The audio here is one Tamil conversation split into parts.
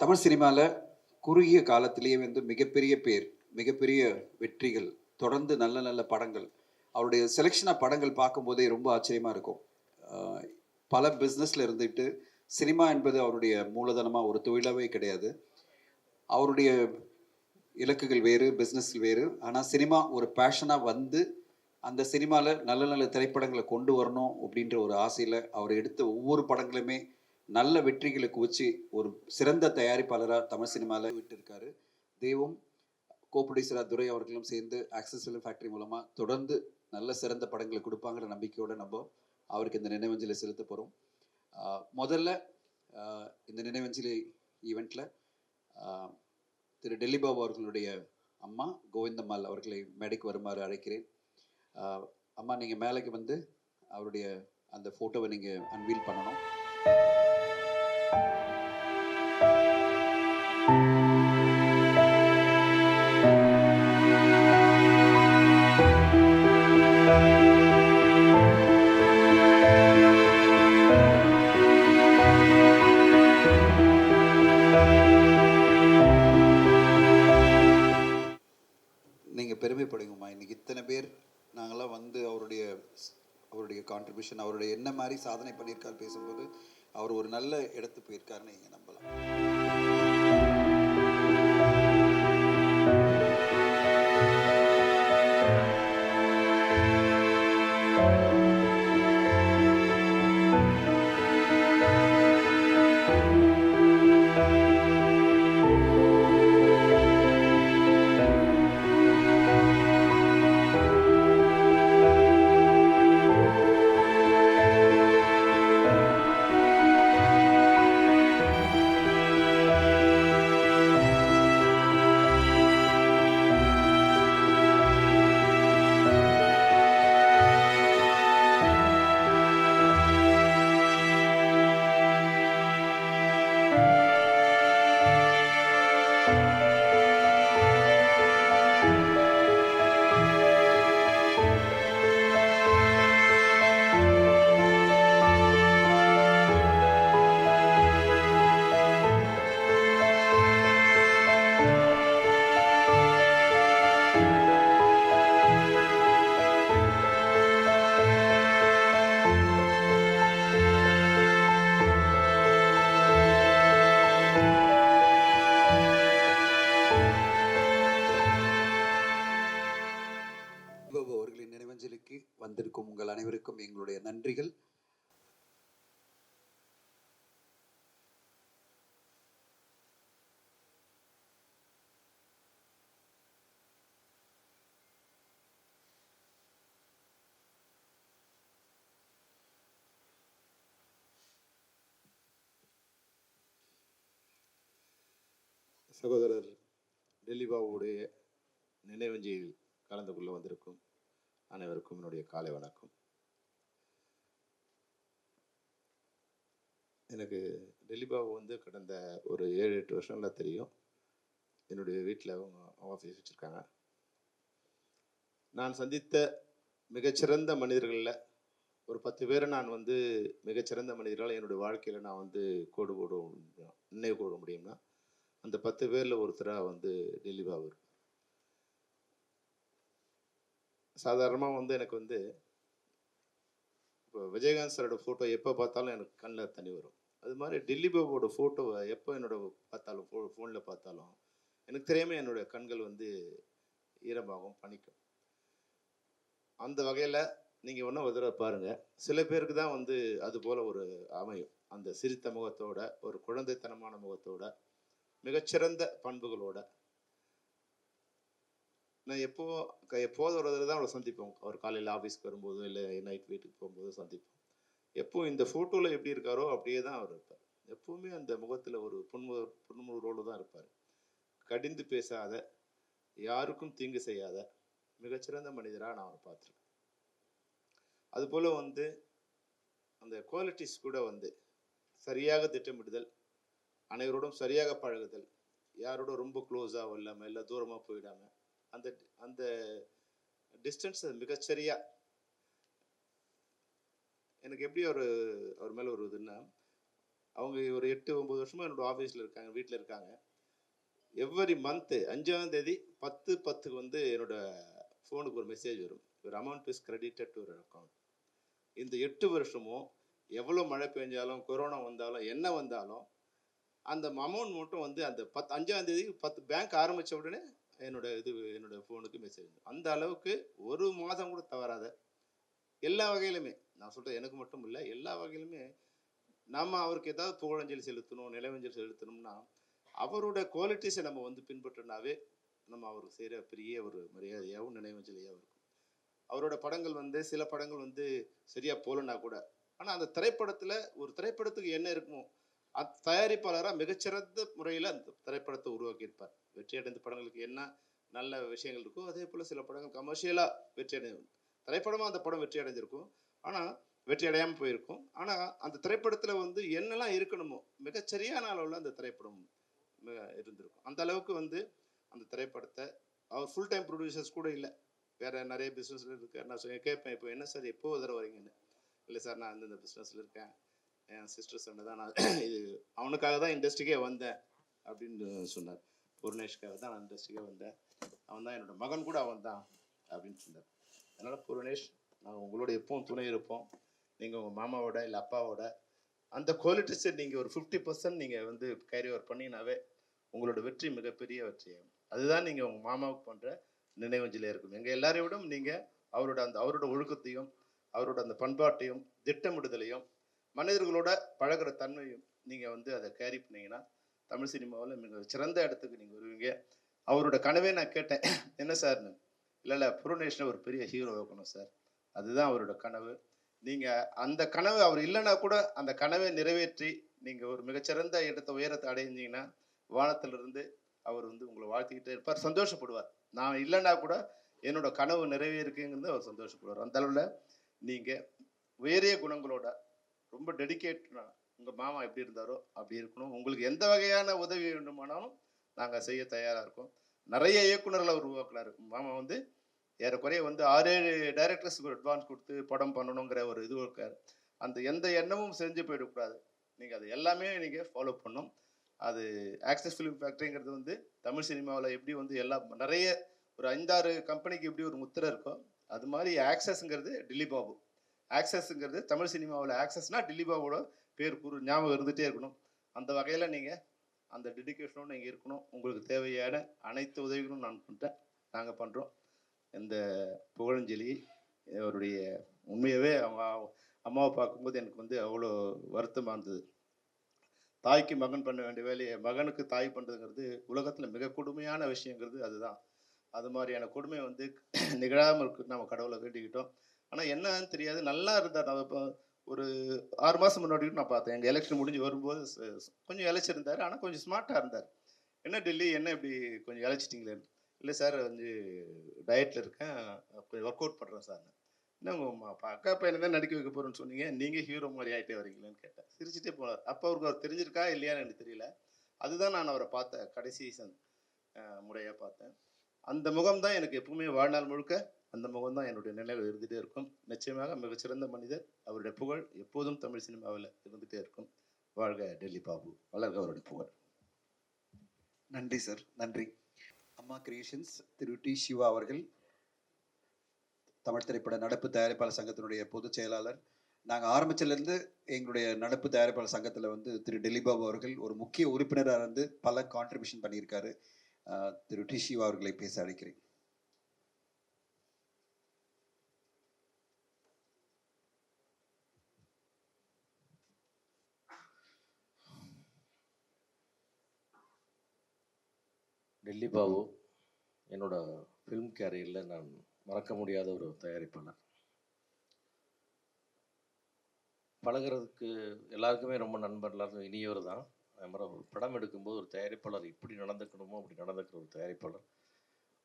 தமிழ் சினிமால குறுகிய காலத்திலேயே மிகப்பெரிய பேர், மிகப்பெரிய வெற்றிகள், தொடர்ந்து நல்ல நல்ல படங்கள். அவருடைய செலக்ஷன் ஆஃப் படங்கள் பார்க்கும்போதே ரொம்ப ஆச்சரியமா இருக்கும். அ பல பிசினஸ்ல இருந்துட்டு, சினிமா என்பது அவருடைய மூலதனமா ஒரு தொழிலாவே கிடையாது. அவருடைய இலக்குகள் வேறு, பிசினஸ் வேறு. ஆனா சினிமா ஒரு பேஷனா வந்து, அந்த சினிமால நல்ல நல்ல திரைப்படங்கள கொண்டு வரணும் அப்படின்ற ஒரு ஆசையில, அவர் எடுத்த ஒவ்வொரு படங்களுமே நல்ல வெற்றிகள குவிச்சு, ஒரு சிறந்த தயாரிப்பாளரா தமிழ் சினிமால விட்டிருக்காரு. தெய்வம், கோ புரொடியூசரா துரை அவர்களும் சேர்ந்து ஆக்ஸஸ் ஃபிலிம் ஃபேக்டரி மூலமா தொடர்ந்து நல்ல சிறந்த படங்கள குடுப்பாங்கற நம்பிக்கையோட அவருக்கு இந்த நினைவஞ்சலி செலுத்தப் போறோம். அ முதல்ல அ இந்த நினைவஞ்சலி ஈவென்ட்ல அ திரு டெல்லி பாபு அவர்களுடைய அம்மா கோவிந்தம்மாள் அவர்களை மேடைக்கு வருமாறு அழைக்கிறேன். அ அம்மா நீங்க மேலைக்கு வந்து அவருடைய அந்த ஃபோட்டோவ நீங்க அன்வீல் பண்ணணும். நீங்க பெருமைப்படுங்கம்மா. இன்னைக்கு இத்தனை பேர் நாங்கலாம் வந்து அவருடைய கான்ட்ரிபியூஷன், அவருடைய என்ன மாரி சாதனை பண்ணியிருக்காரு பேசும்போது, அவர் ஒரு நல்ல இடத்துக்கு போயிருக்காருன்னு நீங்க நம்பலாம். பாபு அவர்களின் நினைவஞ்சலிக்கு வந்திருக்கும் உங்கள் அனைவருக்கும் எங்களுடைய நன்றிகள். சகோதரர் டெல்லி பாபுவுடைய நினைவஞ்சலியில் கலந்து கொள்ள வந்திருக்கும் அனைவருக்கும் என்னுடைய காலை வணக்கம். எனக்கு டெல்லி பாபு வந்து கடந்த ஒரு 7-8 வருஷங்களா தெரியும். என்னுடைய வீட்டில் அவங்க ஆஃபீஸ் வச்சுருக்காங்க. நான் சந்தித்த மிகச்சிறந்த மனிதர்களில் ஒரு 10 பேரை நான் வந்து மிகச்சிறந்த மனிதர்களால் என்னுடைய வாழ்க்கையில் நான் வந்து கோடு போட நினைவு கூற முடியும்னா அந்த 10 பேரில் ஒருத்தராக வந்து டெல்லி பாபு. சாதாரணமாக வந்து எனக்கு வந்து இப்போ விஜயகாந்த் சாரோட ஃபோட்டோ எப்போ பார்த்தாலும் எனக்கு கண்ணில் தண்ணி வரும். அது மாதிரி டெல்லி பாபுவோட ஃபோட்டோவை எப்போ என்னோட பார்த்தாலும் ஃபோனில் பார்த்தாலும் எனக்கு தெரியாமல் என்னுடைய கண்கள் வந்து ஈரமாகும், பனிக்கும். அந்த வகையில் நீங்கள் ஒன்றும் ஒரு தடவை பாருங்கள். சில பேருக்கு தான் வந்து அது போல் ஒரு அமையும். அந்த சிரித்த முகத்தோட, ஒரு குழந்தைத்தனமான முகத்தோட, மிகச்சிறந்த பண்புகளோட. நான் எப்போது ஒரு தடவை தான் அவரை சந்திப்போம். அவர் காலையில் ஆஃபீஸ்க்கு வரும்போதோ இல்லை நைட் வீட்டுக்கு போகும்போதோ சந்திப்போம். எப்போ இந்த ஃபோட்டோவில் எப்படி இருக்காரோ அப்படியே தான் அவர் இருப்பார். எப்போவுமே அந்த முகத்தில் ஒரு புன்முறுவலோடு தான் இருப்பார். கடிந்து பேசாத, யாருக்கும் தீங்கு செய்யாத மிகச்சிறந்த மனிதராக நான் அவரை பார்த்துருக்கேன். அதுபோல் வந்து அந்த குவாலிட்டிஸ் கூட வந்து சரியாக திட்டமிடுதல், அனைவரோடும் சரியாக பழகுதல், யாரோட ரொம்ப க்ளோஸாக இல்லாமல் இல்லை தூரமாக போயிடாமல் அந்த அந்த டிஸ்டன்ஸை மிகச்சரியாக. எனக்கு எப்படி அவர் மேலே ஒரு இதுன்னா, அவங்க ஒரு 8, 9 வருஷமா என்னோட ஆஃபீஸில் இருக்காங்க, வீட்டில் இருக்காங்க. எவ்ரி மந்த்து 5ஆம் தேதி 10/10க்கு வந்து என்னோட ஃபோனுக்கு ஒரு மெசேஜ் வரும். ஒரு amount is credited to your account. இந்த 8 வருஷமும் எவ்வளோ மழை பெஞ்சாலும், கொரோனா வந்தாலும், என்ன வந்தாலும், அந்த அமௌண்ட் மட்டும் வந்து அந்த 5ஆம் தேதி 10 பேங்க் ஆரம்பித்த உடனே என்னோட ஃபோனுக்கு மெசேஜ் வரும். அந்த அளவுக்கு ஒரு மாதம் கூட தவறாத எல்லா வகையிலுமே, நான் சொல்கிறேன் எனக்கு மட்டும் இல்லை, எல்லா வகையிலுமே நம்ம அவருக்கு ஏதாவது புகழஞ்சலி செலுத்தணும், நினைவஞ்சலி செலுத்தணும்னா, அவரோட குவாலிட்டிஸை நம்ம வந்து பின்பற்றினாவே நம்ம அவருக்கு செய்கிற பெரிய ஒரு மரியாதையாகவும் நினைவஞ்சலியாகவும் இருக்கும். அவரோட படங்கள் வந்து சில படங்கள் வந்து சரியா போகலன்னா கூட, ஆனால் அந்த திரைப்படத்தில் ஒரு திரைப்படத்துக்கு என்ன இருக்குமோ தயாரிப்பாளராக மிகச்சிறந்த முறையில் அந்த திரைப்படத்தை உருவாக்கியிருப்பார். வெற்றி அடைந்த படங்களுக்கு என்ன நல்ல விஷயங்கள் இருக்கோ அதே போல் சில படங்கள் கமர்ஷியலாக வெற்றி அடைந்து திரைப்படமாக அந்த படம் வெற்றி அடைஞ்சிருக்கும், ஆனால் வெற்றி அடையாமல் போயிருக்கும். ஆனால் அந்த திரைப்படத்தில் வந்து என்னெல்லாம் இருக்கணுமோ மிகச்சரியான அளவில் அந்த திரைப்படம் இருந்திருக்கும். அந்த அளவுக்கு வந்து அந்த திரைப்படத்தை அவர் ஃபுல் டைம் ப்ரொடியூசர்ஸ் கூட இல்லை, வேறு நிறைய பிஸ்னஸில் இருக்கார். நான் கேட்பேன், இப்போ என்ன சார் எப்போ தடவை வரீங்கன்னு. இல்லை சார் நான் இந்த பிஸ்னஸில் இருக்கேன், என் சிஸ்டர் சொன்ன தான் நான் இது அவனுக்காக தான் இண்டஸ்ட்ரிக்கே வந்தேன் அப்படின்னு சொன்னார். பூர்ணேஷ்காக தான் நான் இண்டஸ்ட்ரிக்கே வந்தேன், அவன் தான் என்னோட மகன் கூட அவன் தான் அப்படின்னு சொன்னார். அதனால் பூர்ணேஷ், நாங்கள் உங்களோட எப்பவும் துணை இருப்போம். நீங்கள் உங்கள் மாமாவோட இல்லை அப்பாவோட அந்த குவாலிட்டிஸை நீங்கள் ஒரு 50% நீங்கள் வந்து கேரி ஓவர் பண்ணினாவே உங்களோட வெற்றி மிகப்பெரிய வெற்றியாகும். அதுதான் நீங்கள் உங்கள் மாமாவுக்கு பண்ணுற நினைவஞ்சலியாக இருக்கும். எங்கள் எல்லாரையும் விட நீங்கள் அவரோட ஒழுக்கத்தையும் அவரோட அந்த பண்பாட்டையும் திட்டமிடுதலையும் மனிதர்களோட பழகிற தன்மையும் நீங்கள் வந்து அதை கேரி பண்ணீங்கன்னா தமிழ் சினிமாவில் மிக சிறந்த இடத்துக்கு நீங்கள் வருவீங்க. அவரோட கனவே நான் கேட்டேன், என்ன சார்னு. இல்லை புரோனேஷனை ஒரு பெரிய ஹீரோ வைக்கணும் சார், அதுதான் அவரோட கனவு. நீங்கள் அந்த கனவு அவர் இல்லைன்னா கூட அந்த கனவை நிறைவேற்றி நீங்கள் ஒரு மிகச்சிறந்த இடத்தை உயரத்தை அடைஞ்சிங்கன்னா வானத்திலிருந்து அவர் வந்து உங்களை வாழ்த்திக்கிட்டே இருப்பார், சந்தோஷப்படுவார். நான் இல்லைன்னா கூட என்னோட கனவு நிறைவேறுக்குங்கிறது அவர் சந்தோஷப்படுவார். அந்த அளவில் நீங்கள் உயரிய குணங்களோட ரொம்ப டெடிகேட்னா உங்கள் மாமா எப்படி இருந்தாரோ அப்படி இருக்கணும். உங்களுக்கு எந்த வகையான உதவி வேண்டுமானாலும் நாங்கள் செய்ய தயாராக இருக்கோம். நிறைய இயக்குநர்களை உருவாக்குனாரு மாமா. வந்து ஏறக்குறைய வந்து 6-7 டைரக்டர்ஸுக்கு அட்வான்ஸ் கொடுத்து படம் பண்ணணுங்கிற ஒரு இது இருக்காரு. அந்த எந்த எண்ணமும் செஞ்சு போயிடக்கூடாது, நீங்கள் அது எல்லாமே நீங்கள் ஃபாலோ பண்ணணும். அது ஆக்சஸ் ஃபிலிம் ஃபேக்ட்ரிங்கிறது வந்து தமிழ் சினிமாவில் எப்படி வந்து நிறைய ஒரு 5-6 கம்பெனிக்கு எப்படி ஒரு முத்திரை இருக்கோ அது மாதிரி ஆக்சஸ்ங்கிறது டில்லி பாபு. ஆக்சஸ்ங்கிறது தமிழ் சினிமாவில் ஆக்சஸ்னால் டில்லி பாபுவோட பேர் ஞாபகம் இருந்துகிட்டே இருக்கணும். அந்த வகையில் நீங்கள் அந்த டெடிக்கேஷனும் நீங்கள் இருக்கணும். உங்களுக்கு தேவையான அனைத்து உதவிகளும் நான் பண்ணிட்டேன், நாங்கள் பண்ணுறோம். இந்த புகழஞ்சலி அவருடைய உண்மையாகவே அவங்க அம்மாவை பார்க்கும்போது எனக்கு வந்து அவ்வளோ வருத்தமாக இருந்தது. தாய்க்கு மகன் பண்ண வேண்டிய வேலையை மகனுக்கு தாய் பண்ணுறதுங்கிறது உலகத்தில் மிக கொடுமையான விஷயங்கிறது அதுதான். அது மாதிரியான கொடுமை வந்து நிகழாமல் இருக்கு நம்ம கடவுளை வேண்டிக்கிட்டோம். ஆனால் என்னன்னு தெரியாது, நல்லா இருந்தார். நான் இப்போ ஒரு 6 மாதம் முன்னாடி நான் பார்த்தேன், எங்கள் எலெக்ஷன் முடிஞ்சு வரும்போது கொஞ்சம் இழைச்சிருந்தார், ஆனால் கொஞ்சம் ஸ்மார்ட்டாக இருந்தார். என்ன டெல்லி என்ன இப்படி கொஞ்சம் இழைச்சிட்டிங்களேன்னு. இல்லை சார் வந்து டயட்டில் இருக்கேன், கொஞ்சம் ஒர்க் அவுட் பண்ணுறேன் சார். என்ன உங்கள் அக்கா பையனை தான் நடிக்க வைக்க போகிறேன்னு சொன்னீங்க, நீங்கள் ஹீரோ மாதிரி ஆகிட்டே வரீங்களேன்னு கேட்டேன். சிரிச்சுட்டே போனார். அப்போ அவருக்கு அவர் தெரிஞ்சிருக்கா இல்லையான்னு எனக்கு தெரியல. அதுதான் நான் அவரை பார்த்த கடைசி முறையாக பார்த்தேன். அந்த முகம் தான் எனக்கு எப்பவுமே வாழ்நாள் முழுக்க அந்த முகம் தான் என்னுடைய நினைவில் இருந்துகிட்டே இருக்கும். நிச்சயமாக மிகச்சிறந்த மனிதர். அவருடைய புகழ் எப்போதும் தமிழ் சினிமாவில் இருந்துகிட்டே இருக்கும். வாழ்க டெல்லி பாபு, வளர்க அவருடைய புகழ். நன்றி சார், நன்றி. அம்மா கிரியேஷன்ஸ் திரு டி. சிவா அவர்கள், தமிழ் திரைப்பட நடப்பு தயாரிப்பாளர் சங்கத்தினுடைய பொதுச் செயலாளர். நாங்கள் ஆரம்பிச்சிலேருந்து எங்களுடைய நடப்பு தயாரிப்பாளர் சங்கத்தில் வந்து திரு டெல்லி பாபு அவர்கள் ஒரு முக்கிய உறுப்பினராக இருந்து பல கான்ட்ரிபியூஷன் பண்ணியிருக்காரு. திரு டி. சிவா அவர்களை பேச அழைக்கிறேன். டெல்லி பாபு என்னோட ஃபிலிம் கேரியரில் நான் மறக்க முடியாத ஒரு தயாரிப்பாளர். பழகிறதுக்கு எல்லாருக்குமே ரொம்ப நண்பர், எல்லாருக்கும் இனியவர் தான். அது மாதிரி ஒரு படம் எடுக்கும்போது ஒரு தயாரிப்பாளர் இப்படி நடந்துக்கணுமோ அப்படி நடந்துக்கிற ஒரு தயாரிப்பாளர்,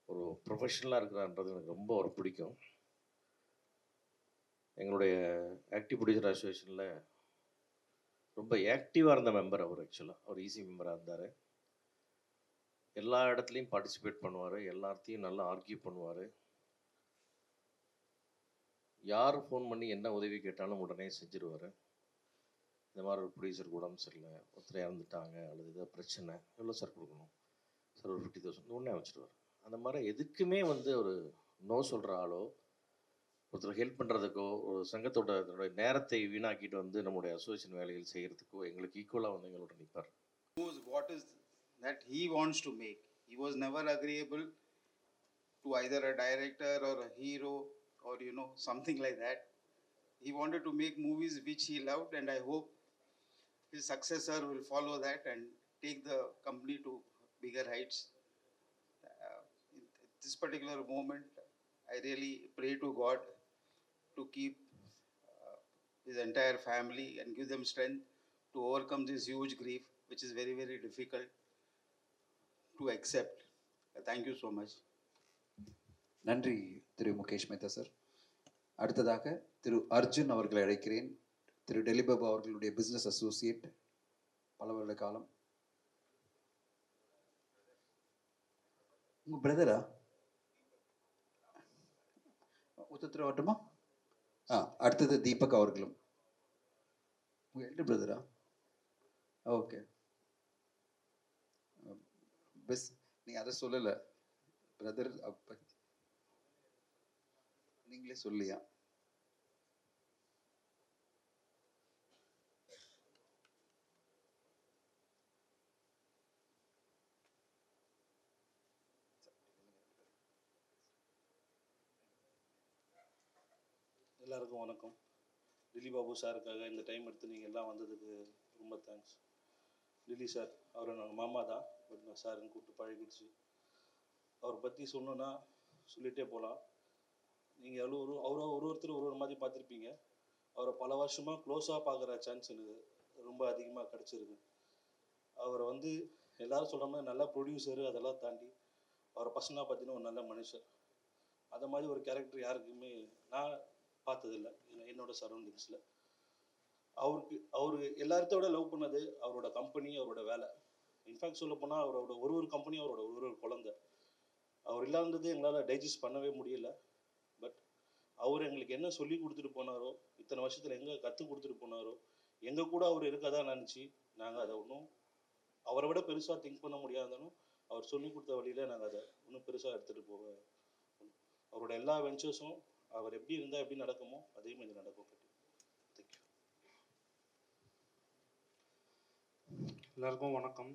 ஒரு ப்ரொஃபஷனலாக இருக்கிறான்றது எனக்கு ரொம்ப ஒரு பிடிக்கும். எங்களுடைய ஆக்டிவ் ப்ரொடியூசர் அசோசியேஷனில் ரொம்ப ஆக்டிவாக இருந்த மெம்பர் அவர். ஆக்சுவலாக அவர் ஈஸி மெம்பராக இருந்தார். எல்லா இடத்துலையும் பார்ட்டிசிபேட் பண்ணுவார், எல்லாத்தையும் நல்லா ஆர்கியூ பண்ணுவார். யார் ஃபோன் பண்ணி என்ன உதவி கேட்டாலும் உடனே செஞ்சிருவார். இந்த மாதிரி ஒரு ப்ரொடியூசருக்கு உடம்பு சரியில்லை, ஒருத்தர் இறந்துட்டாங்க அல்லது ஏதோ பிரச்சனை, எவ்வளோ சார் கொடுக்கணும் சார், ஒரு 50,000 உடனே வச்சுருவார். அந்த மாதிரி எதுக்குமே வந்து ஒரு நோ சொல்கிற ஆளோ, ஒருத்தர் ஹெல்ப் பண்ணுறதுக்கோ, ஒரு சங்கத்தோட அதோட நேரத்தை வீணாக்கிட்டு வந்து நம்முடைய அசோசியேஷன் வேலைகள் செய்கிறதுக்கோ எங்களுக்கு ஈக்குவலாக வந்து எங்களோட நிற்பார். Knows what is that he wants to make. He was never agreeable to either a director or a hero or something like that. He wanted to make movies which he loved, and I hope his successor will follow that and take the company to bigger heights. In this particular moment, I really pray to God to keep his entire family and give them strength to overcome this huge grief, which is very, very difficult to accept. Thank you so much. நன்றி திரு முகேஷ் மேத்தா சார். அடுத்ததாக திரு அர்ஜுன் அவர்களை அழைக்கிறேன். திரு டெலிபாபு அவர்களுடைய பிஸ்னஸ் அசோசியேட், பல வருட காலம். உங்க பிரதரா? ஒருத்தர் வரட்டுமா? அடுத்தது தீபக் அவர்களும். உங்க எல்டர் பிரதரா? ஓகே. பெஸ்ட், நீங்க அதை சொல்லல பிரதர், அப்ப நீங்களே சொல்லியா? எல்லாருக்கும் வணக்கம். டில்லி பாபு சாருக்காக இந்த டைம் எடுத்து நீங்கள் எல்லாம் வந்ததுக்கு ரொம்ப தேங்க்ஸ். டில்லி சார், அவரை நாங்கள் மாமா தான், பட் நான் சாருன்னு கூப்பிட்டு பழகிடுச்சு. அவரை பற்றி சொல்லணுன்னா சொல்லிகிட்டே போகலாம். நீங்கள் ஒருத்தர் ஒரு மாதிரி பார்த்துருப்பீங்க. அவரை பல வருஷமாக க்ளோஸாக பார்க்குற சான்ஸ் எனக்கு ரொம்ப அதிகமாக கிடச்சிருக்கு. அவரை வந்து எல்லோரும் சொல்கிற மாதிரி நல்ல ப்ரொடியூசரு, அதெல்லாம் தாண்டி அவரை பர்சனாக பார்த்தீங்கன்னா ஒரு நல்ல மனுஷர். அந்த மாதிரி ஒரு கேரக்டர் யாருக்குமே நான் பார்த்ததில்லை என்னோட சரௌண்டிங்ஸில். அவரு எல்லார்த்தோட லவ் பண்ணது அவரோட கம்பெனி, அவரோட வேலை. இன்ஃபேக்ட் சொல்ல போனால் அவரோட ஒரு கம்பெனி அவரோட ஒரு குழந்தை. அவர் இல்லாதது எங்களால் டைஜஸ்ட் பண்ணவே முடியல. பட் அவர் எங்களுக்கு என்ன சொல்லி கொடுத்துட்டு போனாரோ, இத்தனை வருஷத்தில் எங்கே கற்றுக் கொடுத்துட்டு போனாரோ, எங்கள் கூட அவர் இருக்கதான் நினச்சி நாங்கள் அதை ஒன்றும் அவரை விட பெருசாக திங்க் பண்ண முடியாதாலும் அவர் சொல்லி கொடுத்த வழியில் நாங்கள் அதை இன்னும் பெருசாக எடுத்துகிட்டு போவோம். அவரோட எல்லா வெஞ்சர்ஸும் அவர் எப்படி இருந்தால் எப்படி நடக்குமோ அதே மாதிரி நடக்கும். தேங்க்யூ. எல்லாருக்கும் வணக்கம்.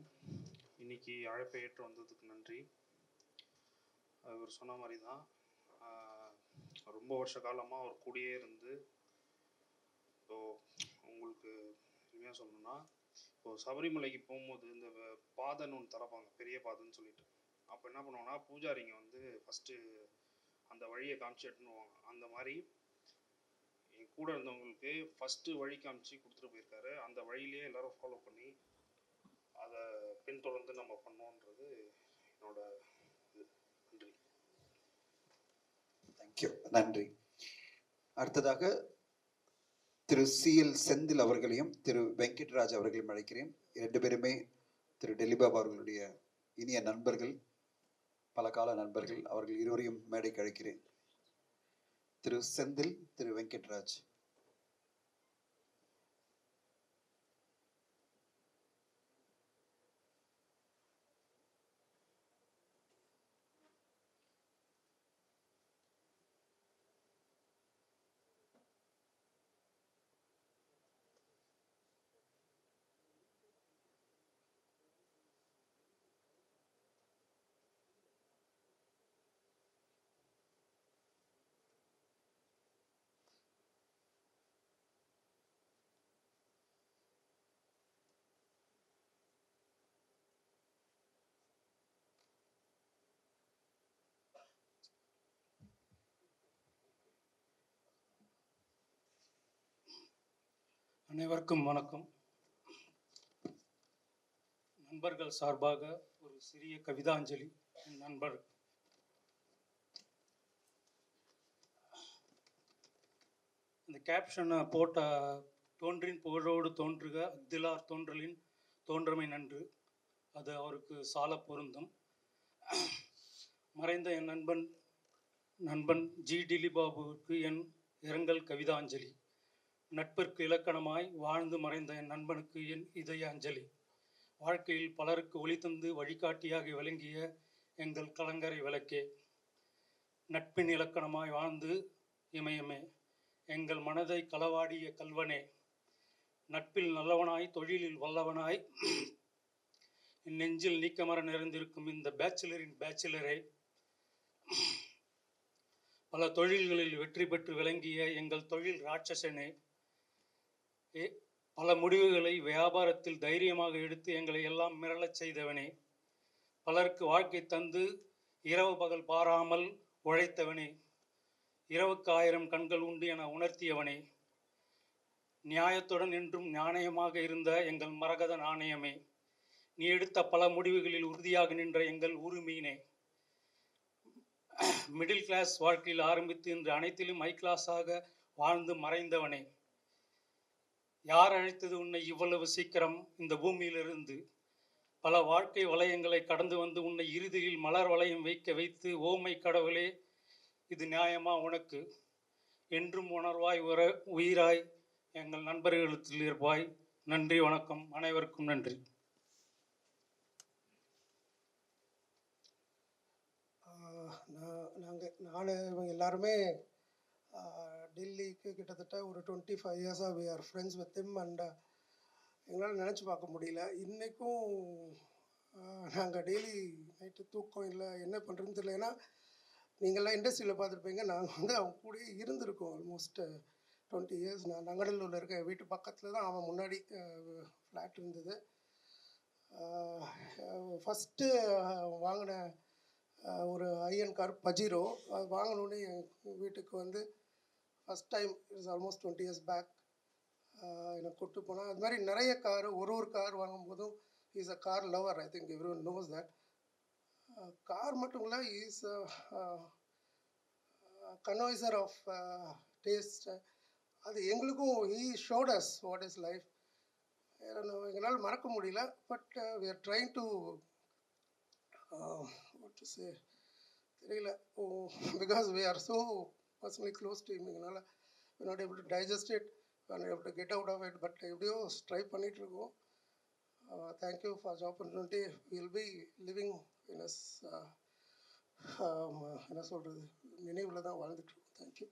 இன்னைக்கு அழைப்பை ஏற்று வந்ததுக்கு நன்றி. அவர் சொன்ன மாதிரி தான், ரொம்ப வருஷ காலமாக அவர் கூடயே இருந்து, ஸோ உங்களுக்கு எளிமையாக சொல்லணும்னா, இப்போது சபரிமலைக்கு போகும்போது இந்த பாதன்னு ஒன்று தரப்பாங்க, பெரிய பாதன்னு சொல்லிட்டு. அப்போ என்ன பண்ணுவாங்கன்னா, பூஜாரிங்க வந்து ஃபஸ்ட்டு அந்த வழியை காமிச்சு எடுத்துன்னு அந்த மாதிரி என் கூட இருந்தவங்களுக்கு ஃபஸ்ட்டு வழி காமிச்சு கொடுத்துட்டு போயிருக்காரு. அந்த வழியிலே எல்லோரும் ஃபாலோ பண்ணி அதை பின்தொடர்ந்து நம்ம பண்ணோன்றது என்னோட இது. நன்றி. தேங்க்யூ, நன்றி. அடுத்ததாக திரு சிஎல் செந்தில் அவர்களையும் திரு வெங்கட்ராஜ் அவர்களையும் அழைக்கிறேன். 2 பேருமே திரு டெலிபாபு அவர்களுடைய இனிய நண்பர்கள், பல கால நண்பர்கள். அவர்கள் இருவரையும் மேடைக்கு அழைக்கிறேன். திரு செந்தில், திரு வெங்கட்ராஜ். அனைவருக்கும் வணக்கம். நண்பர்கள் சார்பாக ஒரு சிறிய கவிதாஞ்சலி. என் நண்பர் இந்த கேப்ஷனை போட்ட, தோன்றின் புகழோடு தோன்றுக அக்திலார் தோன்றலின் தோன்றமை நன்று, அது அவருக்கு சால பொருந்தும். மறைந்த என் நண்பன் ஜி டிலிபாபுவுக்கு என் இரங்கல் கவிதாஞ்சலி. நட்பிற்கு இலக்கணமாய் வாழ்ந்து மறைந்த என் நண்பனுக்கு என் இதய அஞ்சலி. வாழ்க்கையில் பலருக்கு ஒளி தந்து வழிகாட்டியாக விளங்கிய எங்கள் கலங்கரை விளக்கே, நட்பின் இலக்கணமாய் வாழ்ந்து இமயமே, எங்கள் மனதை களவாடிய கல்வனே, நட்பில் நல்லவனாய் தொழிலில் வல்லவனாய் என் நெஞ்சில் நீக்கமர நிறைந்திருக்கும் இந்த பேச்சுலரின் பேச்சுலரே, பல தொழில்களில் வெற்றி பெற்று விளங்கிய எங்கள் தொழில் ராட்சசனே, பல முடிவுகளை வியாபாரத்தில் தைரியமாக எடுத்து எங்களை எல்லாம் மிரளச் செய்தவனே, பலருக்கு வாழ்க்கை தந்து இரவு பகல் பாராமல் உழைத்தவனே, இரவுக்கு 1000 கண்கள் உண்டு என உணர்த்தியவனே, நியாயத்துடன் என்றும் நாணயமாக இருந்த எங்கள் மரகத நாணயமே, நீ எடுத்த பல முடிவுகளில் உறுதியாக நின்ற எங்கள் உரிமையினே, மிடில் கிளாஸ் வாழ்க்கையில் ஆரம்பித்து இன்று அனைத்திலும் ஹை கிளாஸாக வாழ்ந்து மறைந்தவனே, யார் அழைத்தது உன்னை இவ்வளவு சீக்கிரம் இந்த பூமியிலிருந்து? பல வாழ்க்கை வளையங்களை கடந்து வந்து உன்னை இறுதியில் மலர் வளையம் வைத்து ஓமை கடவுளே, இது நியாயமா உனக்கு? என்றும் உணர்வாய் உயிராய் எங்கள் நண்பர்களுக்கு இருப்பாய். நன்றி, வணக்கம், அனைவருக்கும் நன்றி. நான் இவங்க எல்லாருமே டெல்லிக்கு கிட்டத்தட்ட ஒரு 25 இயர்ஸாக we are friends with him. And எங்களால் நினச்சி பார்க்க முடியல. இன்றைக்கும் நாங்கள் டெய்லி நைட்டு தூக்கம் இல்லை, என்ன பண்ணுறதுன்னு தெரியல. ஏன்னா நீங்கள்லாம் இண்டஸ்ட்ரியில் பார்த்துருப்பீங்க, நாங்கள் வந்து அவங்க கூடயே இருந்திருக்கோம் ஆல்மோஸ்ட் 20 இயர்ஸ். நான் நங்கநல்லூரில் இருக்க வீட்டு பக்கத்தில் தான் அவன் முன்னாடி ஃப்ளாட் இருந்தது. ஃபஸ்ட்டு வாங்கின ஒரு ஐஎன் கார் பஜீரோ, அது வாங்கினோடனே என் வீட்டுக்கு வந்து first time it's almost 20 years back எனக்கு கூப்பிட்டு போனால். அது மாதிரி நிறைய கார், ஒரு கார் வாங்கும்போதும் is a car lover. I think every one knows that. Car மட்டும் இல்லை, இஸ் கன்வைசர் ஆஃப் டேஸ்ட். அது எங்களுக்கும் he showed us what is life. எங்களால் மறக்க முடியல. But we are trying to what to say, தெரியல. Because we are so personally close to him. எங்களால் we not able to digest it, able to get out of it. But எப்படியோ ட்ரை பண்ணிகிட்ருக்கோம். Thank you for the opportunity. Will be living in us என்ன சொல்கிறது, நினைவில் தான் வாழ்ந்துட்டுருக்கோம். Thank you.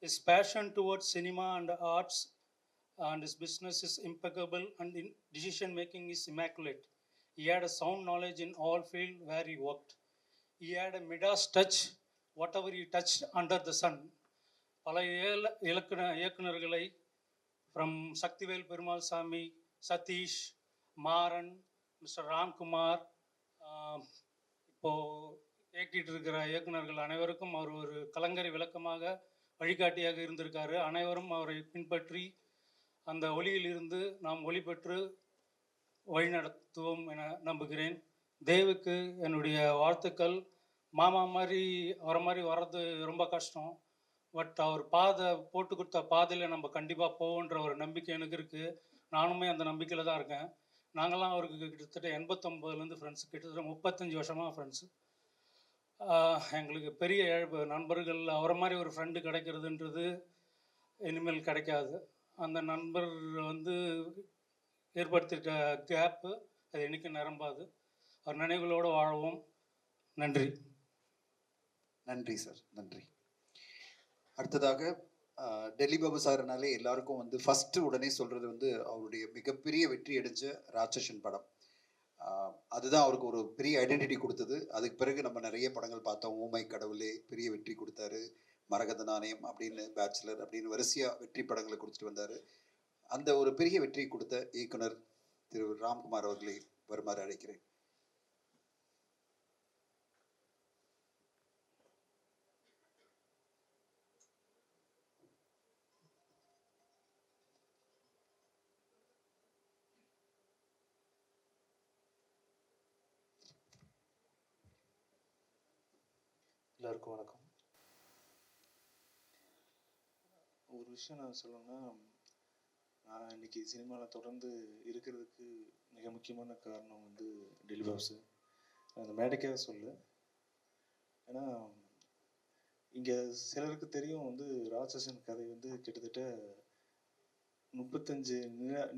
His passion towards cinema and arts and his business is impeccable, and in decision making is immaculate. He had a sound knowledge in all fields where he worked. He had a Midas touch, whatever he touched under the sun. பல இயக்குனர்களை ஃப்ரம் சக்திவேல் பெருமாள் சாமி, சதீஷ், மாறன், மிஸ்டர் ராம்குமார், இப்போது இயக்கிட்டு இருக்கிற இயக்குனர்கள் அனைவருக்கும் அவர் ஒரு கலங்கரை விளக்கமாக வழிகாட்டியாக இருந்திருக்காரு. அனைவரும் அவரை பின்பற்றி அந்த ஒளியிலிருந்து நாம் ஒளி பெற்று வழிநடத்துவோம் என நம்புகிறேன். தேவுக்கு என்னுடைய வாழ்த்துக்கள். மாமா மாதிரி அவரை மாதிரி வர்றது ரொம்ப கஷ்டம். பட் அவர் போட்டு கொடுத்த பாதையில் நம்ம கண்டிப்பாக போவோன்ற ஒரு நம்பிக்கை எனக்கு இருக்குது. நானுமே அந்த நம்பிக்கையில் தான் இருக்கேன். நாங்கள்லாம் அவருக்கு கிட்டத்தட்ட 89லேருந்து ஃப்ரெண்ட்ஸ், கிட்டத்தட்ட 35 வருஷமாக ஃப்ரெண்ட்ஸு. எங்களுக்கு பெரிய இழப்பு. நண்பர்கள் அவரை மாதிரி ஒரு ஃப்ரெண்டு கிடைக்கிறதுன்றது இனிமேல் கிடைக்காது. அந்த நண்பர் வந்து ஏற்படுத்திட்ட கேப்பு அது என்றைக்கும் நிரம்பாது. அவர் நினைவுகளோடு வாழ்வோம். நன்றி. நன்றி சார், நன்றி. அடுத்ததாக டெல்லி பாபு சார்னாலே எல்லாருக்கும் வந்து ஃபஸ்ட்டு உடனே சொல்கிறது வந்து அவருடைய மிகப்பெரிய வெற்றி அடைஞ்ச ராட்சசன் படம். அதுதான் அவருக்கு ஒரு பெரிய ஐடென்டிட்டி கொடுத்தது. அதுக்கு பிறகு நம்ம நிறைய படங்கள் பார்த்தோம். ஓமை கடவுளே பெரிய வெற்றி கொடுத்தாரு, மரகத நாணயம் அப்படின்னு, பேச்சுலர் அப்படின்னு வரிசையாக வெற்றி படங்களை கொடுத்துட்டு வந்தார். அந்த ஒரு பெரிய வெற்றி கொடுத்த இயக்குனர் திரு ராம்குமார் அவர்களை வருமாறு அழைக்கிறேன். எல்லாருக்கும் வணக்கம். ஒரு விஷயம் நான் சொல்லணும்னா, நான் இன்னைக்கு சினிமாவில் தொடர்ந்து இருக்கிறதுக்கு மிக முக்கியமான காரணம் வந்து டெல்லி பாபு சார். அந்த மேடைக்காக சொல்ல, ஏன்னா இங்கே சிலருக்கு தெரியும் வந்து ராட்சசன் கதை வந்து கிட்டத்தட்ட 35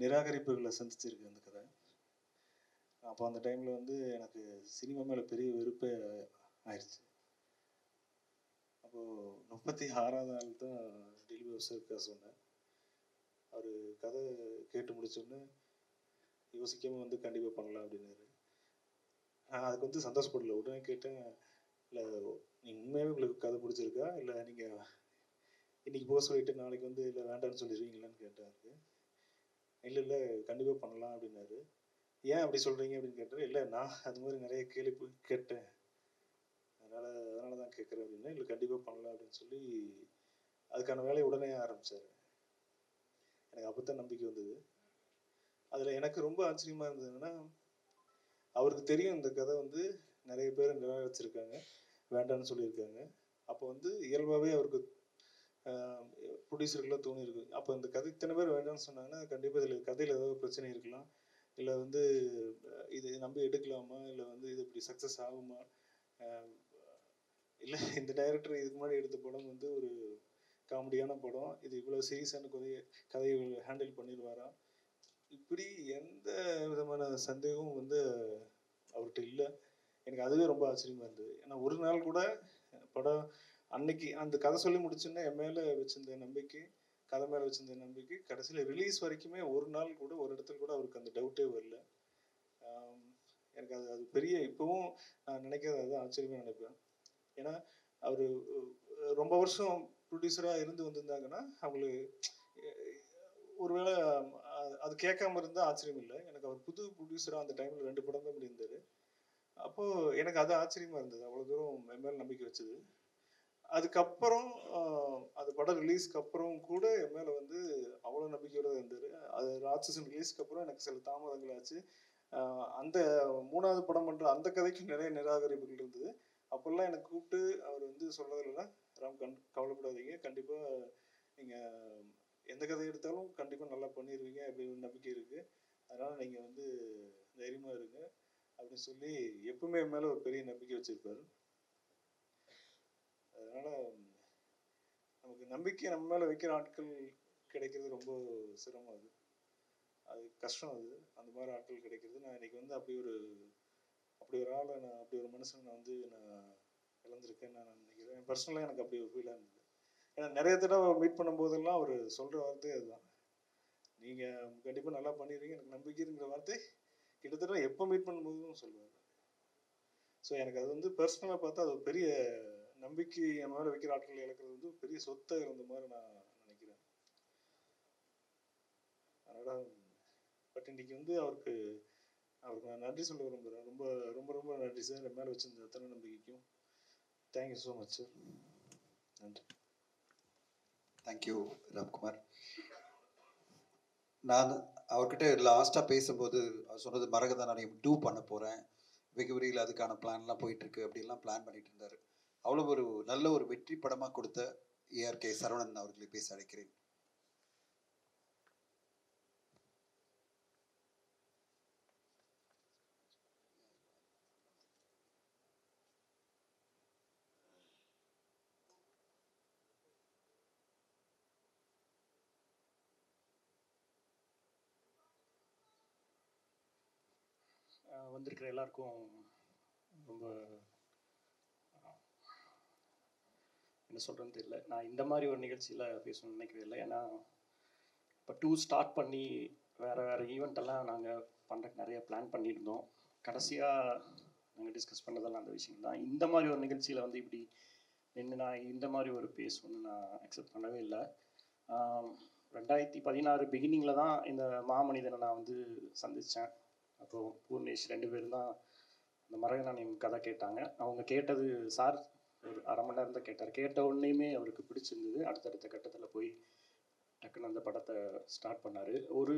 நிராகரிப்புகளை சந்திச்சிருக்கு அந்த கதை. அப்போ அந்த டைமில் வந்து எனக்கு சினிமா மேலே பெரிய வெறுப்பே ஆயிடுச்சு. அப்போது 36வது நாள் தான் டிலி பாபு சார்கிட்ட சொன்னேன். அவர் கதை கேட்டு முடிச்சோடனே யோசிக்காமல் வந்து கண்டிப்பாக பண்ணலாம் அப்படின்னாரு. நான் அதுக்கு வந்து சந்தோஷப்படல. உடனே கேட்டேன், இல்லை நீங்கள் உண்மையாகவே உங்களுக்கு கதை பிடிச்சிருக்கா, இல்லை நீங்கள் இன்றைக்கி போக சொல்லிட்டு நாளைக்கு வந்து இல்லை வேண்டாம்னு சொல்லிடுவீங்களான்னு கேட்டாரு. இல்லை இல்லை கண்டிப்பாக பண்ணலாம் அப்படின்னாரு. ஏன் அப்படி சொல்கிறீங்க அப்படின்னு கேட்டார். இல்லை நான் அது மாதிரி நிறைய கேள்வி கேட்டேன், அதனால தான் கேட்குறேன் அப்படின்னா. இல்லை கண்டிப்பாக பண்ணலாம் அப்படின்னு சொல்லி அதுக்கான வேலையை உடனே ஆரம்பித்தார். எனக்கு அப்போ தான் நம்பிக்கை வந்தது. அதில் எனக்கு ரொம்ப ஆச்சரியமாக இருந்ததுன்னா, அவருக்கு தெரியும் இந்த கதை வந்து நிறைய பேர் நிராகரிச்சிருக்காங்க, வேண்டாம்னு சொல்லியிருக்காங்க. அப்போ வந்து இயல்பாகவே அவருக்கு ப்ரொடியூசருக்குலாம் தோணியிருக்கு, அப்போ இந்த கதை இத்தனை பேர் வேண்டாம்னு சொன்னாங்கன்னா கண்டிப்பாக இதில் கதையில் ஏதாவது பிரச்சனை இருக்கலாம், இல்லை வந்து இது நம்பி எடுக்கலாமா, இல்லை வந்து இது இப்படி சக்ஸஸ் ஆகுமா, இல்லை இந்த டைரக்டர் இதுக்கு முன்னாடி எடுத்த படம் வந்து ஒரு காமெடியான படம், இது இவ்வளோ சீரியஸான கதையை ஹேண்டில் பண்ணிடுவாரா, இப்படி எந்த விதமான சந்தேகமும் வந்து அவர்கிட்ட இல்லை. எனக்கு அதுவே ரொம்ப ஆச்சரியமாக இருந்தது. ஏன்னா ஒரு நாள் கூட படம் அன்னைக்கு அந்த கதை சொல்லி முடிச்சுன்னா என் மேலே வச்சிருந்த நம்பிக்கை, கதை மேலே வச்சிருந்த நம்பிக்கை கடைசியில் ரிலீஸ் வரைக்குமே ஒரு நாள் கூட ஒரு இடத்துல கூட அவருக்கு அந்த டவுட்டே வரல. எனக்கு அது பெரிய இப்போவும் நான் நினைக்கிறது அது ஆச்சரியமாக நினைப்பேன். ஏன்னா அவர் ரொம்ப வருஷம் ப்ரொடியூசராக இருந்து வந்திருந்தாங்கன்னா அவங்களுக்கு ஒருவேளை அது கேட்காம இருந்தால் ஆச்சரியம் இல்லை. எனக்கு அவர் புது ப்ரொடியூசராக அந்த டைமில் 2 படம் தான் பண்ணியிருந்தார். அப்போது எனக்கு அது ஆச்சரியமாக இருந்தது, அவ்வளோ தூரம் என் மேலே நம்பிக்கை வச்சது. அதுக்கப்புறம் அது படம் ரிலீஸ்க்கு அப்புறம் கூட என் மேலே வந்து அவ்வளோ நம்பிக்கையோடு இருந்தார். அது ராட்சசன் ரிலீஸ்க்கு அப்புறம் எனக்கு சில தாமதங்கள் ஆச்சு. அந்த 3வது படம் பண்ணுற அந்த கதைக்கு நிறைய நிராகரிப்புகள் இருந்தது. அப்போல்லாம் எனக்கு கூப்பிட்டு அவர் வந்து சொல்கிறதுலாம், ராம் கவலைப்படாதீங்க, கண்டிப்பாக நீங்கள் எந்த கதை எடுத்தாலும் கண்டிப்பாக நல்லா பண்ணிடுவீங்க அப்படின்னு நம்பிக்கை இருக்குது, அதனால் நீங்கள் வந்து தைரியமாக இருங்க அப்படின்னு சொல்லி எப்பவுமே என் மேலே ஒரு பெரிய நம்பிக்கை வச்சுருப்பார். அதனால் நமக்கு நம்பிக்கை நம்ம மேலே வைக்கிற ஆட்கள் கிடைக்கிறது ரொம்ப சிரமம், அது கஷ்டம். அந்த மாதிரி ஆட்கள் கிடைக்கிறது, நான் இன்னைக்கு வந்து அப்படி ஒரு ஆளை நான் அப்படி ஒரு மனுஷன் நான் வந்து இழந்திருக்கேன்னு நான் நினைக்கிறேன். பர்சனலாக எனக்கு அப்படி ஒரு ஃபீலாக இருந்தது. ஏன்னா நிறைய தடவை மீட் பண்ணும்போதெல்லாம் அவர் சொல்கிற வார்த்தை அதுதான், நீங்கள் கண்டிப்பாக நல்லா பண்ணிடுவீங்க எனக்கு நம்பிக்கைங்கிற வார்த்தை கிட்டத்தட்ட எப்போ மீட் பண்ணும்போதும் சொல்லுவார். ஸோ எனக்கு அது வந்து பர்சனலாக பார்த்தா அது ஒரு பெரிய நம்பிக்கை என் மேலே வைக்கிற ஆட்கள் இழக்கிறது வந்து பெரிய சொத்தை இருந்த மாதிரி நான் நினைக்கிறேன். அதனால் பட் இன்னைக்கு வந்து அவருக்கு நான் நன்றி சொல்ல விரும்புகிறேன். ரொம்ப ரொம்ப ரொம்ப நன்றி சார், என் மேலே வச்சிருந்த அத்தனை நம்பிக்கைக்கும். Thank you so much sir. நன்றி. தேங்க்யூ ராம்குமார். நான் அவர்கிட்ட லாஸ்ட்டாக பேசும்போது அவர் சொன்னது மரகத நாணயம் 2 பண்ண போகிறேன், வெகுவரியில் அதுக்கான பிளான்லாம் போயிட்டுருக்கு அப்படின்லாம் பிளான் பண்ணிட்டு இருந்தார். அவ்வளோ ஒரு நல்ல ஒரு வெற்றி படமாக கொடுத்த ஏஆர்கே சரவணன் அவர்களை பேச அழைக்கிறேன். வந்திருக்கிற எல்லாருக்கும் ரொம்ப என்ன சொல்கிறேன்னு தெரியல. நான் இந்த மாதிரி ஒரு நிகழ்ச்சியில் பேசணும்னு நினைக்கவே இல்லை. ஏன்னா இப்போ 2 ஸ்டார்ட் பண்ணி வேறு ஈவெண்ட்டெல்லாம் நாங்கள் பண்ணுறதுக்கு நிறைய பிளான் பண்ணியிருந்தோம். கடைசியாக நாங்கள் டிஸ்கஸ் பண்ணதெல்லாம் அந்த விஷயம் தான். இந்த மாதிரி ஒரு நிகழ்ச்சியில் வந்து இப்படி நின்று நான் இந்த மாதிரி ஒரு பேசணும்னு நான் அக்செப்ட் பண்ணவே இல்லை. 2016 பிகினிங்கில் தான் இந்த மாமனிதனை நான் வந்து சந்தித்தேன். அப்போது பூர்ணேஷ் 2 பேரும் தான் அந்த மரகத நாணயம் கதை கேட்டாங்க. அவங்க கேட்டது சார் ஒரு 1/2 மணி நேரம் தான் கேட்டார். கேட்ட உடனேயுமே அவருக்கு பிடிச்சிருந்தது. அடுத்தடுத்த கட்டத்தில் போய் டக்குன்னு அந்த படத்தை ஸ்டார்ட் பண்ணார். ஒரு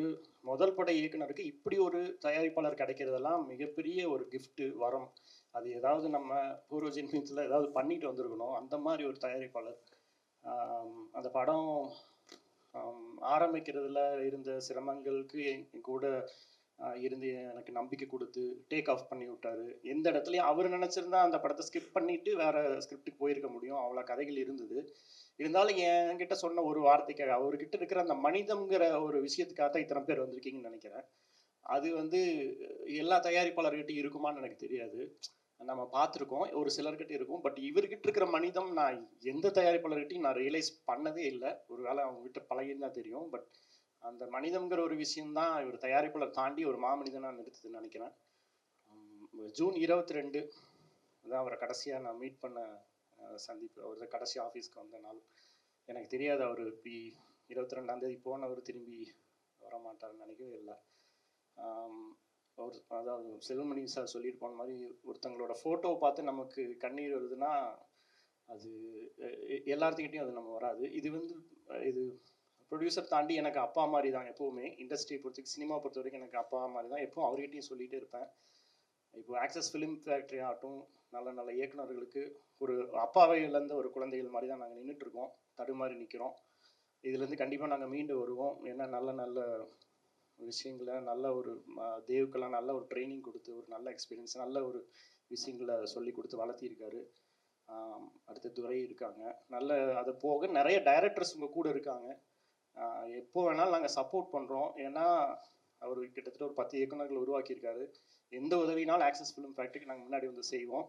முதல் பட இயக்குனருக்கு இப்படி ஒரு தயாரிப்பாளர் கிடைக்கிறதெல்லாம் மிகப்பெரிய ஒரு கிஃப்ட்டு, வரம். அது ஏதாவது நம்ம பூர்வ ஜென்மத்தில் ஏதாவது பண்ணிட்டு வந்திருக்கணும். அந்த மாதிரி ஒரு தயாரிப்பாளர். அந்த படம் ஆரம்பிக்கிறதுல இருந்த சிரமங்களுக்கு என் கூட இருந்து எனக்கு நம்பிக்கை கொடுத்து டேக் ஆஃப் பண்ணி விட்டாரு. எந்த இடத்துலையும் அவர் நினச்சிருந்தா அந்த படத்தை ஸ்கிப் பண்ணிட்டு வேற ஸ்கிரிப்டுக்கு போயிருக்க முடியும். அவ்வளோ கதைகள் இருந்தது. இருந்தாலும் என்கிட்ட சொன்ன ஒரு வார்த்தைக்காக, அவர்கிட்ட இருக்கிற அந்த மனிதம்ங்கிற ஒரு விஷயத்துக்காக தான் இத்தனை பேர் வந்திருக்கீங்கன்னு நினைக்கிறேன். அது வந்து எல்லா தயாரிப்பாளர்கிட்டையும் இருக்குமான்னு எனக்கு தெரியாது. நம்ம பார்த்துருக்கோம், ஒரு சிலர்கிட்ட இருக்கும். பட் இவர்கிட்ட இருக்கிற மனிதம் நான் எந்த தயாரிப்பாளர்கிட்டையும் நான் ரியலைஸ் பண்ணதே இல்லை. ஒரு வேளை அவங்ககிட்ட பழகின்னு தான் தெரியும். பட் அந்த மனிதம்ங்கிற ஒரு விஷயம்தான் இவர் தயாரிப்பாளர் தாண்டி ஒரு மாமனிதனாக நிறுத்துதுன்னு நினைக்கிறேன். ஜூன் 22 தான் அவரை கடைசியாக நான் மீட் பண்ண சந்திப்பு. அவர் கடைசி ஆஃபீஸ்க்கு வந்த நாள். எனக்கு தெரியாது அவர் இப்படி 22ஆம் தேதி போனவர் திரும்பி வர மாட்டார்னு நினைக்கவே இல்லை. அவர் அதாவது செல்வமணி சார் சொல்லிட்டு போன மாதிரி ஒருத்தங்களோட ஃபோட்டோவை பார்த்து நமக்கு கண்ணீர் வருதுன்னா அது எல்லாத்துக்கிட்டையும் அது நம்ம வராது. இது வந்து இது ப்ரொடியூசர் தாண்டி எனக்கு அப்பா மாதிரி தான் எப்போவுமே. இண்டஸ்ட்ரியை பொறுத்தவரைக்கும், சினிமா பொறுத்த வரைக்கும் எனக்கு அப்பா மாதிரி தான். எப்போவும் அவர்கிட்டையும் சொல்லிகிட்டே இருப்பேன். இப்போ ஆக்சஸ் ஃபிலிம் ஃபேக்ட்ரி ஆகட்டும், நல்ல நல்ல இயக்குநர்களுக்கு ஒரு அப்பாவை இழந்த ஒரு குழந்தைகள் மாதிரி தான் நாங்கள் நின்றுட்டுருக்கோம். தடுமாறி நிற்கிறோம். இதுலேருந்து கண்டிப்பாக நாங்கள் மீண்டு வருவோம். ஏன்னா நல்ல நல்ல விஷயங்களை, நல்ல ஒரு தேவுக்கெல்லாம் நல்ல ஒரு ட்ரைனிங் கொடுத்து, ஒரு நல்ல எக்ஸ்பீரியன்ஸ், நல்ல ஒரு விஷயங்களை சொல்லி கொடுத்து வளர்த்திருக்காரு. அடுத்த துறை இருக்காங்க. நல்ல அது போக நிறைய டைரக்டர்ஸ் உங்கள் கூட இருக்காங்க. எப்போ வேணாலும் நாங்கள் சப்போர்ட் பண்ணுறோம். ஏன்னா அவர் கிட்டத்தட்ட ஒரு 10 இயக்குநர்கள் உருவாக்கியிருக்காரு. எந்த உதவினாலும் ஆக்சஸ் ஃபிலிம் ஃபேக்ட்ரிக்கு நாங்கள் முன்னாடி வந்து செய்வோம்.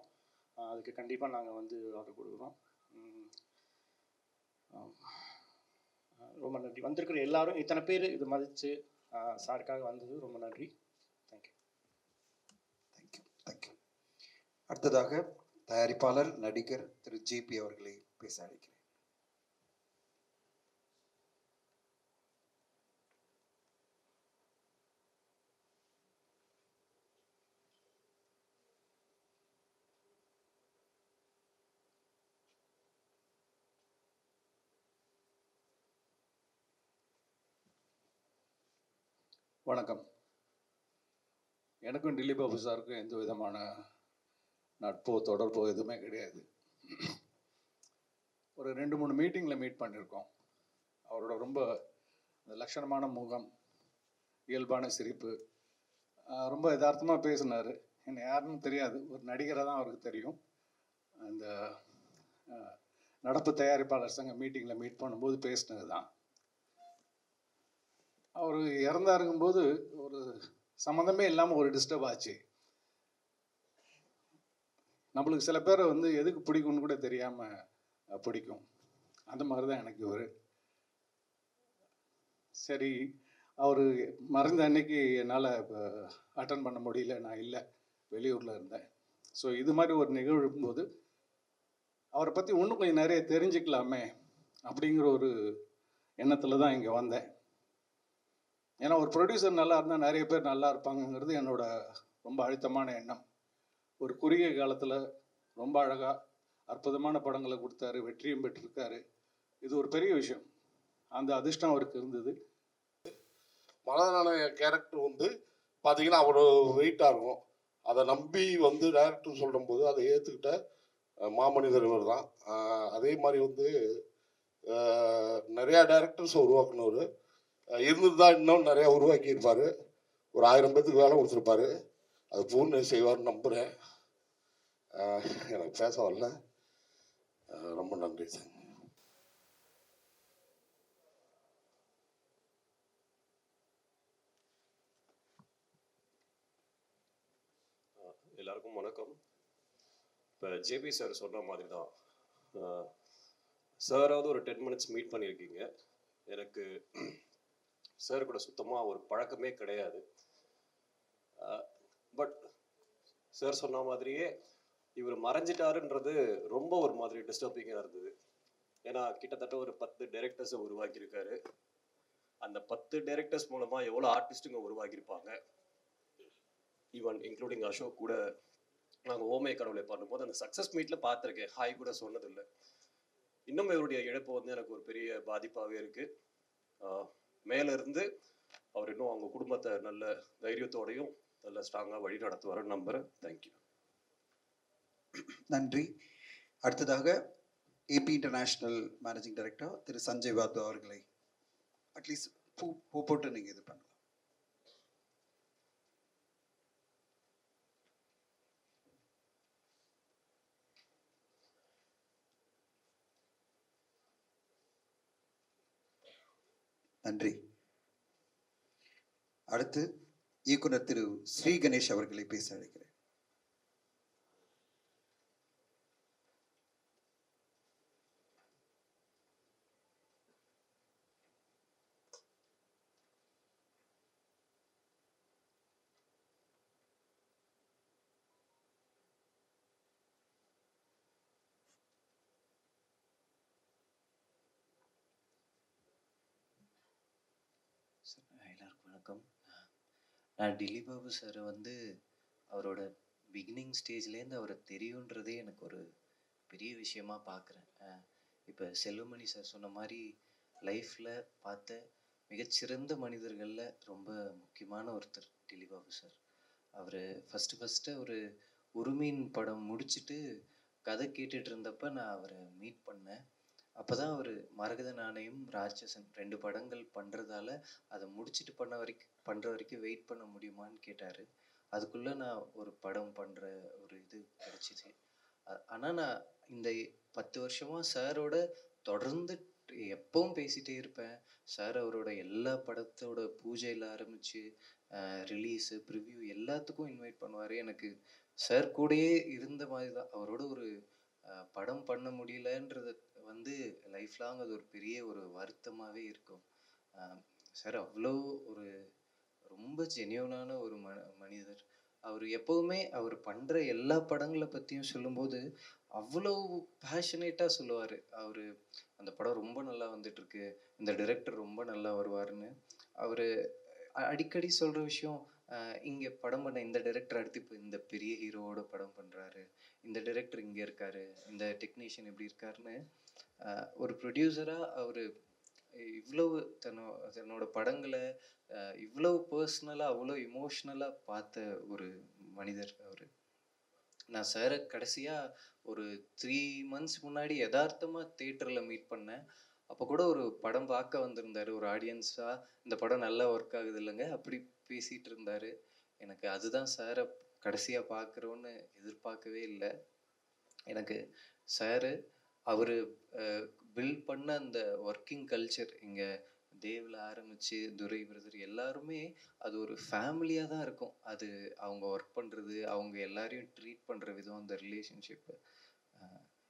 அதுக்கு கண்டிப்பாக நாங்கள் வந்து ஆர்டர் கொடுக்குறோம். ரொம்ப நன்றி. வந்திருக்கிற எல்லாரும் இத்தனை பேர் இது மதித்து சாருக்காக வந்தது ரொம்ப நன்றி. தேங்க்யூ. தேங்க்யூ. அடுத்ததாக தயாரிப்பாளர் நடிகர் திரு ஜிபி அவர்களை பேச அழைக்கிறேன். வணக்கம். எனக்கும் டில்லி பாபு சாருக்கும் எந்த விதமான நட்போ தொடர்போ எதுவுமே கிடையாது. ஒரு 2-3 மீட்டிங்கில் மீட் பண்ணியிருக்கோம். அவரோட ரொம்ப லட்சணமான முகம், இயல்பான சிரிப்பு, ரொம்ப யதார்த்தமாக பேசினார். என்னை யாருன்னு தெரியாது, ஒரு நடிகராக தான் அவருக்கு தெரியும். அந்த நடப்பு தயாரிப்பாளர் சங்க மீட்டிங்கில் மீட் பண்ணும்போது பேசினது தான். அவர் இறந்தாருங்கும்போது ஒரு சம்மந்தமே இல்லாமல் ஒரு டிஸ்டர்ப் ஆச்சு. நம்மளுக்கு சில பேரை வந்து எதுக்கு பிடிக்கும்னு கூட தெரியாமல் பிடிக்கும். அந்த மாதிரி தான் எனக்கு இவர். சரி, அவர் மறைந்த அன்னைக்கு என்னால் அட்டன் பண்ண முடியல, நான் இல்லை, வெளியூரில் இருந்தேன். ஸோ இது மாதிரி ஒரு நிகழ்வும் போது அவரை பற்றி இன்னும் கொஞ்சம் நிறைய தெரிஞ்சுக்கலாமே அப்படிங்கிற ஒரு எண்ணத்தில் தான் இங்கே வந்தேன். ஏன்னா ஒரு ப்ரொடியூசர் நல்லா இருந்தால் நிறைய பேர் நல்லா இருப்பாங்கங்கிறது என்னோட ரொம்ப அழுத்தமான எண்ணம். ஒரு குறுகிய காலத்தில் ரொம்ப அழகாக அற்புதமான படங்களை கொடுத்தாரு, வெற்றியும் பெற்றிருக்காரு. இது ஒரு பெரிய விஷயம். அந்த அதிர்ஷ்டம் அவருக்கு இருந்தது. மனதான கேரக்டர் வந்து பார்த்தீங்கன்னா அவ்வளோ வெயிட்டாக இருக்கும். அதை நம்பி வந்து டைரக்டர் சொல்லும்போது அதை ஏற்றுக்கிட்ட மாமனிதர் இவர் தான். அதே மாதிரி வந்து நிறையா டைரக்டர்ஸ் உருவாக்குனவர் இருந்தது தான், இன்னும் நிறையா உருவாக்கியிருப்பார். ஒரு 1000 பேத்துக்கு வேலை கொடுத்துருப்பாரு. அது பூர்ண செய்வார்னு நம்புகிறேன். எனக்கு பேச வரல. ரொம்ப நன்றி சார். எல்லாருக்கும் வணக்கம். இப்போ ஜேபி சார் சொன்ன மாதிரி தான், சாராவது ஒரு 10 மினிட்ஸ் மீட் பண்ணியிருக்கீங்க. எனக்கு சார் கூட சுத்தமாக ஒரு பழக்கமே கிடையாது. பட் சார் சொன்ன மாதிரியே இவர் மறைஞ்சிட்டாருன்றது ரொம்ப ஒரு மாதிரி டிஸ்டர்பிங்காக இருந்தது. ஏன்னா கிட்டத்தட்ட ஒரு 10 டைரக்டர்ஸை உருவாக்கியிருக்காரு. அந்த 10 டைரக்டர்ஸ் மூலமாக எவ்வளோ ஆர்டிஸ்ட்டுங்க உருவாக்கியிருப்பாங்க. ஈவன் இன்க்ளூடிங் அசோக் கூட நாங்கள் ஓமே கடவுளை பண்ணும்போது அந்த சக்ஸஸ் மீட்டில் பார்த்துருக்கேன், ஹாய் கூட சொன்னதில்லை. இன்னும் இவருடைய இழப்பு வந்து எனக்கு ஒரு பெரிய பாதிப்பாகவே இருக்குது. மேலேருந்து அவர் இன்னும் அவங்க குடும்பத்தை நல்ல தைரியத்தோடையும் நல்ல ஸ்ட்ராங்காக வழி நடத்துவாருன்னு நம்புகிறேன். தேங்க்யூ. நன்றி. அடுத்ததாக ஏபி இன்டர்நேஷ்னல் மேனேஜிங் டைரக்டர் திரு சஞ்சய் வாத்து அவர்களை அட்லீஸ்ட் பூ போட்டு நீங்கள் இது பண்ணலாம். நன்றி. அடுத்து இயக்குனர் திரு ஸ்ரீ கணேஷ் அவர்களை பேச அழைக்கிறேன். எல்லாருக்கும் வணக்கம். நான் டில்லி பாபு சாரை வந்து அவரோட பிகினிங் ஸ்டேஜ்லேருந்து அவரை தெரியுன்றதே எனக்கு ஒரு பெரிய விஷயமா பார்க்குறேன். இப்போ செல்வமணி சார் சொன்ன மாதிரி லைஃப்பில் பார்த்த மிகச்சிறந்த மனிதர்களில் ரொம்ப முக்கியமான ஒருத்தர் டில்லி பாபு சார். அவர் ஃபஸ்ட்டு ஒரு உருமீன் படம் முடிச்சுட்டு கதை கேட்டுட்டு இருந்தப்ப நான் அவரை மீட் பண்ணேன். அப்போ தான் அவர் மரகத நாணயம், ராட்சசன் 2 படங்கள் பண்ணுறதால அதை முடிச்சுட்டு பண்ணுற வரைக்கும் வெயிட் பண்ண முடியுமான்னு கேட்டார். அதுக்குள்ளே நான் ஒரு படம் பண்ணுற ஒரு இது கிடச்சிச்சு. ஆனால் நான் இந்த 10 வருஷமாக சாரோட தொடர்ந்து எப்பவும் பேசிகிட்டே இருப்பேன். சார் அவரோட எல்லா படத்தோட பூஜையில் ஆரம்பித்து ரிலீஸு, ப்ரிவ்யூ எல்லாத்துக்கும் இன்வைட் பண்ணுவார். எனக்கு சார் கூடயே இருந்த மாதிரி தான். அவரோட ஒரு படம் பண்ண முடியலன்றது வந்து லைஃப் லாங் அது ஒரு பெரிய ஒரு வருத்தமாகவே இருக்கும். சார் அவ்வளோ ஒரு ரொம்ப ஜென்யூனான ஒரு மனிதர். அவர் எப்போவுமே அவர் பண்ணுற எல்லா படங்களை பற்றியும் சொல்லும்போது அவ்வளோ பேஷனேட்டாக சொல்லுவார். அவர் அந்த படம் ரொம்ப நல்லா வந்துட்டுருக்கு, இந்த டைரக்டர் ரொம்ப நல்லா வருவார்னு. அவர் அடிக்கடி சொல்கிற விஷயம், இங்கே படம் பண்ண இந்த டைரக்டர் அடுத்து இப்போ இந்த பெரிய ஹீரோவோட படம் பண்ணுறாரு, இந்த டைரக்டர் இங்கே இருக்கார், இந்த டெக்னீஷியன் எப்படி இருக்காருன்னு ஒரு ப்ரொடியூசராக அவர் இவ்வளவு தன்னோட படங்களை இவ்வளவு பர்சனலாக அவ்வளோ இமோஷ்னலாக பார்த்த ஒரு மனிதர் அவர். நான் சாரை கடைசியாக ஒரு 3 months முன்னாடி யதார்த்தமாக தேட்டரில் மீட் பண்ணேன். அப்போ கூட ஒரு படம் பார்க்க வந்திருந்தார் ஒரு ஆடியன்ஸாக. இந்த படம் நல்லா ஒர்க் ஆகுது இல்லைங்க அப்படி பேசிகிட்டு இருந்தார். எனக்கு அதுதான் சாரை கடைசியாக பார்க்குறோன்னு எதிர்பார்க்கவே இல்லை. எனக்கு சாரு அவர் பில்ட் பண்ண அந்த ஒர்க்கிங் கல்ச்சர் இங்கே தேவில் ஆரம்பித்து துரை பிரதர் எல்லாருமே அது ஒரு ஃபேமிலியாக தான் இருக்கும். அது அவங்க ஒர்க் பண்ணுறது, அவங்க எல்லாரையும் ட்ரீட் பண்ணுற விதம், அந்த ரிலேஷன்ஷிப்பு,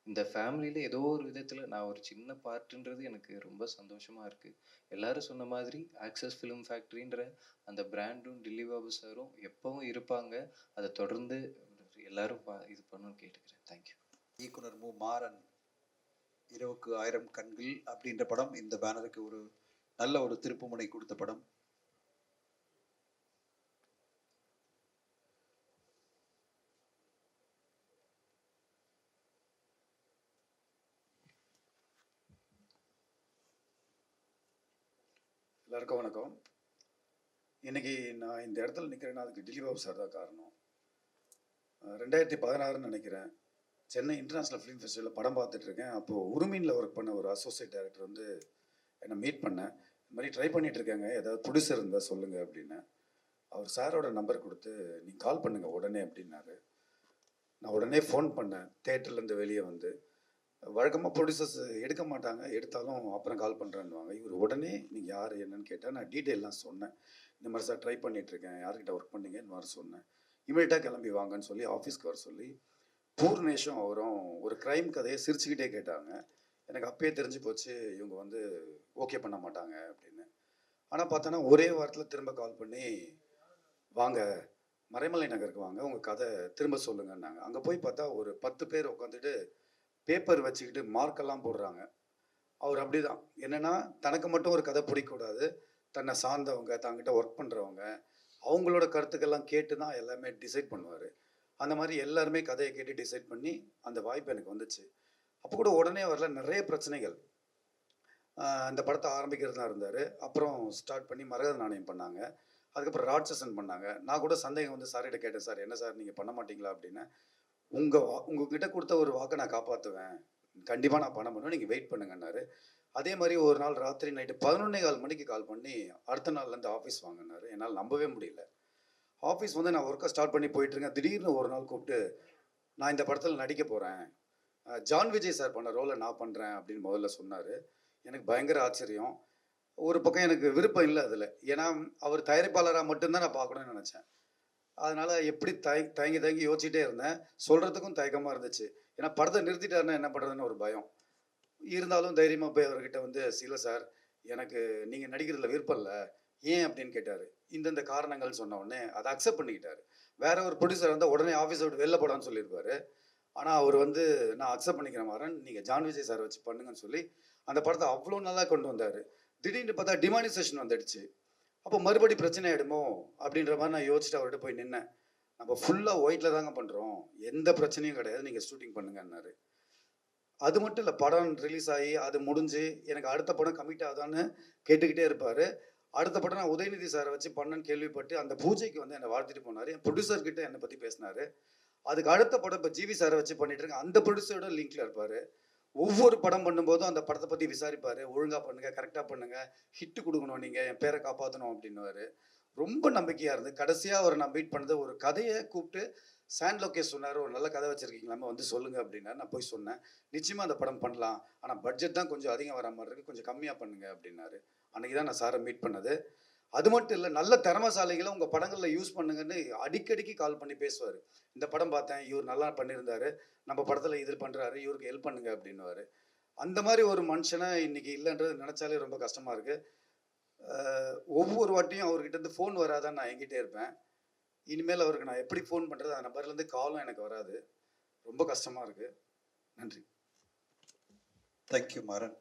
இந்த ஃபேமிலியில் ஏதோ ஒரு விதத்தில் நான் ஒரு சின்ன பார்ட்டுன்றது எனக்கு ரொம்ப சந்தோஷமாக இருக்குது. எல்லோரும் சொன்ன மாதிரி ஆக்சஸ் ஃபிலிம் ஃபேக்ட்ரின்ற அந்த பிராண்டும் டில்லி பாபு சாரும் எப்பவும் இருப்பாங்க. அதை தொடர்ந்து எல்லோரும் இது பண்ணணும்னு கேட்டுக்கிறேன். தேங்க்யூ. இயக்குனர் மு. மாறன் இரவுக்கு 1000 கண்கள் அப்படின்ற படம் இந்த பேனருக்கு ஒரு நல்ல ஒரு திருப்புமுனை கொடுத்த படம். எல்லாருக்கும் வணக்கம். இன்னைக்கு நான் இந்த இடத்துல நிற்கிறேன்னா அதுக்கு டில்லி பாபு சார் தான் காரணம். 2016 நினைக்கிறேன், சென்னை இன்டர்நேஷ்னல் ஃபிலிம் ஃபெஸ்டிவலில் படம் பார்த்துட்ருக்கேன். அப்போது உருமீனில் ஒர்க் பண்ண ஒரு அசோசியேட் டைரக்டர் வந்து என்னை மீட் பண்ணேன். இந்த மாதிரி ட்ரை பண்ணிகிட்ருக்கேங்க, ஏதாவது ப்ரொடியூசர் இருந்தால் சொல்லுங்கள் அப்படின்னு. அவர் சாரோட நம்பர் கொடுத்து நீங்கள் கால் பண்ணுங்கள் உடனே அப்படின்னாரு. நான் உடனே ஃபோன் பண்ணேன். தேட்டர்லேருந்து வெளியே வந்து வழக்கமாக ப்ரொடியூசர்ஸ் எடுக்க மாட்டாங்க, எடுத்தாலும் அப்புறம் கால் பண்ணுறேன்னுவாங்க. இவர் உடனே நீங்கள் யார் என்னன்னு கேட்டால் நான் டீட்டெயிலாம் சொன்னேன். இந்த மாதிரி சார் ட்ரை பண்ணிகிட்ருக்கேன், யார்கிட்ட ஒர்க் பண்ணீங்கன்னு வர சொன்னேன். இமீடியட்டாக கிளம்பி வாங்கன்னு சொல்லி ஆஃபீஸ்க்கு வர சொல்லி பூர்ணேஷும் அவரும் ஒரு க்ரைம் கதையை சிரிச்சுக்கிட்டே கேட்டாங்க. எனக்கு அப்பயே தெரிஞ்சு போச்சு இவங்க வந்து ஓகே பண்ண மாட்டாங்க அப்படின்னு. ஆனால் பார்த்தோன்னா ஒரே வாரத்தில் திரும்ப கால் பண்ணி வாங்க மறைமலை நகருக்கு வாங்க, உங்கள் கதை திரும்ப சொல்லுங்கன்னாங்க. அங்கே போய் பார்த்தா ஒரு 10 பேர் உட்காந்துட்டு பேப்பர் வச்சுக்கிட்டு மார்க்கெல்லாம் போடுறாங்க. அவர் அப்படி தான், என்னென்னா தனக்கு மட்டும் ஒரு கதை பிடிக்கக்கூடாது, தன்னை சார்ந்தவங்க தங்கிட்ட ஒர்க் பண்ணுறவங்க அவங்களோட கருத்துக்கெல்லாம் கேட்டு தான் எல்லாமே டிசைட் பண்ணுவார். அந்த மாதிரி எல்லாருமே கதையை கேட்டு டிசைட் பண்ணி அந்த வாய்ப்பு எனக்கு வந்துச்சு. அப்போ கூட உடனே வரல, நிறைய பிரச்சனைகள். அந்த படத்தை ஆரம்பிக்கிறதா இருந்தார். அப்புறம் ஸ்டார்ட் பண்ணி மரகத நாணயம் பண்ணாங்க, அதுக்கப்புறம் ராட்சசன் பண்ணாங்க. நான் கூட சந்தேகம் வந்து சார்கிட்ட கேட்டேன், சார் என்ன சார் நீங்கள் பண்ண மாட்டீங்களா அப்படின்னு. உங்ககிட்ட கொடுத்த ஒரு வாக்கை நான் காப்பாற்றுவேன், கண்டிப்பாக நான் பண்ண முடியும், நீங்கள் வெயிட் பண்ணுங்கன்னாரு. அதே மாதிரி ஒரு நாள் ராத்திரி நைட்டு 11:15 மணிக்கு கால் பண்ணி அடுத்த நாள்லேருந்து ஆஃபீஸ் வாங்கினாரு. என்னால் நம்பவே முடியல. ஆஃபீஸ் வந்து நான் ஒர்க்கை ஸ்டார்ட் பண்ணி போயிட்டுருக்கேன். திடீர்னு ஒரு நாள் கூப்பிட்டு நான் இந்த படத்தில் நடிக்க போகிறேன், ஜான் விஜய் சார் பண்ண ரோலை நான் பண்ணுறேன் அப்படின்னு முதல்ல சொன்னார். எனக்கு பயங்கர ஆச்சரியம். ஒரு பக்கம் எனக்கு விருப்பம் இல்லை அதில். ஏன்னா அவர் தயாரிப்பாளராக மட்டும்தான் நான் பார்க்கணும்னு நினச்சேன். அதனால் எப்படி தயங்கி தயங்கி யோசிச்சுட்டே இருந்தேன். சொல்கிறதுக்கும் தயக்கமாக இருந்துச்சு. ஏன்னா படத்தை நிறுத்திட்டாருன்னா என்ன பண்ணுறதுன்னு ஒரு பயம். இருந்தாலும் தைரியமாக போய் அவர்கிட்ட வந்து, "இல்லை சார், எனக்கு நீங்கள் நடிக்கிறதுல விருப்பம் இல்லை." "ஏன்?" அப்படின்னு கேட்டார். இந்தந்த காரணங்கள் சொன்ன உடனே அதை அக்செப்ட் பண்ணிக்கிட்டார். வேற ஒரு ப்ரொடியூசர் இருந்தால் உடனே ஆஃபீஸை விட்டு வெளில போடான்னு சொல்லியிருப்பாரு. ஆனால் அவர் வந்து, "நான் அக்செப்ட் பண்ணிக்கிறேன் மாறன், நீங்கள் ஜான் விஜய் சார் வச்சு பண்ணுங்கன்னு" சொல்லி அந்த படத்தை அவ்வளோ நல்லா கொண்டு வந்தார். திடீர்னு பார்த்தா டிமானிசேஷன் வந்துடுச்சு. அப்போ மறுபடி பிரச்சனை ஆகிடுமோ அப்படின்ற மாதிரி நான் யோசிச்சுட்டு அவர்கிட்ட போய் நின்னேன். "நம்ம ஃபுல்லாக ஒயிட்டில் தாங்க பண்ணுறோம், எந்த பிரச்சனையும் கிடையாது, நீங்கள் ஷூட்டிங் பண்ணுங்கன்னாரு. அது மட்டும் இல்லை, படம் ரிலீஸ் ஆகி அது முடிஞ்சு எனக்கு அடுத்த படம் கமிட் ஆகுதான்னு கேட்டுக்கிட்டே இருப்பார். அடுத்த படம் நான் உதயநிதி சாரை வச்சு பண்ணேன்னு கேள்விப்பட்டு அந்த பூஜைக்கு வந்து என்னை வாழ்த்திட்டு போனார். என் ப்ரொடியூசர்கிட்ட என்னை பற்றி பேசினார். அதுக்கு அடுத்த படம் இப்போ ஜிவி சாரை வச்சு பண்ணிட்டு இருக்கேன், அந்த ப்ரொடியூசரோட லிங்க்ல இருப்பார். ஒவ்வொரு படம் பண்ணும்போதும் அந்த படத்தை பற்றி விசாரிப்பார். "ஒழுங்காக பண்ணுங்க, கரெக்டாக பண்ணுங்க, ஹிட்டு கொடுக்கணும், நீங்கள் என் பேரை காப்பாற்றணும்" அப்படின்னுவார். ரொம்ப நம்பிக்கையாக இருந்து கடைசியாக அவரை நான் மீட் பண்ணது ஒரு கதையை கூப்பிட்டு சாண்ட் லோகேஷ் சொன்னார், "ஒரு நல்ல கதை வச்சுருக்கீங்களாமா, வந்து சொல்லுங்கள்" அப்படின்னா நான் போய் சொன்னேன். "நிச்சயமாக அந்த படம் பண்ணலாம், ஆனால் பட்ஜெட் தான் கொஞ்சம் அதிகம் வர மாதிரி இருக்குது, கொஞ்சம் கம்மியாக பண்ணுங்க" அப்படின்னாரு. அன்றைக்கி தான் நான் சாரை மீட் பண்ணது. அது மட்டும் இல்லை, நல்ல திறமைசாலிகளை உங்கள் படங்களில் யூஸ் பண்ணுங்கன்னு அடிக்கடிக்கு கால் பண்ணி பேசுவார். "இந்த படம் பார்த்தேன், இவர் நல்லா பண்ணியிருந்தாரு, நம்ம படத்தில் இது பண்ணுறாரு, இவருக்கு ஹெல்ப் பண்ணுங்க" அப்படின்னுவார். அந்த மாதிரி ஒரு மனுஷனை இன்னைக்கு இல்லைன்றது நினச்சாலே ரொம்ப கஷ்டமாக இருக்குது. ஒவ்வொரு வாட்டியும் அவர்கிட்ட இருந்து ஃபோன் வராதான் நான் என்கிட்டே இருப்பேன். இனிமேல் அவருக்கு நான் எப்படி ஃபோன் பண்ணுறது, அந்த நம்பர்லேருந்து காலும் எனக்கு வராது. ரொம்ப கஷ்டமாக இருக்குது. நன்றி. தேங்க்யூ மாறன்.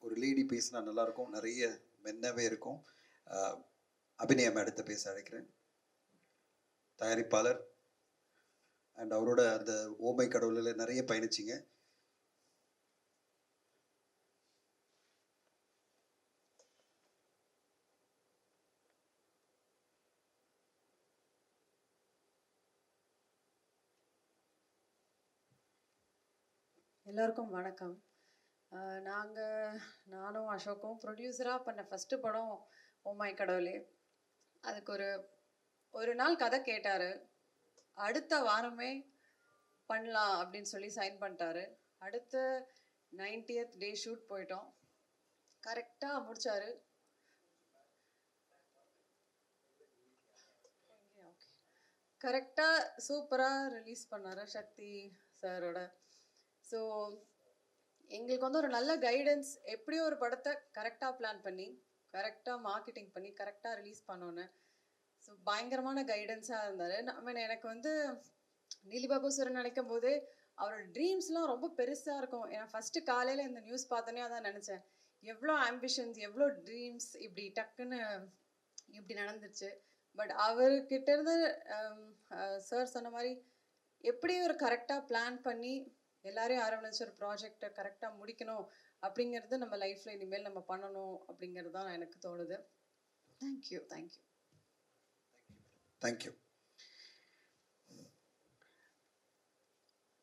ஒரு லேடி பேசினா நல்லாயிருக்கும், நிறைய மென்னவே இருக்கும். அபிநயம் அடுத்து பேச அழைக்கிறேன். தயாரிப்பாளர் அண்ட் அவரோட அந்த ஓமை கடவுளில் நிறைய பயணிச்சிங்க. எல்லாருக்கும் வணக்கம். நானும் அசோக்கும் ப்ரொடியூசராக பண்ண ஃபஸ்ட்டு படம் ஓமாய் கடவுளே. அதுக்கு ஒரு நாள் கதை கேட்டார். அடுத்த வாரமே பண்ணலாம் அப்படின்னு சொல்லி சைன் பண்ணிட்டாரு. அடுத்த 90th டே ஷூட் போயிட்டோம். கரெக்டாக முடித்தார். கரெக்டாக சூப்பராக ரிலீஸ் பண்ணார் சக்தி சாரோட. ஸோ எங்களுக்கு வந்து ஒரு நல்ல கைடன்ஸ், எப்படியும் ஒரு படத்தை கரெக்டாக பிளான் பண்ணி கரெக்டாக மார்க்கெட்டிங் பண்ணி கரெக்டாக ரிலீஸ் பண்ணோன்னு. ஸோ பயங்கரமான கைடன்ஸாக இருந்தார். எனக்கு வந்து நீலிபாபு சார் நினைக்கும் போதே அவரோட ட்ரீம்ஸ்லாம் ரொம்ப பெருசாக இருக்கும். ஏன்னா ஃபஸ்ட்டு காலையில் இந்த நியூஸ் பார்த்தோன்னே அதான் நினச்சேன், எவ்வளோ ஆம்பிஷன்ஸ், எவ்வளோ ட்ரீம்ஸ் இப்படி டக்குன்னு இப்படி நடந்துச்சு. பட் அவர்கிட்ட இருந்து சார் சொன்ன மாதிரி எப்படி ஒரு கரெக்டாக பிளான் பண்ணி எல்லாரையும் ஆரம்பிச்சு ஒரு ப்ராஜெக்டை கரெக்டாக முடிக்கணும் அப்படிங்கிறது நம்ம லைஃப்பில் இனிமேல் நம்ம பண்ணணும் அப்படிங்கிறது தான் எனக்கு தோணுது. தேங்க்யூ. தேங்க்யூ. தேங்க்யூ.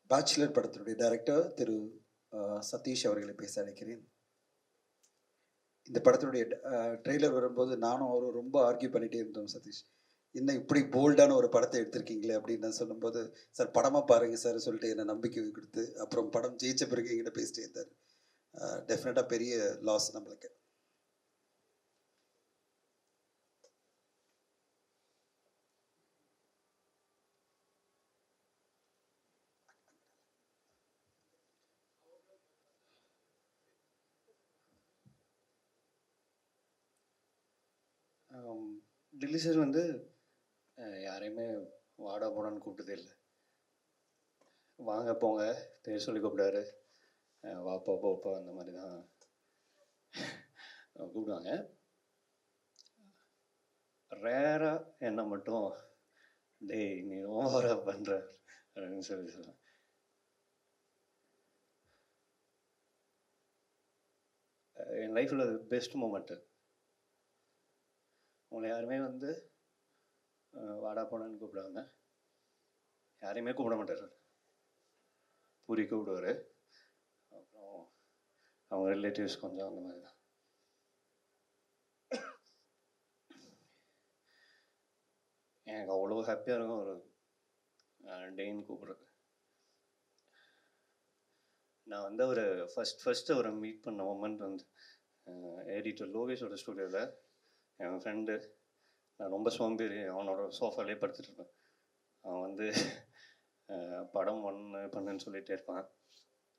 பேச்சுலர் படத்தினுடைய டைரக்டர் திரு சதீஷ் அவர்களை பேச அழைக்கிறேன். இந்த படத்தினுடைய ட்ரெய்லர் வரும்போது நானும் அவரும் ரொம்ப ஆர்கியூ பண்ணிகிட்டே இருந்தோம். சதீஷ், என்ன இப்படி போல்டான ஒரு படத்தை எடுத்திருக்கீங்களே அப்படின்னு நான் சொல்லும்போது, "சார் படமாக பாருங்கள் சார்" சொல்லிட்டு என்னை நம்பிக்கை கொடுத்து அப்புறம் படம் ஜெயிச்ச பிறகு எங்கிட்ட பேசிட்டே இருந்தார். டெஃபினட்டாக பெரிய லாஸ் நம்மளுக்கு. டில்லி சார் வந்து யாரையுமே வாடா போடான்னு கூப்பிட்டதே இல்லை. வாங்க போங்க பேர் சொல்லி கூப்பிடாரு. வாப்பா போப்பா அந்த மாதிரி தான் கூப்பிடுவாங்க. ரேராக என்ன மட்டும் டேய் நீ ஓவரா பண்ணுற அப்படின்னு சொல்லி சொல்லுவேன். என் லைஃப்பில் பெஸ்ட் மூமெண்ட்டு. உங்களை யாருமே வந்து வாடா போனான்னு கூப்பிடாம யாரையுமே கூப்பிட மாட்டார். பூரி கூப்பிடுவார், அப்புறம் அவங்க ரிலேட்டிவ்ஸ் கொஞ்சம் அந்த மாதிரி தான். எனக்கு அவ்வளோ ஹாப்பியாக இருக்கும் ஒரு டேன்னு கூப்பிட்றது. நான் வந்து அவரை ஃபஸ்ட்டு அவரை மீட் பண்ண மொமெண்ட் வந்து எடிட்டர் லோகேஷோட ஸ்டூடியோவில் என் ஃப்ரெண்டு, நான் ரொம்ப சோம்பேறி, அவனோட சோஃபாலே படுத்துட்டு இருப்பேன். அவன் வந்து படம் பண்ணுன்னு சொல்லிகிட்டே இருப்பான்.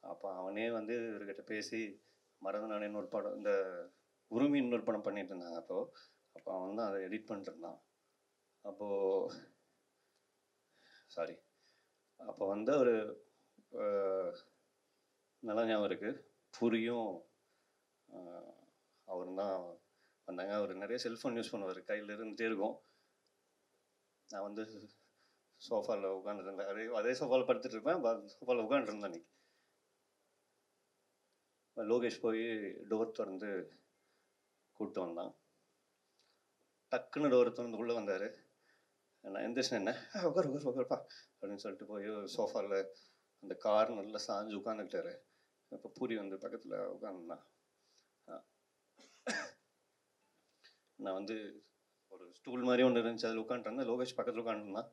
அப்போ அவனே வந்து இவர்கிட்ட பேசி மறந்து இன்னொரு படம், இந்த உரிமை இன்னொரு படம் பண்ணிட்டு இருந்தாங்க. அப்போ அவன் தான் அதை எடிட் பண்ணிட்டு இருந்தான். அப்போ வந்து ஒரு நல்லா ஞாபகம் இருக்குது, புரியும் அவர் தான் வந்தாங்க. அவர் நிறைய செல்ஃபோன் யூஸ் பண்ணுவார், கையில் இருந்துகிட்டே இருக்கும். நான் வந்து சோஃபாவில் உட்காந்துருந்தேன், அதே சோஃபாவில் படுத்துட்டு இருப்பேன், சோஃபாவில் உட்காந்துருந்தேன். அன்றைக்கி லோகேஷ் போய் டோர் திறந்து கூப்பிட்டு வந்தான். டக்குன்னு டோர் திறந்து உள்ளே வந்தார். நான் எந்திரிச்சேன், என்ன உட்காருப்பா அப்படின்னு சொல்லிட்டு போய் சோஃபாவில் அந்த கார்னரில் சாஞ்சு உட்காந்துக்கிட்டாரு. இப்போ பூரி வந்து பக்கத்தில் உட்காந்துருந்தான். நான் வந்து ஒரு ஸ்டூல் மாதிரி ஒன்று இருந்துச்சு, அதில் உட்காந்துருந்தேன். லோகேஷ் பக்கத்தில் உட்காந்துருந்தான்.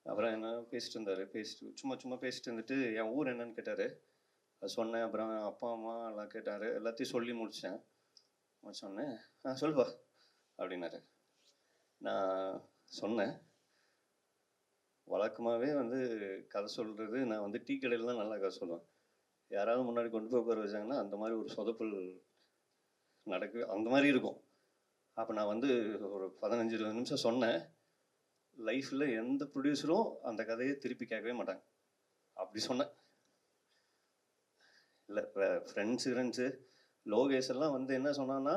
அப்புறம் என்ன பேசிட்டு இருந்தார். சும்மா பேசிட்டு இருந்துட்டு என் ஊர் என்னன்னு கேட்டார். அது சொன்னேன். அப்புறம் அப்பா அம்மா எல்லாம் கேட்டார். எல்லாத்தையும் சொல்லி முடித்தேன். சொன்னேன், சொல்லுப்பா அப்படின்னாரு. நான் சொன்னேன், வழக்கமாகவே வந்து கதை சொல்கிறது நான் வந்து டீ கடையில் தான் நல்லா கதை சொல்லுவேன். யாராவது முன்னாடி கொண்டு போய் உட்கார வச்சாங்கன்னா அந்த மாதிரி ஒரு சொதப்பல் அந்த மாதிரி இருக்கும். அப்போ நான் வந்து ஒரு 15-20 நிமிஷம் சொன்னேன். லைஃப்பில் எந்த ப்ரொடியூசரும் அந்த கதையை திருப்பி கேட்கவே மாட்டாங்க, அப்படி சொன்னேன். இல்லை ஃப்ரெண்ட்ஸு லோகேஷ் எல்லாம் வந்து என்ன சொன்னான்னா,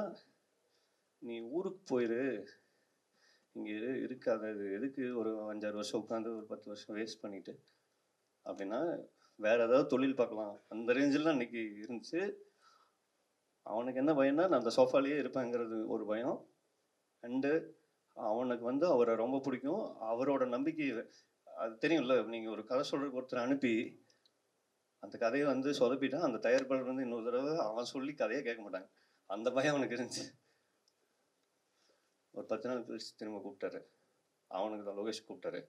நீ ஊருக்கு போயிரு, இங்கே இருக்காது, அது எதுக்கு ஒரு 5-6 வருஷம் உட்காந்து ஒரு 10 வருஷம் வேஸ்ட் பண்ணிட்டு அப்படின்னா வேறு ஏதாவது தொழில் பார்க்கலாம். அந்த ரேஞ்சில் அன்றைக்கி இருந்துச்சு. அவனுக்கு என்ன பயம்னா, நான் அந்த சோஃபாலேயே இருப்பேங்கிறது ஒரு பயம். அண்டு அவனுக்கு வந்து அவரை ரொம்ப பிடிக்கும். அவரோட நம்பிக்கை அது தெரியும்ல, நீங்கள் ஒரு கதை சொல்கிறதுக்கு ஒருத்தர் அனுப்பி அந்த கதையை வந்து சொதப்பிட்டா அந்த தயாரிப்பாளர் வந்து இன்னொரு தடவை அவன் சொல்லி கதையை கேட்க மாட்டாங்க. அந்த பயம் அவனுக்கு இருந்துச்சு. ஒரு 10 நாள் கழிச்சு திரும்ப கூப்பிட்டாரு. அவனுக்கு தான் லோகேஷ் கூப்பிட்டாரு.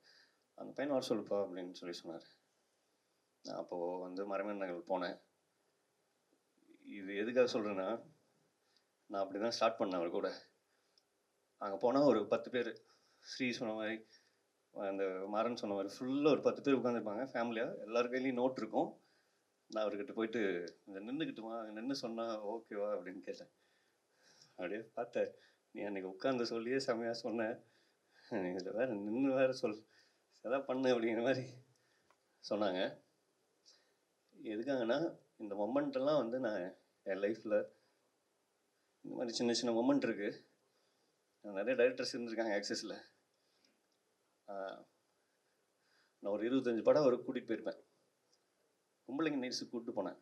அந்த பையனை வர சொல்லுப்பா அப்படின்னு சொன்னார். நான் அப்போது வந்து மரமேநகர் போனேன். இது எதுக்காக சொல்கிறேன்னா, நான் அப்படி தான் ஸ்டார்ட் பண்ணேன் அவர் கூட. அங்கே போனால் ஒரு 10 பேர், ஸ்ரீ சொன்ன மாதிரி, அந்த மரன் சொன்ன மாதிரி ஃபுல்லாக ஒரு 10 பேர் உட்காந்துருப்பாங்க ஃபேமிலியாக. எல்லார் கையிலையும் நோட் இருக்கும். நான் அவர்கிட்ட போயிட்டு இந்த நின்றுக்கிட்டுமா, அங்கே நின்று சொன்னால் ஓகேவா அப்படின்னு கேட்டேன். அப்படியே பார்த்தேன், நீ அன்றைக்கி உட்காந்து சொல்லியே செம்மையாக சொன்னேன், இதில் வேறு நின்று வேறு எதாவது பண்ணு அப்படிங்கிற மாதிரி சொன்னாங்க. எதுக்காகனா, இந்த மொமெண்ட்டெல்லாம் வந்து நான் என் லைஃப்பில் இந்த மாதிரி சின்ன சின்ன மொமெண்ட் இருக்குது. நிறைய டைரக்டர்ஸ் இருந்திருக்காங்க ஆக்சஸில். நான் ஒரு 25 படம் அவருக்கு கூட்டிகிட்டு போயிருப்பேன். கும்பலிங்க நைட்ஸுக்கு கூப்பிட்டு போனேன்.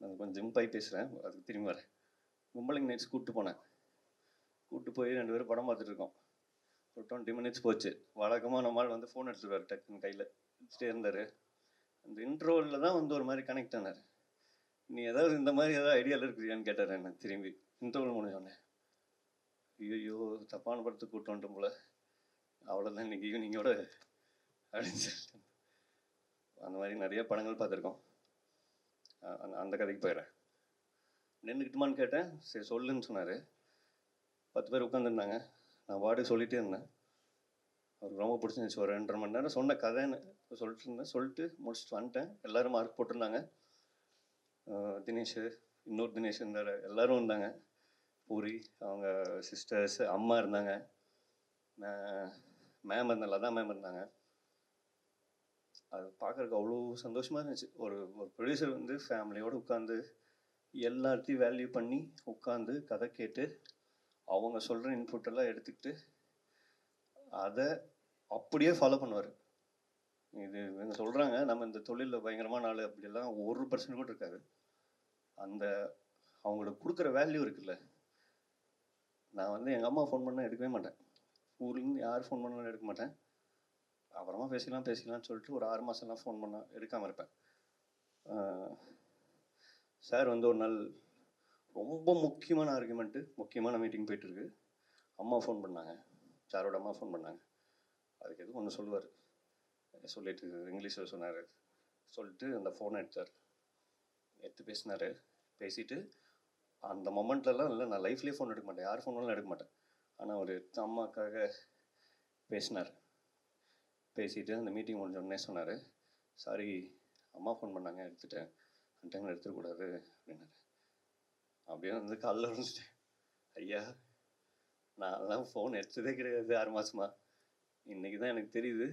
நான் கொஞ்சம் ஜிம்பாய் பேசுகிறேன், அதுக்கு திரும்பி வரேன். கும்பலிங்க நைட்ஸ் கூப்பிட்டு போனேன். கூப்பிட்டு போய் 2 பேரும் படம் பார்த்துட்டு இருக்கோம். ஒரு 20 மினிட்ஸ் போச்சு. வழக்கமாக நம்மளால் வந்து ஃபோன் எடுத்துருவார், டக்குன்னு கையில் வச்சுட்டே இருந்தார். அந்த இன்ட்ரோவில் தான் வந்து ஒரு மாதிரி கனெக்ட் ஆனார். நீ ஏதாவது இந்த மாதிரி ஏதாவது ஐடியாவில் இருக்கிறியான்னு கேட்டார் என்ன திரும்பி. இன்ட்ரோவில் முடிஞ்சோடனே ஐயோ தப்பான படத்துக்கு கூப்பிட்டு வந்துட்டோம் போல, அவ்வளோதான் இன்னைக்கு ஈவினிங்கோட அப்படின்னு சொல்லிட்டு. அந்த மாதிரி நிறைய படங்கள் பார்த்துருக்கோம். அந்த கதைக்கு போயிடுறேன். நின்றுக்கிட்டுமான்னு கேட்டேன். சரி சொல்லுன்னு சொன்னார். 10 பேர் உட்காந்துருந்தாங்க. நான் பாட்டு சொல்லிகிட்டே இருந்தேன். அவருக்கு ரொம்ப பிடிச்சிருந்துச்சு. ஒரு 2.5 மணி நேரம் சொன்ன கதைன்னு சொல்லிட்டு இருந்தேன். சொல்லிட்டு முடிச்சுட்டு வந்துட்டேன். எல்லோரும் மார்க் போட்டிருந்தாங்க. தினேஷ், இன்னொரு தினேஷ் இருந்தார், எல்லோரும் இருந்தாங்க. பூரி, அவங்க சிஸ்டர்ஸ், அம்மா இருந்தாங்க, மேம் இருந்தாங்க, லதா மேம் இருந்தாங்க. அது பார்க்குறதுக்கு அவ்வளோ சந்தோஷமாக இருந்துச்சு. ஒரு ப்ரொடியூசர் வந்து ஃபேமிலியோடு உட்காந்து எல்லாத்தையும் வேல்யூ பண்ணி உட்காந்து கதை கேட்டு அவங்க சொல்கிற இன்புட்டெல்லாம் எடுத்துக்கிட்டு அதை அப்படியே ஃபாலோ பண்ணுவார். இது இவங்க சொல்கிறாங்க நம்ம இந்த தொழிலில் பயங்கரமான ஆள் அப்படிலாம் 1% கூட இருக்காது. அந்த அவங்களுக்கு கொடுக்குற வேல்யூ இருக்குல்ல. நான் வந்து எங்கள் அம்மா ஃபோன் பண்ணால் எடுக்கவே மாட்டேன். ஊர்லேருந்து யார் ஃபோன் பண்ணாலும் எடுக்க மாட்டேன். அப்புறமா பேசிக்கலாம்னு சொல்லிட்டு ஒரு 6 மாதம்லாம் ஃபோன் பண்ணால் எடுக்காமல் இருப்பேன். சார் வந்து ஒரு நாள் ரொம்ப முக்கியமான ஆர்குமெண்ட்டு, முக்கியமான மீட்டிங் போயிட்டுருக்கு. அம்மா ஃபோன் பண்ணாங்க, சாரோட அம்மா ஃபோன் பண்ணாங்க. அதுக்கு எதுவும் ஒன்று சொல்லுவார். சொல்லிட்டு இங்கிலீஷில் சொன்னார். சொல்லிட்டு அந்த ஃபோனை எடுத்தார். எடுத்து பேசினார். பேசிட்டு அந்த மொமெண்ட்லலாம் இல்லை, நான் லைஃப்லேயே ஃபோன் எடுக்க மாட்டேன், யார் ஃபோனாலும் எடுக்க மாட்டேன். ஆனால் அவர் அம்மாக்காக பேசினார். பேசிட்டு அந்த மீட்டிங் முடிஞ்ச உடனே சொன்னார், சாரி அம்மா ஃபோன் பண்ணாங்க எடுத்துட்டேன், அந்த டைமில் எடுத்துக்கூடாது அப்படின்னாரு. அப்படியே வந்து காலைல விழுந்துட்டேன். ஐயா நான்லாம் ஃபோன் எடுத்ததே கிடையாது 6 மாதமா, இன்றைக்கி தான் எனக்கு தெரியுது.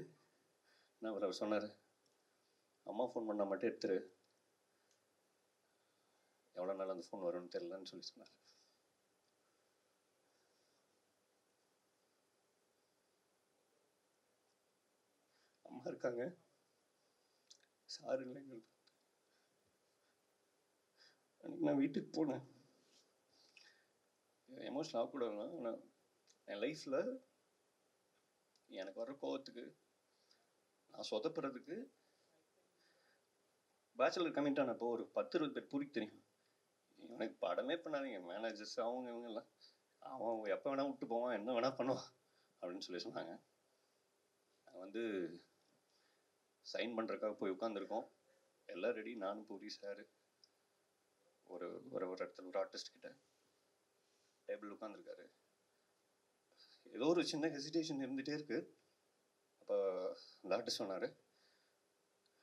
நான் அவர் சொன்னார், அம்மா ஃபோன் பண்ணால் மட்டும் எடுத்துரு, எவ்வளோ நாள் அந்த ஃபோன் வரும்னு தெரியலன்னு சொல்லி சொன்னார். அம்மா இருக்காங்க, சார் இல்லைங்க. அன்றைக்கி நான் வீட்டுக்கு போனேன், எமோஷனல் ஆகக்கூடாதுன்னா, ஆனால் என் லைஃப்பில் எனக்கு வர்ற கோவத்துக்கு நான் சொதப்புறதுக்கு பேச்சுலர் கமிட் ஆனப்போ ஒரு 10-20 பேர் பூரிக்கு தெரியும். எனக்கு படமே பண்ணாதீங்க, மேனேஜர்ஸ் அவங்க இவங்கெல்லாம், அவன் எப்போ வேணால் விட்டு போவான், என்ன வேணால் பண்ணுவான் அப்படின்னு சொல்லி சொன்னாங்க. நான் வந்து சைன் பண்ணுறதுக்காக போய் உட்காந்துருக்கோம், எல்லாம் ரெடி. நானும் பூரி சார் ஒரு ஒரு ஒரு இடத்துல ஒரு ஆர்டிஸ்ட் கிட்ட டேபிள் உட்காந்துருக்காரு. ஏதோ ஒரு சின்ன ஹெசிடேஷன் இருந்துகிட்டே இருக்கு. அப்போ அந்த ஆர்டிஸ்ட் சொன்னார்,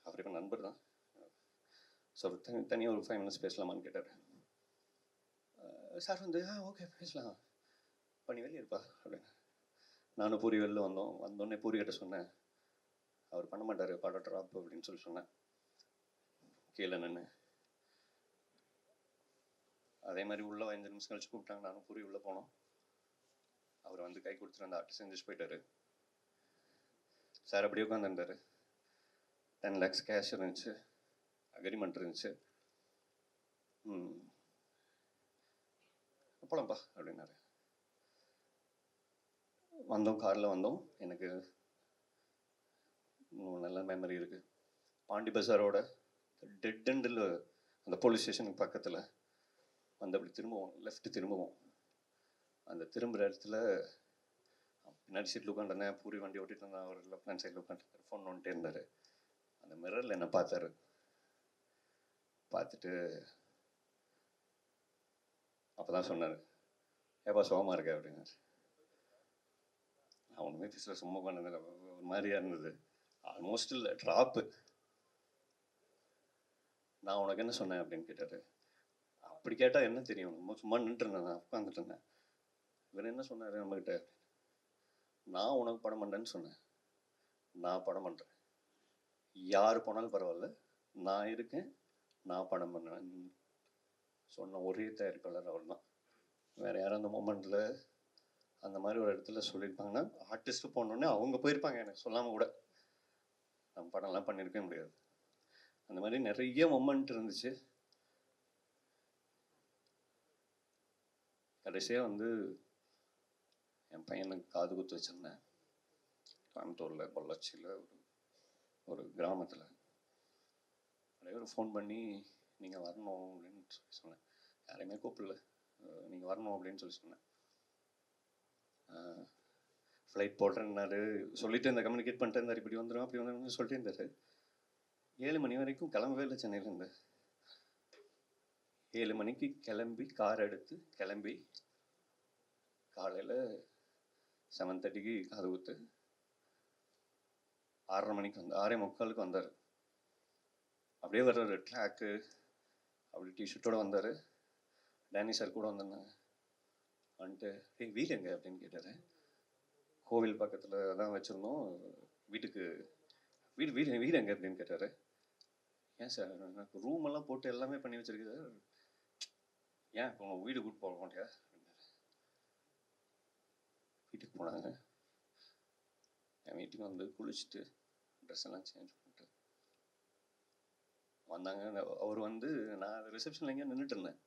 அவர் இப்போ நண்பர் தான், ஸோ தனியாக ஒரு 5 minutes பேசலாமான்னு கேட்டார். சார் வந்து ஓகே பேசலாம், பண்ணி வெளியே இருப்பா அப்படின்னு. நானும் பூரி வெளில வந்தோடனே பூரி கிட்ட சொன்னேன், அவர் பண்ண மாட்டார் படம் ட்ராப் அப்படின்னு சொல்லி சொன்னேன். கீழே நின்று அதே மாதிரி உள்ளே 5 நிமிஷம் கழிச்சு கூப்பிட்டாங்க, நானும் பூரி உள்ளே போனோம். அவர் வந்து கை கொடுத்துட்டு அந்த ஆர்டிஸ்ட் செஞ்சுட்டு போயிட்டாரு. சார் அப்படியே உட்காந்துருந்தார். 10 lakhs கேஷ் இருந்துச்சு, அக்ரிமெண்ட் இருந்துச்சு. போலாம்ப்பா அப்படின்னாரு. வந்தோம், காரில் வந்தோம். எனக்கு இன்னும் நல்ல மெமரி இருக்குது. பாண்டி பஜாரோட டெட் எண்டில் அந்த போலீஸ் ஸ்டேஷனுக்கு பக்கத்தில் வந்து அப்படி திரும்புவோம், லெஃப்ட் திரும்புவோம். அந்த திரும்புகிற இடத்துல பின்னாடி சீட்டில் உட்காந்துருந்தேன், பூரி வண்டி ஓட்டிகிட்டு இருந்தான், அவர் லெஃப்ட் ஹேண்ட் சைடில் உட்காந்துருந்தார், ஃபோன் நோண்டிட்டே இருந்தார். அந்த மிரரில் என்னை பார்த்தாரு. பார்த்துட்டு அப்போ தான் சொன்னார், ஏப்பா சோகமாக இருக்க அப்படின்னாரு. நான் ஒன்றுமே பேசல, சும்மா உட்காந்துருந்தேன். ஒரு மாதிரியாக இருந்தது. ஆல்மோஸ்ட் இல்லை ட்ராப்பு. நான் உனக்கு என்ன சொன்னேன் அப்படின்னு கேட்டார். அப்படி கேட்டால் என்ன தெரியும், சும்மா நின்றுட்டு இருந்தேன், நான் உட்காந்துட்டு இருந்தேன். இவர் என்ன சொன்னார் நம்மக்கிட்ட, நான் உனக்கு படம் பண்ணுறேன்னு சொன்னேன், நான் படம் பண்ணுறேன், யார் போனாலும் பரவாயில்ல, நான் இருக்கேன், நான் படம் பண்ணுவேன் சொன்ன ஒரே தயாரிப்பாளர் அவர் தான். வேறு யாரும் அந்த மூமெண்ட்டில் அந்த மாதிரி ஒரு இடத்துல சொல்லியிருப்பாங்கன்னா, ஆர்டிஸ்ட்டு போனோடனே அவங்க போயிருப்பாங்க, எனக்கு சொல்லாமல் கூட. நம்ம படம்லாம் பண்ணியிருக்கவே முடியாது. அந்த மாதிரி நிறைய மொமெண்ட் இருந்துச்சு. கடைசியாக வந்து என் பையனுக்கு காது குத்து வச்சுருந்தேன் கோயம்புத்தூரில் பொள்ளாச்சியில் ஒரு கிராமத்தில். நிறைய ஒரு ஃபோன் பண்ணி நீங்கள் வரணும் அப்படின்னு சொல்லி சொன்னேன். யாரையுமே கூப்பிடல, நீங்கள் வரணும் அப்படின்னு சொல்லி சொன்னேன். ஃப்ளைட் போடுறேன்னாரு, சொல்லிட்டு இருந்தார், கம்யூனிகேட் பண்ணிட்டு இருந்தார், இப்படி வந்துடும் அப்படி வந்துடும் சொல்லிட்டு இருந்தார். 7 மணி வரைக்கும் கிளம்பவே இல்லை சென்னையிலேருந்து. 7 மணிக்கு கிளம்பி கார் எடுத்து கிளம்பி காலையில் 7:30க்கு காது குத்து. 6:30 மணிக்கு 6:45 வந்தார். அப்படியே வர்றாரு, ட்ராக்கு அப்படி டிஷர்ட்டோடு வந்தார். டேனி சார் கூட வந்திருந்தாங்க. வந்துட்டு வீடு எங்கே அப்படின்னு கேட்டார். கோவில் பக்கத்தில் தான் வச்சுருந்தோம், வீட்டுக்கு வீடு வீடு வீடு எங்கே அப்படின்னு கேட்டார். ஏன் சார் ரூமெல்லாம் போட்டு எல்லாமே பண்ணி வச்சுருக்கு சார், ஏன் இப்போ உங்கள் வீடு கூப்பிட்டு போக மாட்டியா அப்படின்னாரு. வீட்டுக்கு போனாங்க. என் வீட்டுக்கு வந்து குளிச்சுட்டு ட்ரெஸ் எல்லாம் சேஞ்ச் பண்ணிட்டு வந்தாங்க. அவர் வந்து நான் ரிசப்ஷனில் எங்கேயா நின்றுட்டு இருந்தேன்.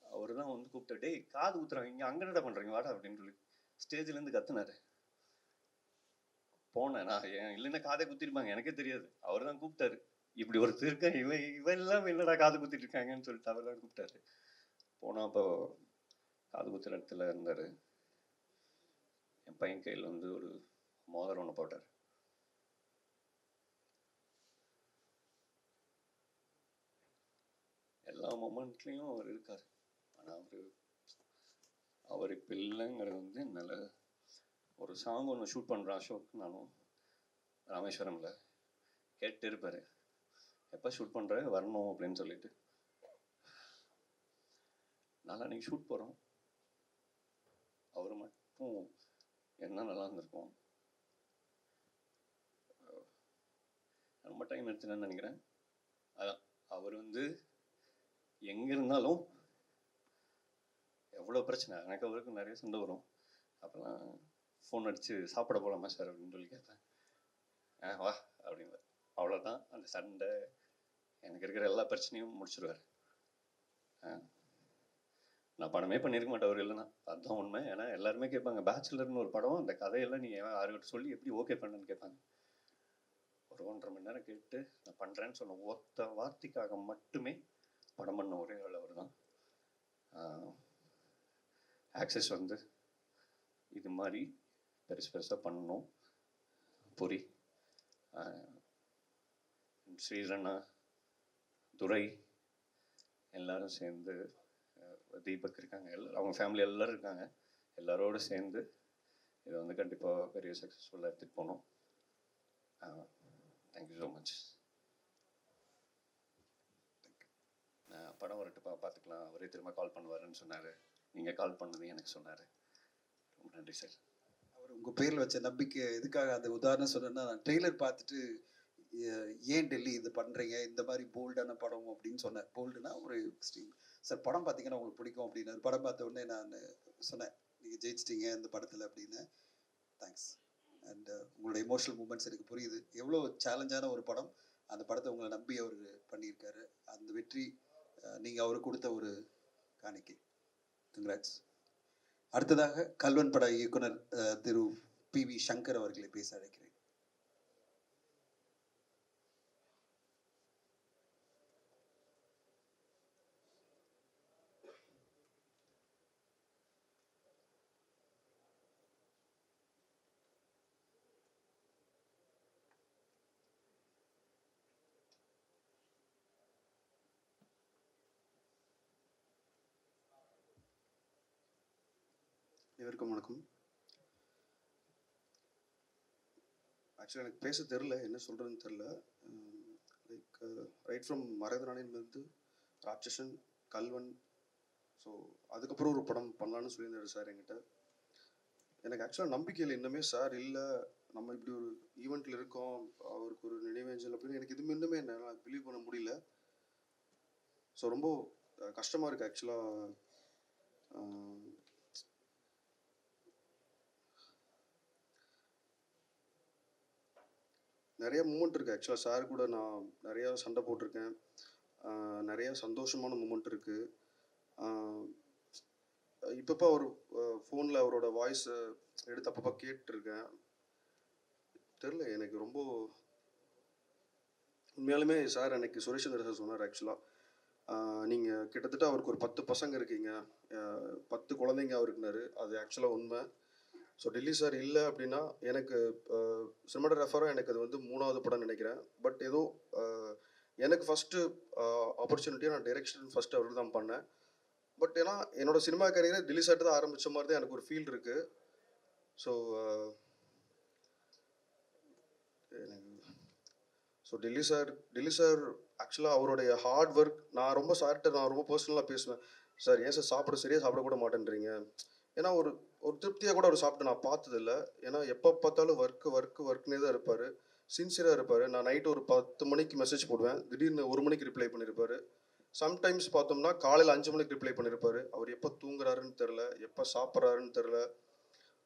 அவர் தான் வந்து கூப்பிட்டு, டேய் காது ஊத்துறாங்க இங்கே, அங்கே என்ன பண்ணுறீங்க வாடா அப்படின்னு சொல்லி ஸ்டேஜ்லேருந்து கத்துனாரு. போனேன் நான், இல்லைன்னா காதை குத்திருப்பாங்க, எனக்கே தெரியாது. அவர் தான் கூப்பிட்டாரு. இப்படி ஒருத்தர் இருக்கேன், இவன் எல்லாம் என்னடா காது குத்திட்டு இருக்காங்கன்னு சொல்லிட்டு அவர் தான் கூப்பிட்டாரு. போனோம். அப்போ காது குத்துற இடத்துல இருந்தார். என் பையன் கையில் வந்து ஒரு மோதிரம் ஒன்று போட்டார். எல்லா மொமெண்ட்லேயும் அவர் இருக்கார். ஆனால் அவர் இப்போ இல்லைங்கிறது வந்து என்னால் ஒரு சாங் ஒன்று ஷூட் பண்ணுறேன் அசோக் நானும் ராமேஸ்வரமில் கேட்டு இருப்பார், எப்போ ஷூட் பண்ணுற வரணும் அப்படின்னு சொல்லிட்டு. நல்லா நீங்கள் ஷூட் போகிறோம், அவர் மட்டும் என்ன நல்லா இருந்திருக்கும். ரொம்ப டைம் எடுத்துன்னு நினைக்கிறேன். அதான் அவர் வந்து எங்கே இருந்தாலும் எவ்வளோ பிரச்சனை, எனக்கு அவருக்கு நிறைய சண்டை வரும். அப்போல்லாம் ஃபோன் அடித்து சாப்பிட போகலாமா சார் அப்படின்னு சொல்லி கேட்பேன். வா அப்படிங்குவார். அவ்வளோதான், அந்த சண்டை எனக்கு இருக்கிற எல்லா பிரச்சனையும் முடிச்சிடுவார். நான் படமே பண்ணியிருக்க மாட்டேன் அவர் இல்லைன்னா, அதுதான் உண்மை. ஏன்னா எல்லாருமே கேட்பாங்க, பேச்சுலர்னு ஒரு படம், அந்த கதையெல்லாம் நீ யாருக்கிட்ட சொல்லி எப்படி ஓகே பண்ணேன்னு கேட்பாங்க. ஒரு 1.5 மணி நேரம் கேட்டு நான் பண்ணுறேன்னு சொன்ன ஒத்த வார்த்தைக்காக மட்டுமே படம் பண்ண ஒரே ஆள் அவர் தான். ஆக்சஸ் வந்து இது மாதிரி பெருசு பெருசாக பண்ணணும். புரி, ஸ்ரீரண்ணா, துரை எல்லாரும் சேர்ந்து, தீபக் இருக்காங்க, எல்லாரும் அவங்க ஃபேமிலி எல்லோரும் இருக்காங்க, எல்லாரோடு சேர்ந்து இதை வந்து கண்டிப்பாக பெரிய சக்ஸஸ்ஃபுல்லாக எடுத்துகிட்டு போகணும். Thank you so much. படம் வரட்டு பார்த்துக்கலாம், அவரே திரும்ப கால் பண்ணுவாருன்னு சொன்னார். நீங்கள் கால் பண்ணது எனக்கு சொன்னார். ரொம்ப நன்றி சார். அவர் உங்கள் பேரில் வச்ச நம்பிக்கை எதுக்காக அந்த உதாரணம் சொன்னேன்னா, நான் ட்ரெய்லர் பார்த்துட்டு ஏன் டெல்லி இது பண்ணுறீங்க, இந்த மாதிரி போல்டான படம் அப்படின்னு சொன்னேன். போல்டுனா ஒரு எக்ஸ்ட்ரீம். சார் படம் பார்த்தீங்கன்னா உங்களுக்கு பிடிக்கும் அப்படின்னு. படம் பார்த்த உடனே நான் சொன்னேன், நீங்கள் ஜெயிச்சிட்டீங்க இந்த படத்தில் அப்படின்னு. தேங்க்ஸ். அண்ட் உங்களோட எமோஷனல் மூமெண்ட்ஸ் எனக்கு புரியுது. எவ்வளோ சேலஞ்சான ஒரு படம், அந்த படத்தை உங்களை நம்பி அவர் பண்ணியிருக்காரு. அந்த வெற்றி நீங்கள் அவருக்கு கொடுத்த ஒரு காணிக்கை. கங்க்ராட்ஸ். அடுத்ததாக கல்வன் பட இயக்குனர் திரு PV சங்கர் அவர்களை பேச அழைக்கிறேன். அனைவருக்கும் வணக்கம். ஆக்சுவலாக எனக்கு பேச தெரில, என்ன சொல்கிறதுன்னு தெரில. லைக் ரைட் ஃப்ரம் மரகதராணிலிருந்து ராட்சசன், கல்வன், ஸோ அதுக்கப்புறம் ஒரு படம் பண்ணலான்னு சொல்லியிருந்தாரு சார் என்கிட்ட. எனக்கு ஆக்சுவலாக நம்பிக்கையில் இன்னுமே சார் இல்லை, நம்ம இப்படி ஒரு ஈவெண்ட்டில் இருக்கோம், அவருக்கு ஒரு நினைவேஞ்சல் அப்படின்னு எனக்கு இதுமே இன்னுமே என்னால் பிலீவ் பண்ண முடியல. ஸோ ரொம்ப கஷ்டமாக இருக்குது ஆக்சுவலாக. நிறைய மூமெண்ட் இருக்குது ஆக்சுவலாக. சார் கூட நான் நிறையா சண்டை போட்டிருக்கேன், நிறையா சந்தோஷமான மூமெண்ட் இருக்குது. இப்பப்போ அவர் ஃபோனில் அவரோட வாய்ஸ் எடுத்து அப்பப்போ கேட்டுருக்கேன். தெரில, எனக்கு ரொம்ப உண்மையாலுமே சார் அன்னைக்கு சுரேஷ் சார் சொன்னார் ஆக்சுவலாக, நீங்கள் கிட்டத்தட்ட அவருக்கு ஒரு 10 பசங்க இருக்கீங்க, 10 குழந்தைங்க அவருக்குனாரு. அது ஆக்சுவலாக உண்மை. ஸோ டெல்லி சார் இல்லை அப்படின்னா எனக்கு சினிமாட்டோகிராஃபராக எனக்கு அது வந்து 3வது படம் நினைக்கிறேன். பட் ஏதோ எனக்கு ஃபஸ்ட்டு ஆப்பர்ச்சுனிட்டியாக நான் டைரெக்ஷன் ஃபஸ்ட்டு அவருக்கு தான் பண்ணேன். பட் ஏன்னா என்னோடய சினிமா கரியரை டெல்லி சார்ட்டு தான் ஆரம்பித்த மாதிரி தான் எனக்கு ஒரு ஃபீல் இருக்குது. ஸோ டெல்லி சார் ஆக்சுவலாக அவருடைய ஹார்ட் ஒர்க், நான் ரொம்ப பர்சனலாக பேசுவேன். சார் ஏன் சார் சரியாக சாப்பிட கூட மாட்டேன்றீங்க, ஏன்னா ஒரு திருப்தியாக கூட அவர் சாப்பிட்டு நான் பார்த்ததில்ல. ஏன்னா எப்போ பார்த்தாலும் ஒர்க்குனே தான் இருப்பார், சின்சியராக இருப்பார். நான் நைட்டு ஒரு 10 மணிக்கு மெசேஜ் போடுவேன், திடீர்னு 1 மணிக்கு ரிப்ளை பண்ணியிருப்பார். சம்டைம்ஸ் பார்த்தோம்னா காலையில் 5 மணிக்கு ரிப்ளை பண்ணியிருப்பார். அவர் எப்போ தூங்குறாருன்னு தெரில, எப்போ சாப்பிட்றாருன்னு தெரில.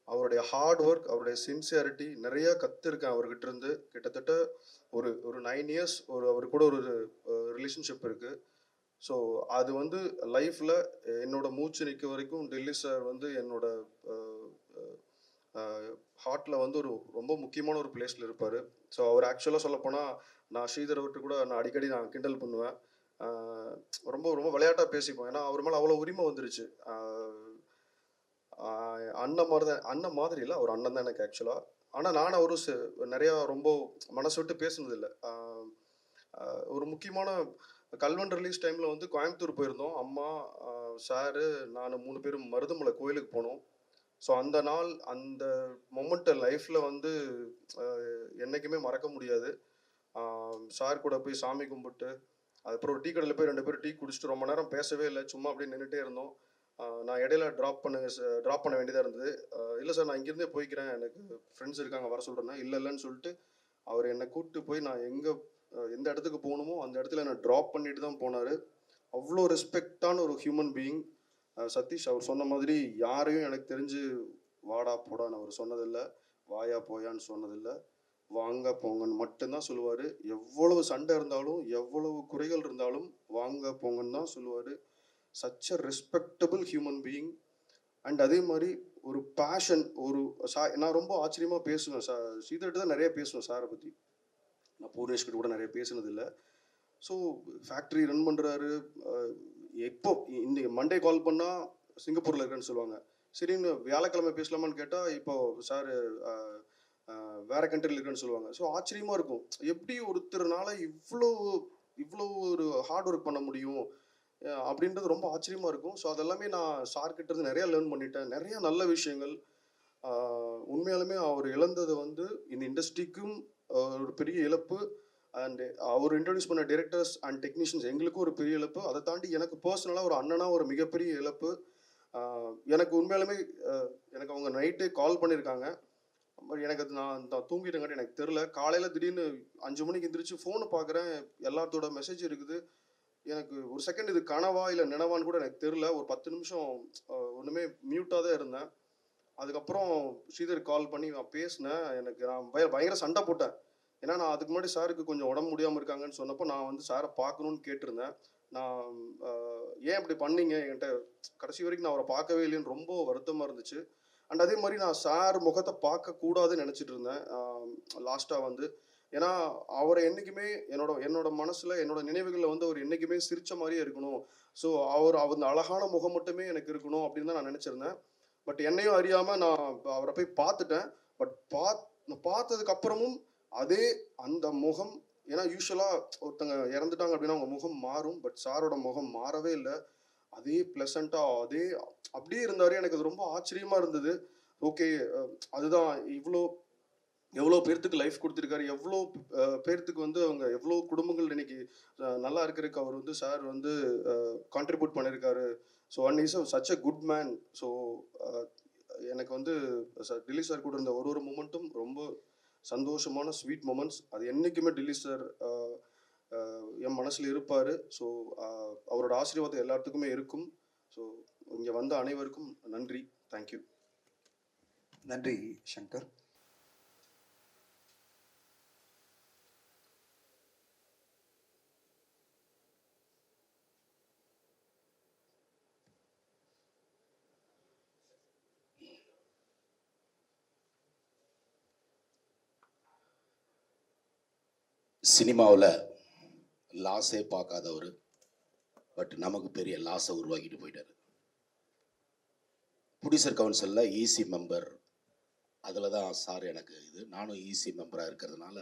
அவருடைய ஹார்ட் ஒர்க், அவருடைய சின்சியாரிட்டி நிறையா கற்றுருக்கேன் அவர்கிட்ட இருந்து. கிட்டத்தட்ட ஒரு 9 இயர்ஸ் அவர் கூட ஒரு ரிலேஷன்ஷிப் இருக்குது. ஸோ அது வந்து லைஃப்பில் என்னோட மூச்சு நிற்க வரைக்கும் டெல்லி சார் வந்து என்னோட ஹார்ட்டில் வந்து ரொம்ப முக்கியமான ஒரு பிளேஸில் இருப்பார். ஸோ அவர் ஆக்சுவலாக சொல்லப்போனால் நான் ஸ்ரீதர் அவர்கிட்ட கூட நான் அடிக்கடி கிண்டல் பண்ணுவேன், ரொம்ப ரொம்ப விளையாட்டாக பேசிப்போம். ஏன்னா அவர் மேலே அவ்வளோ உரிமை வந்துருச்சு. அண்ணன் மாதிரி இல்லை, அவர் அண்ணன் தான் எனக்கு ஆக்சுவலாக. ஆனால் நான் அவரும் நிறையா ரொம்ப மனசு விட்டு பேசுனதில்லை. ஒரு முக்கியமான கல்வன் ரிலீஸ் டைமில் வந்து கோயம்புத்தூர் போயிருந்தோம். அம்மா, சாரு, நான் 3 பேரும் மருதமலை கோயிலுக்கு போனோம். ஸோ அந்த நாள், அந்த மொமெண்ட்டை லைஃப்பில் வந்து என்றைக்குமே மறக்க முடியாது. சார் கூட போய் சாமி கும்பிட்டு, அதுக்கப்புறம் ஒரு டீ கடையில் போய் 2 பேரும் டீ குடிச்சிட்டு ரொம்ப நேரம் பேசவே இல்லை, சும்மா அப்படியே நின்றுட்டே இருந்தோம். நான் இடையில ட்ராப் பண்ண வேண்டியதாக இருந்தது. இல்லை சார், நான் இங்கேருந்தே போய்க்கிறேன், எனக்கு ஃப்ரெண்ட்ஸ் இருக்காங்க, வர சொல்கிறேன்னா. இல்லைன்னு சொல்லிட்டு அவர் என்னை கூப்பிட்டு போய் நான் எந்த இடத்துக்கு போகணுமோ அந்த இடத்துல என்னை ட்ராப் பண்ணிட்டு தான் போனார். அவ்வளோ ரெஸ்பெக்டான ஒரு ஹியூமன் பீயிங் சதீஷ். அவர் சொன்ன மாதிரி யாரையும் எனக்கு தெரிஞ்சு வாடா போடான்னு அவர் சொன்னதில்லை, வாயா போயான்னு சொன்னதில்லை. வாங்க போங்கன்னு மட்டும்தான் சொல்லுவார். எவ்வளவு சண்டை இருந்தாலும், எவ்வளவு குறைகள் இருந்தாலும் வாங்க போங்கன்னு தான் சொல்லுவார். Such a respectable human being. And அதே மாதிரி ஒரு பேஷன், நான் ரொம்ப ஆச்சரியமாக பேசுவேன் ஸ்ரீதர்கிட்ட தான் நிறைய பேசுவேன் சாரை பற்றி. நான் பூர்ணேஷ் கிட்ட கூட நிறைய பேசுனதில்லை. ஸோ ஃபேக்ட்ரி ரன் பண்ணுறாரு. எப்போ இந்த மண்டே கால் பண்ணால் சிங்கப்பூரில் இருக்கேன்னு சொல்லுவாங்க. சரின்னு வியாழக்கிழமை பேசலாமான்னு கேட்டால் இப்போ சார் வேற கண்ட்ரியில் இருக்கேன்னு சொல்லுவாங்க. ஸோ ஆச்சரியமாக இருக்கும், எப்படி ஒருத்தர்னால இவ்வளோ ஒரு ஹார்ட் ஒர்க் பண்ண முடியும் அப்படின்றது ரொம்ப ஆச்சரியமாக இருக்கும். ஸோ அதெல்லாமே நான் சார்கிட்ட இருந்து நிறையா லேர்ன் பண்ணிட்டேன், நிறையா நல்ல விஷயங்கள். உண்மையாலுமே அவர் இழந்தது வந்து இந்த இண்டஸ்ட்ரிக்கும் ஒரு பெரிய இழப்பு. அண்ட் அவர் இன்ட்ரடியூஸ் பண்ண டைரக்டர்ஸ் அண்ட் டெக்னீஷியன்ஸ் எங்களுக்கும் ஒரு பெரிய இழப்பு. அதை தாண்டி எனக்கு பர்சனலாக ஒரு அண்ணனாக ஒரு மிகப்பெரிய இழப்பு. எனக்கு உண்மையாலுமே எனக்கு அவங்க நைட்டே கால் பண்ணியிருக்காங்க. எனக்கு அது நான் தூங்கிட்டேங்காட்டி எனக்கு தெரில. காலையில் திடீர்னு 5 மணிக்கு எந்திரிச்சு ஃபோனை பார்க்குறேன், எல்லாத்தோட மெசேஜ் இருக்குது. எனக்கு ஒரு செகண்ட் இது கனவா இல்லை நினைவான்னு கூட எனக்கு தெரில. ஒரு 10 நிமிஷம் ஒன்றுமே மியூட்டாக தான் இருந்தேன். அதுக்கப்புறம் ஸ்ரீதர் கால் பண்ணி நான் பேசினேன். நான் பயங்கர சண்டை போட்டேன். ஏன்னா நான் அதுக்கு முன்னாடி சாருக்கு கொஞ்சம் உடம்பு முடியாமல் இருக்காங்கன்னு சொன்னப்போ நான் வந்து சாரை பார்க்கணுன்னு கேட்டிருந்தேன். நான் ஏன் இப்படி பண்ணீங்க என்கிட்ட, கடைசி வரைக்கும் நான் அவரை பார்க்கவே இல்லைன்னு ரொம்ப வருத்தமாக இருந்துச்சு. அண்ட் அதே மாதிரி நான் சார் முகத்தை பார்க்கக்கூடாதுன்னு நினச்சிட்டு இருந்தேன் லாஸ்ட்டாக வந்து. ஏன்னா அவரை என்றைக்குமே என்னோட மனசில், என்னோட நினைவுகளில் வந்து அவர் என்றைக்குமே சிரித்த மாதிரியே இருக்கணும். ஸோ அவர் அந்த அழகான முகம் மட்டுமே எனக்கு இருக்கணும் அப்படின்னு தான் நான் நினச்சிருந்தேன். பட் என்னையும் அறியாமல் நான் அவரை போய் பார்த்துட்டேன். பட் பார்த்ததுக்கு அப்புறமும் அதே அந்த முகம், ஏன்னா யூஸ்வலாக ஒருத்தங்க இறந்துட்டாங்க அப்படின்னா அவங்க முகம் மாறும். பட் சாரோட முகம் மாறவே இல்லை, அதே ப்ளசண்ட்டாக அப்படியே இருந்தார். எனக்கு அது ரொம்ப ஆச்சரியமாக இருந்தது. ஓகே, அதுதான் எவ்வளோ பேர்த்துக்கு லைஃப் கொடுத்துருக்காரு, எவ்வளோ பேர்த்துக்கு வந்து அவங்க எவ்வளோ குடும்பங்கள் இன்னைக்கு நல்லா இருக்கிறதுக்கு அவர் வந்து சார் வந்து கான்ட்ரிபியூட் பண்ணியிருக்காரு. So and is such a good man. So எனக்கு வந்து டில்லி சார் கூட இருந்த ஒரு மூமெண்ட்டும் ரொம்ப சந்தோஷமான ஸ்வீட் மூமெண்ட்ஸ். அது என்றைக்குமே டில்லி சார் என் மனசில் இருப்பார். ஸோ அவரோட ஆசீர்வாதம் எல்லாத்துக்குமே இருக்கும். ஸோ இங்கே வந்த அனைவருக்கும் நன்றி. தேங்க்யூ. நன்றி சங்கர். சினிமாவில் லாஸே பார்க்காதவர், பட் நமக்கு பெரிய லாஸை உருவாக்கிட்டு போயிட்டார். ப்ரொடியூசர் கவுன்சிலில் ஈசி மெம்பர், அதில் தான் சார் எனக்கு நானும் ஈசி மெம்பராக இருக்கிறதுனால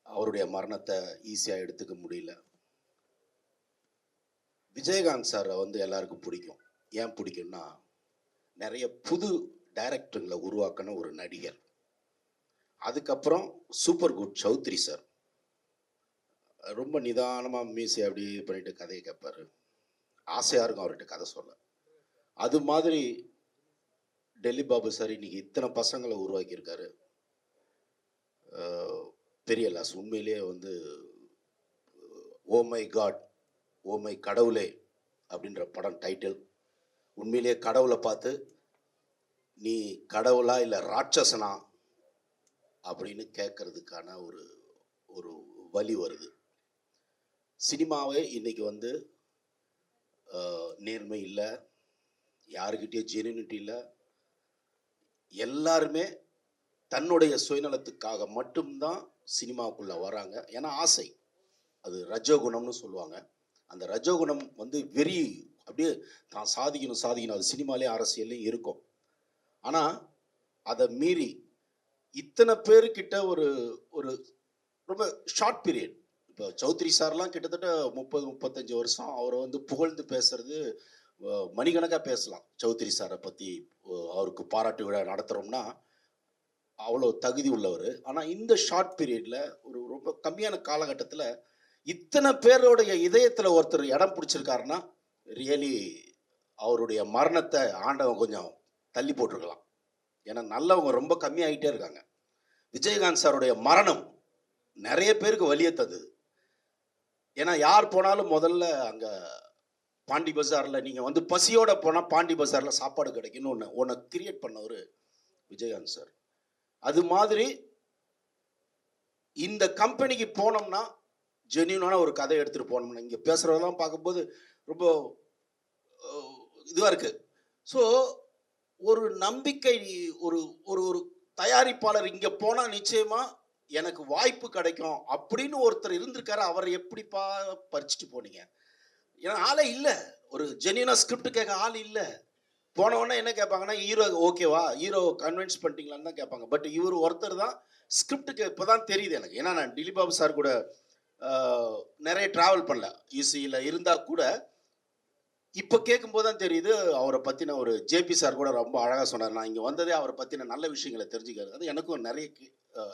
அவருடைய மரணத்தை ஈஸியாக எடுத்துக்க முடியல. விஜயகாந்த் சாரை வந்து எல்லாருக்கும் பிடிக்கும். ஏன் பிடிக்கும்னா, நிறைய புது டைரக்டருங்களை உருவாக்கின ஒரு நடிகர். அதுக்கப்புறம் சூப்பர் குட் சௌத்ரி சார் ரொம்ப நிதானமாக மீசி அப்படி பண்ணிட்டு கதையை கேட்பாரு. ஆசையாக இருக்கும் அவர்கிட்ட கதை சொல்ல. அது மாதிரி டெல்லி பாபு சார் இன்னைக்கு இத்தனை பசங்களை உருவாக்கியிருக்காரு. பெரிய லாஸ். உண்மையிலேயே வந்து oh my God, oh my கடவுளே அப்படின்ற படம் டைட்டில். உண்மையிலேயே கடவுளை பார்த்து நீ கடவுளா இல்லை ராட்சசனா அப்படின்னு கேட்கறதுக்கான ஒரு வழி வருது. சினிமாவே இன்னைக்கு வந்து நேர்மை இல்லை, யாருக்கிட்டேயும் ஜெனியூனிட்டி இல்லை. எல்லாருமே தன்னுடைய சுயநலத்துக்காக மட்டும்தான் சினிமாவுக்குள்ளே வராங்க. ஏன்னா ஆசை, அது ரஜோகுணம்னு சொல்லுவாங்க. அந்த ரஜோகுணம் வந்து வெறி, அப்படியே தான் சாதிக்கணும், அது சினிமாலே அரசியல்லையும் இருக்கும். ஆனால் அதை மீறி இத்தனை பேருக்கிட்ட ஒரு ரொம்ப ஷார்ட் பீரியட், இப்போ சௌத்ரி சார்லாம் கிட்டத்தட்ட 30-35 வருஷம் அவரை வந்து புகழ்ந்து பேசுறது மணிக்கணக்காக பேசலாம். சௌத்ரி சாரை பற்றி அவருக்கு பாராட்டு விழா நடத்துகிறோம்னா அவ்வளோ தகுதி உள்ளவர். ஆனால் இந்த ஷார்ட் பீரியடில் ஒரு ரொம்ப கம்மியான காலகட்டத்தில் இத்தனை பேருடைய இதயத்தில் ஒருத்தர் இடம் பிடிச்சிருக்காருன்னா ரியலி அவருடைய மரணத்தை ஆண்டவன் கொஞ்சம் தள்ளி போட்டிருக்கலாம். ஏன்னா நல்லவங்க ரொம்ப கம்மியாகிட்டே இருக்காங்க. விஜயகாந்த் சாருடைய மரணம் நிறைய பேருக்கு வலியை தந்தது. ஏன்னா யார் போனாலும் முதல்ல அங்கே பாண்டி பஜாரில் நீங்கள் வந்து பசியோட போனால் பாண்டி பஜாரில் சாப்பாடு கிடைக்குன்னு ஒன்று கிரியேட் பண்ணவர் விஜயகாந்த் சார். அது மாதிரி இந்த கம்பெனிக்கு போனோம்னா ஜென்யூனான ஒரு கதை எடுத்துகிட்டு போனோம்னா இங்கே பேசுகிறதெல்லாம் பார்க்கும்போது ரொம்ப இதுவாக இருக்குது. ஸோ ஒரு நம்பிக்கை, ஒரு ஒரு ஒரு தயாரிப்பாளர் இங்கே போனால் நிச்சயமாக எனக்கு வாய்ப்பு கிடைக்கும் அப்படின்னு ஒருத்தர் இருந்திருக்காரு. அவரை எப்படிப்பா பறிச்சுட்டு போனீங்க? ஏன்னா ஆளே இல்லை, ஒரு ஜென்யூனாக ஸ்கிரிப்ட் கேட்க ஆள் இல்லை. போனவொடனே என்ன கேட்பாங்கன்னா ஹீரோ ஓகேவா, ஹீரோ கன்வின்ஸ் பண்ணிட்டீங்களான்னு தான் கேட்பாங்க. பட் இவர் ஒருத்தர் தான் ஸ்கிரிப்டுக்கு இப்போ தான் தெரியுது எனக்கு. ஏன்னா நான் திலீப் பாபு சார் கூட நிறைய ட்ராவல் பண்ணல, ஈஸியில் இருந்தால் கூட இப்போ கேட்கும்போது தான் தெரியுது அவரை பற்றின ஒரு ஜேபி சார் கூட ரொம்ப அழகாக சொன்னார். நான் இங்கே வந்ததே அவரை பற்றின நல்ல விஷயங்களை தெரிஞ்சுக்கிறது. அது எனக்கும் நிறைய,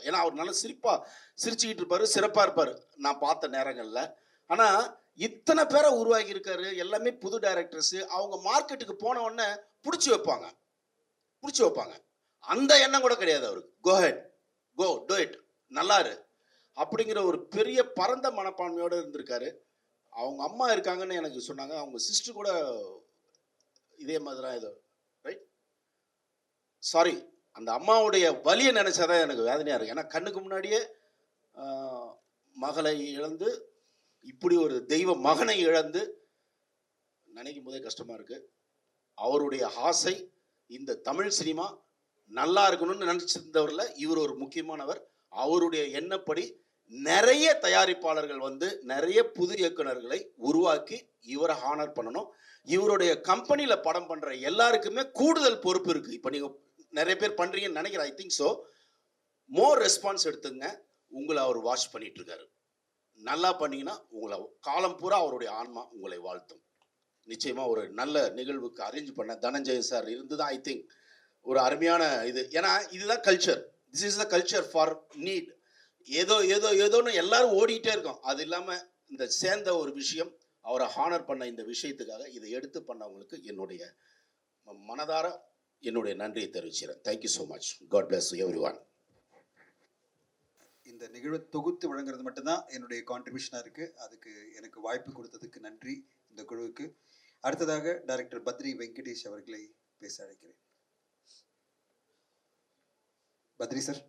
ஏன்னா அவர் நல்லா சிரிச்சுக்கிட்டு இருப்பார், சிறப்பாக இருப்பார் நான் பார்த்த நேரங்களில். ஆனால் இத்தனை பேரை உருவாக்கி இருக்காரு, எல்லாமே புது டைரக்டர்ஸு. அவங்க மார்க்கெட்டுக்கு போன உடனே பிடிச்சி வைப்பாங்க. அந்த எண்ணம் கூட கிடையாது அவருக்கு. கோ ஹெட், கோ டூ இட், நல்லாரு அப்படிங்கிற ஒரு பெரிய பரந்த மனப்பான்மையோடு இருந்திருக்காரு. அவங்க அம்மா இருக்காங்கன்னு எனக்கு சொன்னாங்க. அவங்க சிஸ்டர் கூட இதே மாதிரி தான் ஏதோ ரைட். சாரி, அந்த அம்மாவுடைய வலியை நினைச்சாதான் எனக்கு வேதனையாக இருக்கு. ஏன்னா கண்ணுக்கு முன்னாடியே மகளை இழந்து, இப்படி ஒரு தெய்வ மகனை இழந்து நினைக்கும் போதே கஷ்டமா இருக்கு. அவருடைய ஆசை இந்த தமிழ் சினிமா நல்லா இருக்கணும்னு நினைச்சிருந்தவர்ல இவர் ஒரு முக்கியமானவர். அவருடைய எண்ணப்படி நிறைய தயாரிப்பாளர்கள் வந்து நிறைய புது இயக்குனர்களை உருவாக்கி இவரை ஹானர் பண்ணணும். இவருடைய கம்பெனியில படம் பண்ற எல்லாருக்குமே கூடுதல் பொறுப்பு இருக்கு. இப்போ நீங்க நிறைய பேர் பண்றீங்கன்னு நினைக்கிறேன். I think so. More response எடுத்துங்க. உங்களை அவர் வாஷ் பண்ணிட்டு இருக்காரு. நல்லா பண்ணீங்கன்னா உங்களை காலம் பூரா அவருடைய ஆன்மா உங்களை வாழ்த்தும். நிச்சயமா ஒரு நல்ல நிகழ்வுக்கு அரேஞ்ச் பண்ண தனஞ்சயன் சார் இருந்துதான் ஐ திங்க் ஒரு அருமையான இது. ஏன்னா இதுதான் culture. This is the culture for need. ஏதோன்னு எல்லாரும் ஓடிட்டே இருக்கோம். அது இல்லாமல் இந்த சேர்ந்த ஒரு விஷயம், அவரை ஹானர் பண்ண இந்த விஷயத்துக்காக இதை எடுத்து பண்ணவங்களுக்கு என்னுடைய மனதார என்னுடைய நன்றியை தெரிவிக்கிறேன். Thank you so much. God bless everyone. இந்த நிகழ்வை தொகுத்து வழங்குறது மட்டும்தான் என்னுடைய கான்ட்ரிபியூஷனாக இருக்குது. அதுக்கு எனக்கு வாய்ப்பு கொடுத்ததுக்கு நன்றி இந்த குழுவுக்கு. அடுத்ததாக டைரக்டர் பத்ரி வெங்கடேஷ் அவர்களை பேச அழைக்கிறேன். பத்ரி சார்.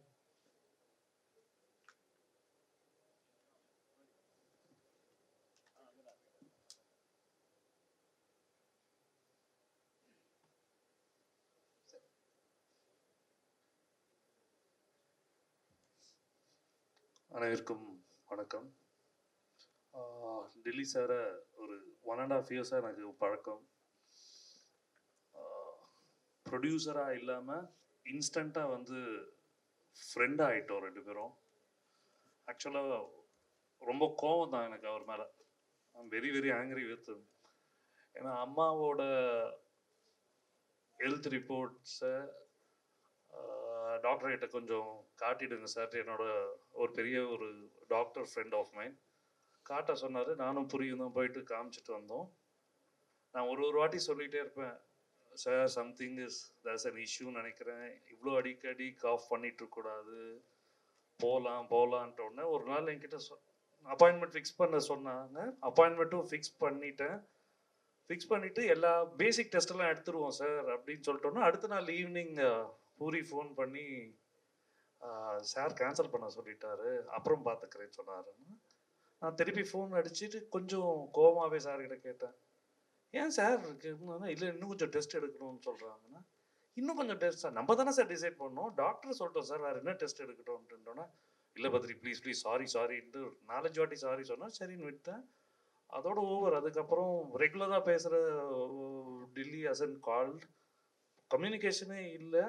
அனைவருக்கும் வணக்கம். டெல்லி சாரை ஒரு 1.5 இயர்ஸாக எனக்கு பழக்கம். ப்ரொடியூசராக இல்லாமல் இன்ஸ்டண்ட்டாக வந்து ஃப்ரெண்டாக ஆகிட்டோம் 2 பேரும். ஆக்சுவலாக ரொம்ப கோவம் தான் எனக்கு அவர் மேலே. I'm very very angry with. ஏன்னா அம்மாவோட ஹெல்த் ரிப்போர்ட்ஸை டாக்டர்கிட்ட கொஞ்சம் காட்டிடுங்க சார். என்னோட ஒரு பெரிய ஒரு டாக்டர் ஃப்ரெண்ட் ஆஃப் மைண்ட் காட்ட சொன்னார். நானும் புரியும் தான் போயிட்டு காமிச்சிட்டு வந்தோம். நான் ஒரு வாட்டி சொல்லிகிட்டே இருப்பேன், sir something is there's an இஷ்யூன்னு நினைக்கிறேன், இவ்வளோ அடிக்கடி காஃப் பண்ணிகிட்ருக்கூடாது, போகலான்ட்டு உடனே ஒரு நாள் என்கிட்ட அப்பாயின்மெண்ட் ஃபிக்ஸ் பண்ண சொன்னாங்க. அப்பாயின்மெண்ட்டும் ஃபிக்ஸ் பண்ணிவிட்டு எல்லா பேசிக் டெஸ்ட்டெல்லாம் எடுத்துருவோம் சார் அப்படின்னு சொல்லிட்டோன்னா அடுத்த நாள் ஈவினிங் பூரி ஃபோன் பண்ணி சார் கேன்சல் பண்ண சொல்லிட்டாரு, அப்புறம் பார்த்துக்கிறேன்னு சொன்னாருன்னு. நான் திருப்பி ஃபோன் அடிச்சுட்டு கொஞ்சம் கோவமாகவே சார்கிட்ட கேட்டேன், ஏன் சார் இல்லை இன்னும் கொஞ்சம் டெஸ்ட் எடுக்கணும்னு சொல்கிறாங்கன்னா, இன்னும் கொஞ்சம் டெஸ்ட் சார் நம்ம தானே சார் டிசைட் பண்ணோம், டாக்டர் சொல்லிட்டோம் சார் வேறு என்ன டெஸ்ட் எடுக்கட்டும்ன்றோன்னா, இல்லை பத்ரி ப்ளீஸ் சாரின்ட்டு 4-5 வாட்டி சாரி சொன்னால் சரின்னு விட்டேன். அதோட ஓவர். அதுக்கப்புறம் ரெகுலராக பேசுகிற டெல்லி ஹசன்ட் கால்ட், கம்யூனிகேஷனே இல்லை.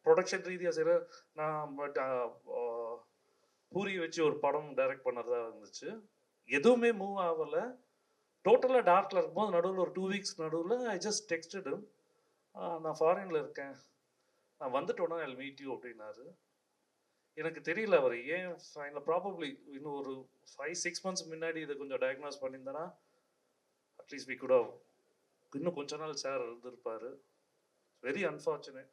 ப்ரொடக்ஷன் ரீதியாக சரி நான் பூரி வச்சு ஒரு படம் டைரக்ட் பண்ணுறதா இருந்துச்சு. எதுவுமே மூவ் ஆகலை. டோட்டலாக டார்க்கில் இருக்கும்போது நடுவில் ஒரு 2 வீக்ஸ் நடுவில் ஐ ஜஸ்ட் டெக்ஸ்டட் ஹிம், நான் ஃபாரினில் இருக்கேன், நான் வந்துட்டோன்னா ஐ வில் மீட் யூ அப்படின்னாரு. எனக்கு தெரியல அவர் ஏன் ஃபைனல் ப்ராபப்ளி இன்னும் ஒரு 5-6 மந்த்ஸ் முன்னாடி இதை கொஞ்சம் டயக்னோஸ் பண்ணியிருந்தேன்னா அட்லீஸ்ட் வி குட் ஹவ் இன்னும் கொஞ்ச நாள் சார் இருந்திருப்பார். Very unfortunate.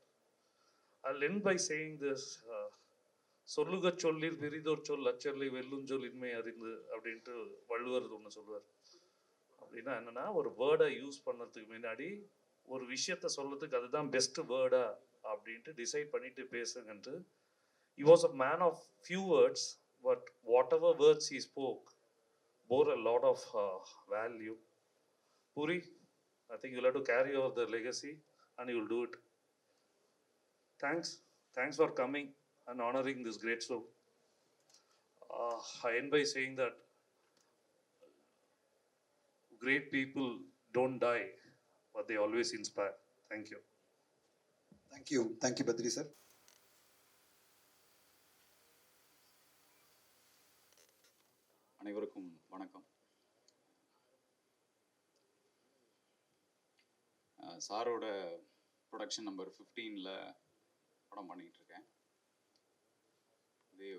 I'll end by saying this, சொல்லுக சொல்லில் விரிதோர் சொல் அச்சொல்லி வெல்லுஞ்சொல் இன்மை அறிந்து அப்படின்ட்டு வள்ளுவர் ஒன்று சொல்லுவார். அப்படின்னா என்னன்னா, ஒரு வேர்டை யூஸ் பண்ணுறதுக்கு முன்னாடி ஒரு விஷயத்த சொல்றதுக்கு அதுதான் பெஸ்ட் வேர்டா அப்படின்ட்டு டிசைட் பண்ணிட்டு பேசுங்கன்ட்டு. He was a man of few words, but whatever words he spoke bore a lot of value. Puri, I think you'll have to carry over the legacy and you'll do it. Thanks for coming and honoring this great soul. I end by saying that great people don't die, but they always inspire. Thank you. Thank you Badri sir. அனைவருக்கும் வணக்கம். சாரோட ப்ரொடக்ஷன் நம்பர் 15ல் படம் பண்ணிகிட்டு இருக்கேன். இதே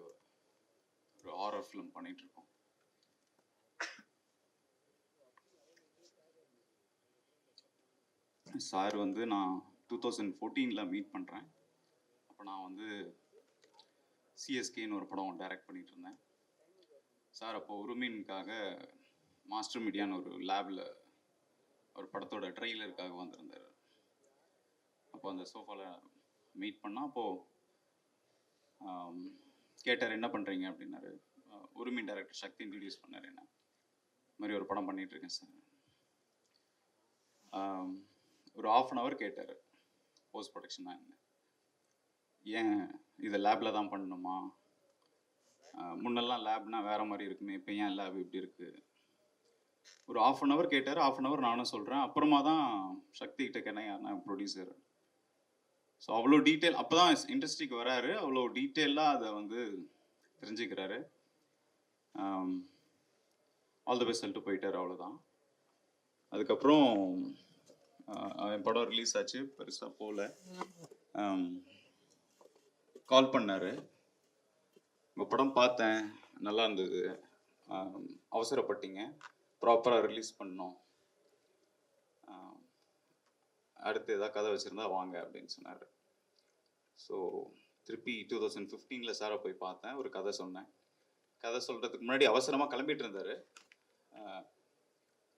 ஒரு ஹாரர் ஃபிலிம் பண்ணிகிட்டு இருக்கோம். சார் வந்து நான் 2014ல் மீட் பண்ணுறேன். அப்போ நான் வந்து சிஎஸ்கேன்னு ஒரு படம் டைரக்ட் பண்ணிகிட்டு இருந்தேன். சார் அப்போ உருமீனுக்காக மாஸ்டர் மீடியான்னு ஒரு லேபில் ஒரு படத்தோட ட்ரெய்லருக்காக வந்திருந்தார். அப்போ அந்த சோஃபாவில் மீட் பண்ணால் அப்போது கேட்டார் என்ன பண்ணுறீங்க அப்படின்னாரு. உருமீன் டைரக்டர் சக்தி இன்ட்ரடியூஸ் பண்ணார். என்ன இந்த மாதிரி ஒரு படம் பண்ணிகிட்ருக்கேன் சார். ஒரு 1/2 hour கேட்டார் போஸ்ட் ப்ரொடக்ஷனாக என்ன, ஏன் இதை லேபில் தான் பண்ணணுமா, முன்னெல்லாம் லேப்னா வேறு மாதிரி இருக்குமே, இப்போ ஏன் லேப் இப்படி இருக்குது. ஒரு 1/2 hour கேட்டார். 1/2 hour நானும் சொல்கிறேன். அப்புறமா தான் சக்தி கிட்ட கேட்டேன், நான் ப்ரொடியூசர். ஸோ அவ்வளோ டீட்டெயில் அப்போ தான் இண்டஸ்ட்ரிக்கு வராரு. அவ்வளோ டீட்டெயிலாக அதை வந்து தெரிஞ்சுக்கிறாரு. ஆல் தி பெஸ்ட் சொல்லிட்டு போயிட்டார். அவ்வளோதான். அதுக்கப்புறம் என் படம் ரிலீஸ் ஆச்சு. பெருசாக போகல. கால் பண்ணார், உங்கள் படம் பார்த்தேன், நல்லா இருந்தது, அவசரப்பட்டீங்க, ப்ராப்பராக ரிலீஸ் பண்ணோம், அடுத்து ஏதாவது கதை வச்சுருந்தா வாங்க அப்படின்னு சொன்னார். ஸோ திருப்பி 2015ல் சாரை போய் பார்த்தேன். ஒரு கதை சொன்னேன். கதை சொல்கிறதுக்கு முன்னாடி அவசரமாக கிளம்பிட்டு இருந்தார்.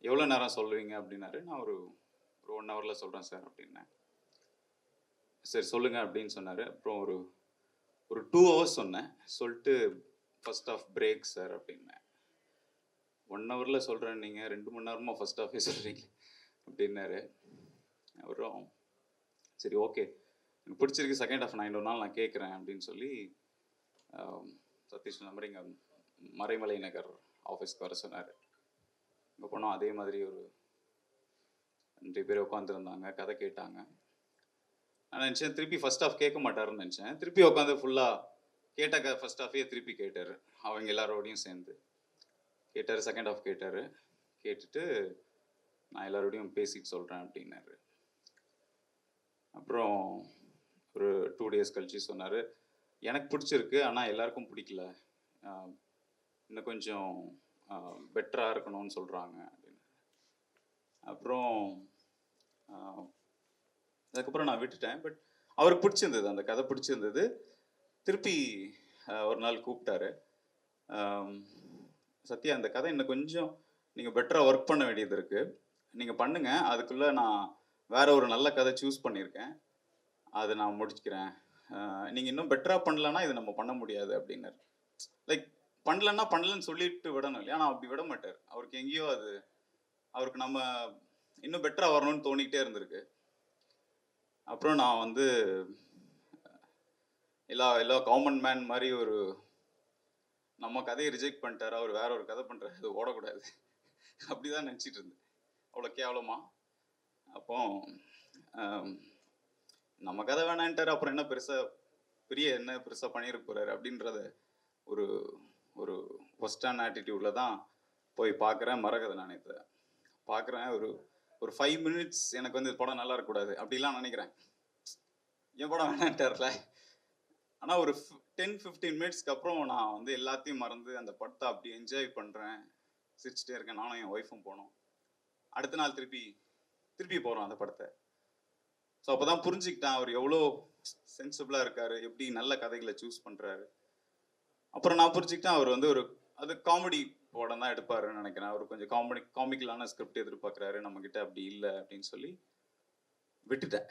எவ்வளோ நேரம் சொல்லுவீங்க அப்படின்னாரு. நான் ஒரு 1 hourல சொல்கிறேன் சார் அப்படின்னேன். சரி சொல்லுங்கள் அப்படின்னு சொன்னார். அப்புறம் ஒரு 2 hours சொன்னேன். சொல்லிட்டு ஃபர்ஸ்ட் ஆஃப் பிரேக் சார் அப்படின்னேன். 1 hourல சொல்கிறேன், நீங்கள் 2 மணி நேரமாக ஃபர்ஸ்ட் ஆஃபே சொல்கிறீங்க அப்படின்னாரு. அப்புறம் சரி ஓகே, எனக்கு பிடிச்சிருக்கு, செகண்ட் ஹாஃப் நான் இன்னொரு நாள் நான் கேட்குறேன் அப்படின்னு சொல்லி சதீஷ் நம்பர் இங்கே மறைமலை நகர் ஆஃபீஸ்க்கு வர சொன்னார். இங்கே போனோம். அதே மாதிரி ஒரு 2 பேர் உட்காந்துருந்தாங்க, கதை கேட்டாங்க. நான் நினச்சேன் திருப்பி ஃபர்ஸ்ட் ஹாஃப் கேட்க மாட்டாருன்னு நினச்சேன். திருப்பி உட்காந்து ஃபுல்லாக கேட்ட ஃபர்ஸ்ட் ஹாஃபே திருப்பி கேட்டார். அவங்க எல்லாரோடையும் சேர்ந்து கேட்டார். செகண்ட் ஹாஃப் கேட்டார். கேட்டுட்டு நான் எல்லாரோடையும் பேசிட்டு சொல்கிறேன் அப்படின்னாரு. அப்புறம் ஒரு 2 days கழிச்சு சொன்னார், எனக்கு பிடிச்சிருக்கு, ஆனால் எல்லாருக்கும் பிடிக்கல, இன்னும் கொஞ்சம் பெட்டராக இருக்கணும்னு சொல்கிறாங்க அப்படின்னு. அப்புறம் அதுக்கப்புறம் நான் விட்டுட்டேன். பட் அவருக்கு பிடிச்சிருந்தது, அந்த கதை பிடிச்சிருந்தது. திருப்பி ஒரு நாள் கூப்பிட்டாரு, சத்யா அந்த கதை இன்னும் கொஞ்சம் நீங்கள் பெட்டராக ஒர்க் பண்ண வேண்டியது இருக்குது, நீங்கள் பண்ணுங்கள், அதுக்குள்ளே நான் வேற ஒரு நல்ல கதை சூஸ் பண்ணியிருக்கேன், அதை நான் முடிச்சுக்கிறேன், நீங்கள் இன்னும் பெட்டராக பண்ணலன்னா இதை நம்ம பண்ண முடியாது அப்படின்னாரு. லைக் பண்ணலன்னா பண்ணலன்னு சொல்லிட்டு விடணும் இல்லையா? ஆனால் அப்படி விட மாட்டார். அவருக்கு எங்கேயோ அது அவருக்கு நம்ம இன்னும் பெட்டராக வரணும்னு தோணிக்கிட்டே இருந்திருக்கு. அப்புறம் நான் வந்து எல்லா காமன் மேன் மாதிரி ஒரு நம்ம கதையை ரிஜெக்ட் பண்ணிட்டாரு, அவர் வேற ஒரு கதை பண்ணுறாரு, அது ஓடக்கூடாது அப்படிதான் நினச்சிட்டு இருந்தேன். அவ்வளோ கேவலமா. அப்போ நம்ம கதை வேணான்ட்டார். அப்புறம் என்ன பெருசாக பண்ணியிருக்க போறாரு அப்படின்றத ஒரு ஒரு ஒஸ்டான ஆட்டிடியூடில் தான் போய் பார்க்குறேன் மரகத நாணயத்தை பார்க்குறேன். ஒரு 5 மினிட்ஸ் எனக்கு வந்து படம் நல்லா இருக்கக்கூடாது அப்படிலாம் நினைக்கிறேன். என் படம் வேணான்ட்டார்ல. ஆனால் ஒரு 10-15 மினிட்ஸ்க்கு அப்புறம் நான் வந்து எல்லாத்தையும் மறந்து அந்த படத்தை அப்படி என்ஜாய் பண்ணுறேன், சிரிச்சுட்டே இருக்கேன். நானும் என் ஒய்ஃபும் போனோம். அடுத்த நாள் திருப்பி போகிறோம் அந்த படத்தை. ஸோ அப்போ தான் புரிஞ்சுக்கிட்டேன் அவர் எவ்வளோ சென்சிபிளாக இருக்கார், எப்படி நல்ல கதைகளை சூஸ் பண்ணுறாரு. அப்புறம் நான் புரிஞ்சுக்கிட்டேன் அவர் வந்து அது காமெடி படம் தான் எடுப்பாருன்னு நினைக்கிறேன். அவர் கொஞ்சம் காமிக்கலான ஸ்கிரிப்ட் எதிர்பார்க்குறாரு, நம்மக்கிட்ட அப்படி இல்லை அப்படின்னு சொல்லி விட்டுட்டேன்.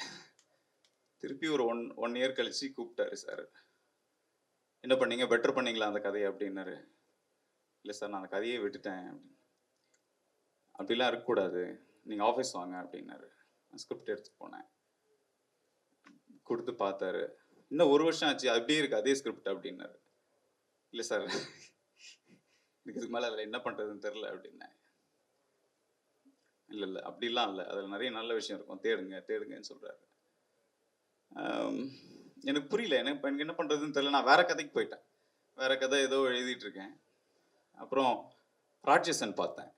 திருப்பி ஒரு ஒன் இயர் கழிச்சு கூப்பிட்டாரு சார். என்ன பண்ணீங்க, பெட்டர் பண்ணீங்களா அந்த கதையை அப்படின்னாரு. இல்லை சார், நான் அந்த கதையே விட்டுட்டேன் அப்படின்னு. அப்படிலாம் இருக்கக்கூடாது, நீங்கள் ஆஃபீஸ் வாங்க அப்படின்னாரு. ஸ்கிரிப்ட் எடுத்துட்டு போனேன், கொடுத்து பார்த்தாரு. இன்னும் 1 வருஷம் ஆச்சு, அப்படியே இருக்கு அதே ஸ்கிரிப்ட் அப்படின்னாரு. இல்லை சார், இதுக்கு மேலே அதில் என்ன பண்ணுறதுன்னு தெரில அப்படின்னேன். இல்லை அப்படிலாம் இல்லை, அதில் நிறைய நல்ல விஷயம் இருக்கும், தேடுங்கன்னு சொல்கிறாரு. எனக்கு புரியல, எனக்கு என்ன பண்ணுறதுன்னு தெரியல. நான் வேற கதைக்கு போயிட்டேன், வேற கதை ஏதோ எழுதிட்டு இருக்கேன். அப்புறம் ராட்சசன் பார்த்தேன்,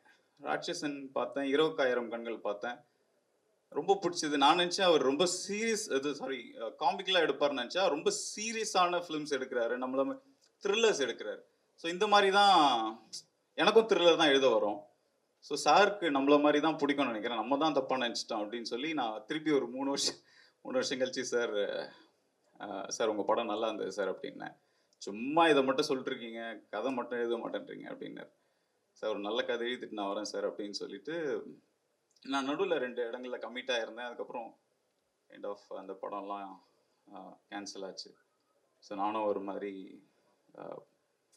20,000 கண்கள் பார்த்தேன். ரொம்ப பிடிச்சது. நான் நினச்சேன் அவர் ரொம்ப சீரியஸ், காமிக்கலாக எடுப்பார்னு நினச்சா ரொம்ப சீரியஸான ஃபிலிம்ஸ் எடுக்கிறாரு, நம்மள த்ரில்லர்ஸ் எடுக்கிறாரு. ஸோ இந்த மாதிரி தான் எனக்கும் த்ரில்லர் தான் எழுத வரும். ஸோ சாருக்கு நம்மள மாதிரி தான் பிடிக்கும்னு நினைக்கிறேன். நம்ம தான் தப்பாக நினச்சிட்டோம் அப்படின்னு சொல்லி நான் திருப்பி ஒரு 3 வருஷம் கழிச்சு சார் உங்கள் படம் நல்லா இருந்தது சார் அப்படின்னேன். சும்மா இதை மட்டும் சொல்லிட்டுருக்கீங்க, கதை மட்டும் எழுத மாட்டேன்றீங்க அப்படின்னாரு. சார் ஒரு நல்ல கதை எழுதிட்டு நான் வரேன் சார் அப்படின்னு சொல்லிட்டு நான் நடுவில் 2 இடங்களில் கமிட்டாக இருந்தேன். அதுக்கப்புறம் கைண்ட் ஆஃப் அந்த படம்லாம் கேன்சல் ஆச்சு. ஸோ நானும் ஒரு மாதிரி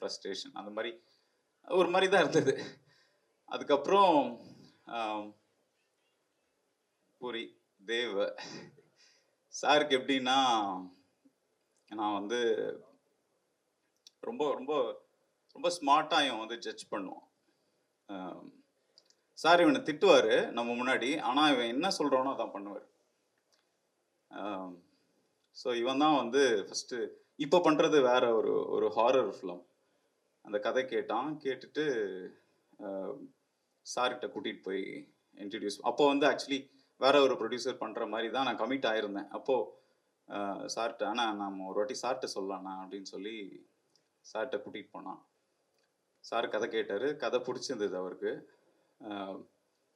ஃப்ரஸ்ட்ரேஷன் அந்த மாதிரி ஒரு மாதிரி தான் இருந்தது. அதுக்கப்புறம் பூரி தேவ் சாருக்கு எப்படின்னா, நான் வந்து ரொம்ப ரொம்ப ரொம்ப ஸ்மார்ட்டாக இவன் வந்து ஜட்ஜ் பண்ணுவான். சார் இவனை திட்டுவார் நம்ம முன்னாடி, ஆனால் இவன் என்ன சொல்கிறானோ அதான் பண்ணுவார். ஸோ இவன் தான் வந்து ஃபஸ்ட்டு இப்போ பண்ணுறது வேற ஒரு ஹாரர் ஃபிலிம். அந்த கதை கேட்டுட்டு சார்கிட்ட கூட்டிகிட்டு போய் இன்ட்ரடியூஸ். அப்போ வந்து ஆக்சுவலி வேற ஒரு ப்ரொடியூசர் பண்ணுற மாதிரி தான் நான் கமிட் ஆகிருந்தேன். அப்போது சார்கிட்ட, ஆனால் நம்ம ஒரு வாட்டி சார்கிட்ட சொல்லலாண்ணா அப்படின்னு சொல்லி சார்கிட்ட கூட்டிகிட்டு போனான். சார் கதை கேட்டார், கதை பிடிச்சிருந்தது அவருக்கு.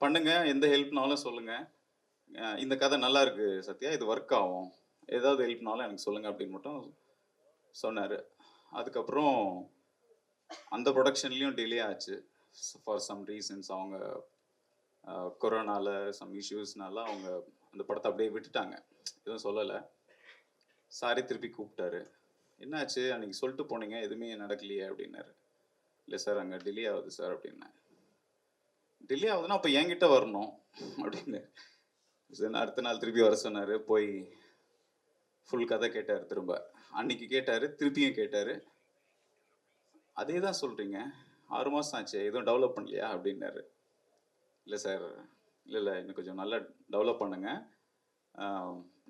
பண்ணுங்க, எந்த ஹெல்ப்னாலும் சொல்லுங்கள், இந்த கதை நல்லா இருக்கு சத்யா, இது ஒர்க் ஆகும், ஏதாவது ஹெல்ப்னாலும் எனக்கு சொல்லுங்கள் அப்படின்னு மட்டும் சொன்னார். அதுக்கப்புறம் அந்த ப்ரொடக்ஷன்லேயும் டிலே ஆச்சு ஃபார் சம் ரீசன்ஸ். அவங்க கொரோனாவில் சம் இஷ்யூஸ்னால அவங்க அந்த படத்தை அப்படியே விட்டுட்டாங்க, எதுவும் சொல்லலை. சாரி திருப்பி கூப்பிட்டாரு, என்னாச்சு அன்றைக்கி சொல்லிட்டு போனீங்க, எதுவுமே நடக்கலையே அப்படின்னாரு. இல்லை சார், அங்கே டிலே ஆகுது சார் அப்படின்னேன். டிலே ஆகுதுன்னா அப்போ என்கிட்ட வரணும் அப்படின்னு. சரி, அடுத்த நாள் திருப்பி வர சொன்னார். போய் ஃபுல் கதை கேட்டார். திரும்ப அன்னைக்கு கேட்டார், திருப்பியும் கேட்டார். அதே தான் சொல்கிறீங்க, 6 மாதம் ஆச்சு, எதுவும் டெவலப் பண்ணலையா அப்படின்னாரு. இல்லை சார், இல்லை இன்னும் கொஞ்சம் நல்லா டெவலப் பண்ணுங்க,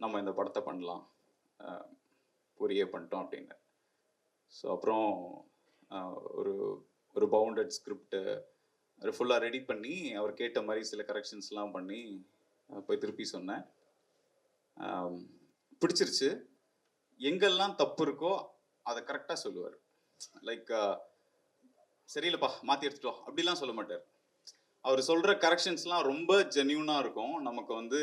நம்ம இந்த படத்தை பண்ணலாம், புரியே பண்ணிட்டோம் அப்படின்னு. ஸோ அப்புறம் ஒரு பவுண்டட் ஸ்கிரிப்ட் ஃபுல்லாக ரெடி பண்ணி அவர் கேட்ட மாதிரி சில கரெக்ஷன்ஸ்லாம் பண்ணி போய் திருப்பி சொன்னேன். பிடிச்சிருச்சு. எங்கெல்லாம் தப்பு இருக்கோ அதை கரெக்டாக சொல்லுவார். லைக் சரியில்லைப்பா மாற்றி எடுத்துட்டோம் அப்படிலாம் சொல்ல மாட்டார். அவர் சொல்கிற கரெக்ஷன்ஸ்லாம் ரொம்ப ஜென்யூனாக இருக்கும். நமக்கு வந்து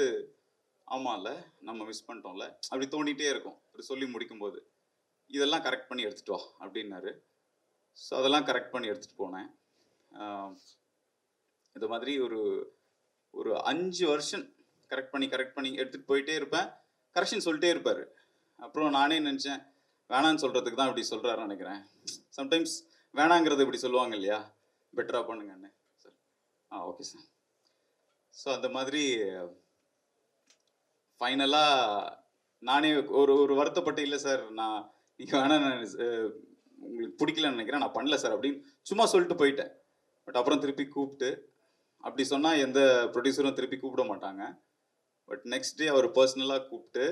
ஆமாம்ல, நம்ம மிஸ் பண்ணிட்டோம்ல அப்படி தோண்டிகிட்டே இருக்கும். அவர் சொல்லி முடிக்கும்போது இதெல்லாம் கரெக்ட் பண்ணி எடுத்துட்டோம் அப்படின்னாரு. ஸோ அதெல்லாம் கரெக்ட் பண்ணி எடுத்துகிட்டு போனேன். இது மாதிரி ஒரு 5 வருஷம் கரெக்ட் பண்ணி எடுத்துகிட்டு போயிட்டே இருப்பேன். கரெக்ஷன் சொல்லிட்டே இருப்பார். அப்புறம் நானே நினச்சேன், வேணான்னு சொல்கிறதுக்கு தான் இப்படி சொல்கிறாருன்னு நினைக்கிறேன். சம்டைம்ஸ் வேணாங்கிறது இப்படி சொல்லுவாங்க இல்லையா, பெட்டராக பண்ணுங்கன்னு சார். Okay sir. ஸோ அந்த மாதிரி ஃபைனலாக நானே ஒரு வருத்தப்பட்டு, இல்லை சார் நான் நீங்கள் வேணா, நான் உங்களுக்கு பிடிக்கலன்னு நினைக்கிறேன், நான் பண்ணல சார் அப்படின்னு சும்மா சொல்லிட்டு போயிட்டேன். பட் அப்புறம் திருப்பி கூப்பிட்டு, அப்படி சொன்னால் எந்த ப்ரொடியூசரும் திருப்பி கூப்பிட மாட்டாங்க. பட் நெக்ஸ்ட் டே அவர் பர்சனலாக கூப்பிட்டு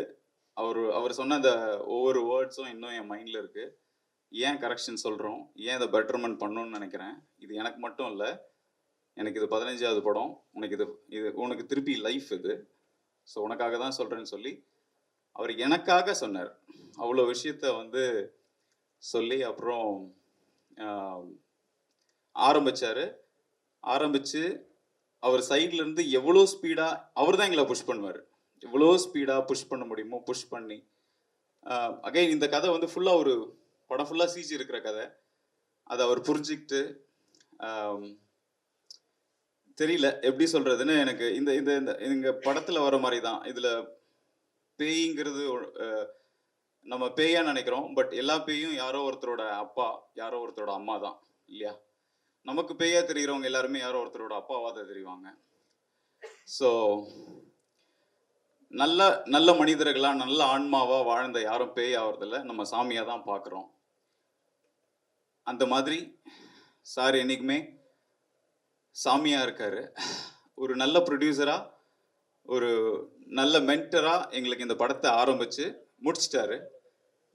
அவர் சொன்ன அந்த ஒவ்வொரு வேர்ட்ஸும் இன்னும் என் மைண்டில் இருக்குது. ஏன் கரெக்ஷன் சொல்கிறோம், ஏன் இதை பெட்டர்மெண்ட் பண்ணணும்னு நினைக்கிறேன். இது எனக்கு மட்டும் இல்லை, எனக்கு இது 15வது படம், உனக்கு திருப்பி லைஃப் இது, ஸோ உனக்காக தான் சொல்கிறேன்னு சொல்லி அவர் எனக்காக சொன்னார். அவ்வளோ விஷயத்த வந்து சொல்லி அப்புறம் ஆரம்பித்து அவர் சைட்லேருந்து எவ்வளோ ஸ்பீடாக அவர் தான் எங்களை புஷ் பண்ணுவார். எவ்வளோ ஸ்பீடாக புஷ் பண்ண முடியுமோ புஷ் பண்ணி அகைன் இந்த கதை வந்து ஃபுல்லாக ஒரு படம் ஃபுல்லாக சிஜி இருக்கிற கதை. அதை அவர் புரிஞ்சுக்கிட்டு தெரியல எப்படி சொல்கிறதுன்னு. எனக்கு இந்த இந்த இந்த எங்கள் படத்தில் வர மாதிரி தான் இதில் பேய்ங்கிறது நம்ம பேயா நினைக்கிறோம், பட் எல்லா பேயும் யாரோ ஒருத்தரோட அப்பா, யாரோ ஒருத்தரோட அம்மா தான் இல்லையா. நமக்கு பேயா தெரிகிறவங்க எல்லாருமே யாரோ ஒருத்தரோட அப்பாவாக தான் தெரிவாங்க. ஸோ நல்ல நல்ல மனிதர்களாக நல்ல ஆன்மாவாக வாழ்ந்த யாரும் பேய் ஆகிறதில்ல, நம்ம சாமியாக தான் பார்க்குறோம். அந்த மாதிரி சார் என்றைக்குமே சாமியாக இருக்கார். ஒரு நல்ல ப்ரொடியூசராக, ஒரு நல்ல மென்டராக எங்களுக்கு இந்த படத்தை ஆரம்பித்து முடிச்சிட்டாரு.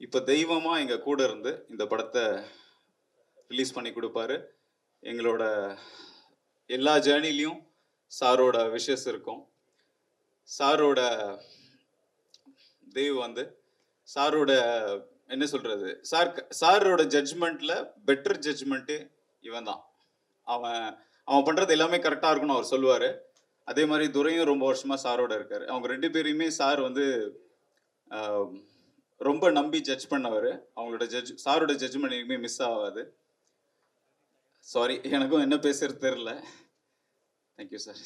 இப்போ தெய்வமாக எங்கள் கூட இருந்து இந்த படத்தை ரிலீஸ் பண்ணி கொடுப்பாரு. எங்களோட எல்லா ஜேர்னிலையும் சாரோட விஷஸ் இருக்கும். சாரோட தெய்வம் வந்து சாரோட என்ன சொல்கிறது, சாரோட ஜட்ஜ்மெண்ட்டில் பெட்டர் ஜட்ஜ்மெண்ட்டு இவன் தான். அவன் பண்ணுறது எல்லாமே கரெக்டாக இருக்குன்னு அவர் சொல்லுவார். அதே மாதிரி துரையும் ரொம்ப வருஷமாக சாரோட இருக்கார். அவங்க 2 பேரையுமே சார் வந்து ரொம்ப நம்பி ஜட்ஜ் பண்ணவர். அவங்களோட சாரோட ஜட்ஜ்மெண்ட் எதுவுமே மிஸ் ஆகாது. சாரி, எனக்கும் என்ன பேசுறது தெரில. Thank you sir.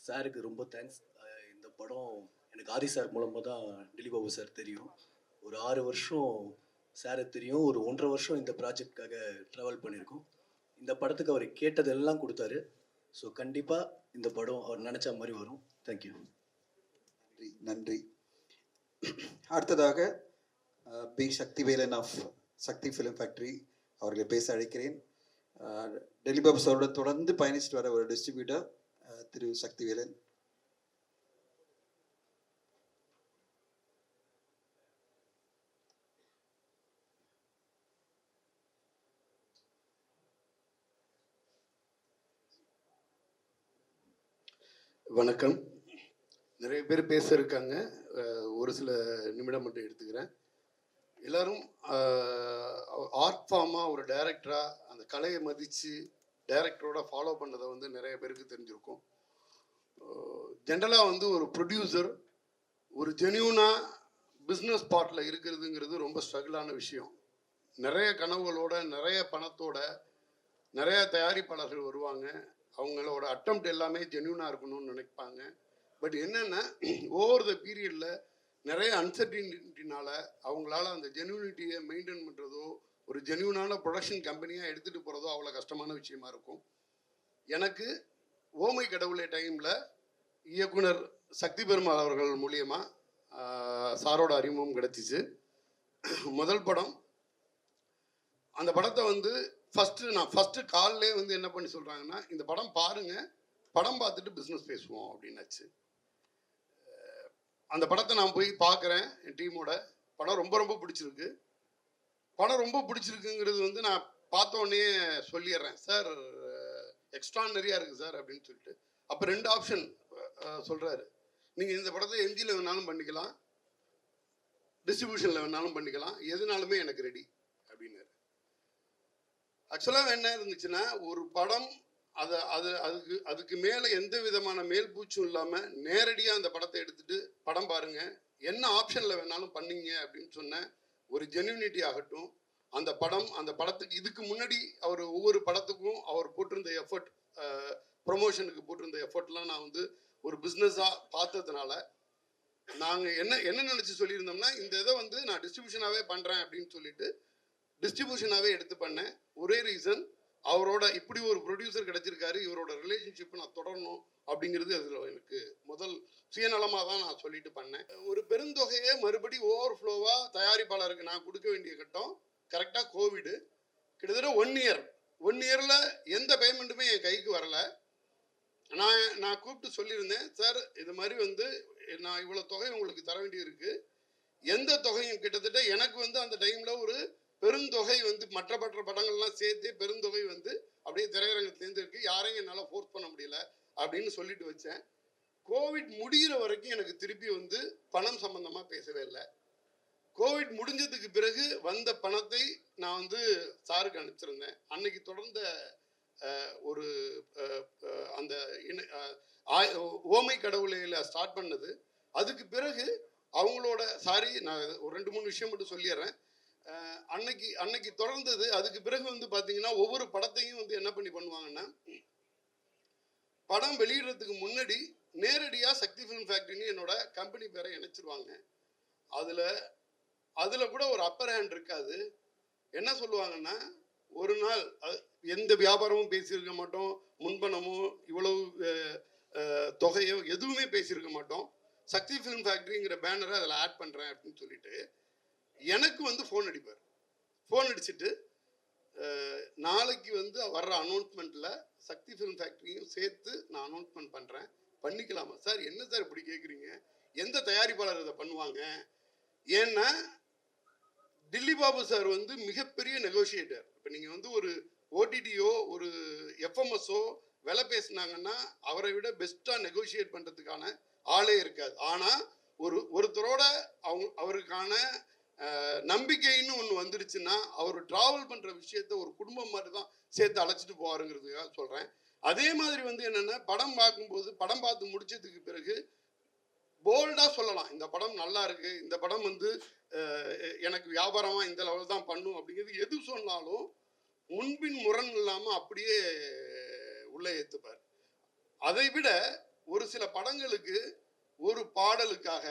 சாருக்கு ரொம்ப தேங்க்ஸ். இந்த படம் எனக்கு ஆதி சார் மூலமாக தான் திலீப் பாபு சார் தெரியும். ஒரு 6 வருஷம் சாரை தெரியும். ஒரு 1.5 வருஷம் இந்த ப்ராஜெக்டுக்காக ட்ராவல் பண்ணியிருக்கோம். இந்த படத்துக்கு அவர் கேட்டதெல்லாம் கொடுத்தாரு. ஸோ கண்டிப்பாக இந்த படம் அவர் நினச்ச மாதிரி வரும். தேங்க்யூ. நன்றி. அடுத்ததாக P Sakthivelan of Sakthi film factory அவர்களை பேச அழைக்கிறேன். திலீப் பாபு சாரோட தொடர்ந்து பயணிச்சுட்டு வர ஒரு டிஸ்ட்ரிபியூட்டர் திரு சக்திவேலன். வணக்கம். நிறைய பேர் பேச இருக்காங்க, ஒரு சில நிமிடம் மட்டும் எடுத்துக்கிறேன். எல்லாரும் ஆர்ட் ஃபார்மாக ஒரு டைரக்டராக அந்த கலையை மதித்து டைரக்டரோட ஃபாலோ பண்ணதை வந்து நிறைய பேருக்கு தெரிஞ்சிருக்கும். ஜென்ரலாக வந்து ஒரு ப்ரொடியூசர் ஒரு ஜென்யூனாக பிஸ்னஸ் பார்ட்டில் இருக்கிறதுங்கிறது ரொம்ப ஸ்ட்ரகிளான விஷயம். நிறைய கனவுகளோட, நிறைய பணத்தோட நிறைய தயாரிப்பாளர்கள் வருவாங்க. அவங்களோட அட்டெம்ப்ட் எல்லாமே ஜென்யூனாக இருக்கணும்னு நினைப்பாங்க. பட் என்னென்னா ஓவர் த பீரியடில் நிறைய அன்சர்டினிட்டினால அவங்களால அந்த ஜென்யூனிட்டியை மெயின்டைன் பண்ணுறதோ, ஒரு ஜென்யூனான ப்ரொடக்ஷன் கம்பெனியாக எடுத்துகிட்டு போகிறதோ அவ்வளோ கஷ்டமான விஷயமா இருக்கும். எனக்கு ஓமை கடவுளே டைமில் இயக்குனர் சக்தி பெருமாள் அவர்கள் மூலியமாக சாரோட அறிமுகம் கிடச்சிச்சு. முதல் படம். அந்த படத்தை வந்து ஃபஸ்ட்டு கால்லே வந்து என்ன பண்ணி சொல்கிறாங்கன்னா, இந்த படம் பாருங்கள், படம் பார்த்துட்டு பிஸ்னஸ் பேசுவோம் அப்படின்னாச்சு. அந்த படத்தை நான் போய் பார்க்குறேன் என் டீமோட. படம் ரொம்ப ரொம்ப பிடிச்சிருக்கு. படம் ரொம்ப பிடிச்சிருக்குங்கிறது வந்து நான் பார்த்தோன்னே சொல்லிடுறேன், சார் எக்ஸ்ட்ரானரியாக இருக்குது சார் அப்படின்னு சொல்லிட்டு. அப்போ 2 ஆப்ஷன் சொல்கிறாரு. நீங்கள் இந்த படத்தை எம்ஜியில் வேணாலும் பண்ணிக்கலாம், டிஸ்ட்ரிபியூஷனில் வேணாலும் பண்ணிக்கலாம், எதுனாலுமே எனக்கு ரெடி அப்படின்னாரு. ஆக்சுவலாக என்ன இருந்துச்சுன்னா, ஒரு படம் அதுக்கு மேலே எந்த விதமான மேல் பூச்சும் இல்லாமல் நேரடியாக அந்த படத்தை எடுத்துகிட்டு படம் பாருங்கள், என்ன ஆப்ஷனில் வேணாலும் பண்ணிங்க அப்படின்னு சொன்ன ஒரு ஜென்யூனிட்டி ஆகட்டும். அந்த படத்துக்கு இதுக்கு முன்னாடி அவர் ஒவ்வொரு படத்துக்கும் அவர் போட்டிருந்த எஃபர்ட், ப்ரொமோஷனுக்கு போட்டிருந்த எஃபர்ட்லாம் நான் வந்து ஒரு பிஸ்னஸாக பார்த்ததுனால நாங்கள் என்ன நினச்சி சொல்லியிருந்தோம்னா, இந்த இதை வந்து நான் டிஸ்ட்ரிபியூஷனாகவே பண்ணுறேன் அப்படின்னு சொல்லிட்டு டிஸ்ட்ரிபியூஷனாகவே எடுத்து பண்ணேன். ஒரே ரீசன், அவரோட இப்படி ஒரு ப்ரொடியூசர் கிடச்சிருக்காரு, இவரோட ரிலேஷன்ஷிப்பை நான் தொடரணும் அப்படிங்கிறது அதில் எனக்கு முதல் சுயநலமாக தான் நான் சொல்லிட்டு பண்ணேன். ஒரு பெருந்தொகையை மறுபடி ஓவர்ஃப்ளோவாக தயாரிப்பாளருக்கு நான் கொடுக்க வேண்டிய கட்டம் கரெக்டாக கோவிடு. கிட்டத்தட்ட 1 இயரில் எந்த பேமெண்ட்டுமே என் கைக்கு வரலை. நான் கூப்பிட்டு சொல்லியிருந்தேன், சார் இது மாதிரி வந்து நான் இவ்வளோ தொகை உங்களுக்கு தர வேண்டியிருக்கு, எந்த தொகையும் கிட்டத்தட்ட எனக்கு வந்து அந்த டைமில் ஒரு பெருந்தொகை வந்து மற்ற படங்கள்லாம் சேர்த்து பெருந்தொகை வந்து அப்படியே திரையரங்கத்துலேருந்து இருக்குது, யாரையும் என்னால் ஃபோர்ஸ் பண்ண முடியல அப்படின்னு சொல்லிட்டு வச்சேன். கோவிட் முடிகிற வரைக்கும் எனக்கு திருப்பி வந்து பணம் சம்பந்தமாக பேசவே இல்லை. கோவிட் முடிஞ்சதுக்கு பிறகு வந்த பணத்தை நான் வந்து சாருக்கு அனுப்பிச்சிருந்தேன். அன்னைக்கு தொடர்ந்த ஒரு அந்த ஓமை கடவுளையில் ஸ்டார்ட் பண்ணது. அதுக்கு பிறகு அவங்களோட நான் ஒரு 2-3 விஷயம் மட்டும் சொல்லிடுறேன். அன்னைக்கு தொடர்ந்தது. அதுக்கு பிறகு வந்து பார்த்தீங்கன்னா ஒவ்வொரு படத்தையும் வந்து என்ன பண்ணுவாங்கன்னா, படம் வெளியிடுறதுக்கு முன்னாடி நேரடியாக சக்தி ஃபிலிம் ஃபேக்ட்ரின்னு என்னோட கம்பெனி பேரை இணைச்சிருவாங்க. அதில் கூட ஒரு அப்பர் ஹேண்ட் இருக்காது. என்ன சொல்லுவாங்கன்னா, ஒரு நாள் எந்த வியாபாரமும் பேசியிருக்க மாட்டோம், முன்பணமோ இவ்வளவு தொகையோ எதுவுமே பேசியிருக்க மாட்டோம். சக்தி ஃபிலிம் ஃபேக்ட்ரிங்கிற பேனரை அதில் ஆட் பண்ணுறேன் அப்படின்னு சொல்லிட்டு எனக்கு வந்து ஃபோன் அடிப்பார். ஃபோன் அடிச்சுட்டு நாளைக்கு வந்து வர்ற அனௌன்ஸ்மெண்ட்டில் சக்தி ஃபிலிம் ஃபேக்ட்ரியும் சேர்த்து நான் அனௌன்ஸ்மெண்ட் பண்ணுறேன், பண்ணிக்கலாமா சார்? என்ன சார் இப்படி கேட்குறீங்க? எந்த தயாரிப்பாளர் இதை பண்ணுவாங்க? ஏன்னா டில்லி பாபு சார் வந்து மிகப்பெரிய நெகோஷியேட்டர். இப்போ நீங்கள் வந்து ஒரு ஓடிடியோ ஒரு எஃப்எம்எஸ்ஓ விலை பேசினாங்கன்னா அவரை விட பெஸ்ட்டாக நெகோஷியேட் பண்ணுறதுக்கான ஆளே இருக்காது. ஆனால் ஒருத்தரோட அவருக்கான நம்பிக்கைன்னு ஒன்று வந்துருச்சுன்னா அவர் ட்ராவல் பண்ணுற விஷயத்த ஒரு குடும்பம் மாதிரி தான் சேர்த்து அழைச்சிட்டு போவாருங்கிறதுக்காக சொல்கிறேன். அதே மாதிரி வந்து என்னென்னா, படம் பார்த்து முடிச்சதுக்கு பிறகு போல்டாக சொல்லலாம், இந்த படம் நல்லா இருக்கு, இந்த படம் வந்து எனக்கு வியாபாரமாக இந்த லெவல் தான் பண்ணும் அப்படிங்கிறது எது சொன்னாலும் முன்பின் முரண் இல்லாமல் அப்படியே உள்ளே ஏற்றுப்பார். அதை விட ஒரு சில படங்களுக்கு ஒரு பாடலுக்காக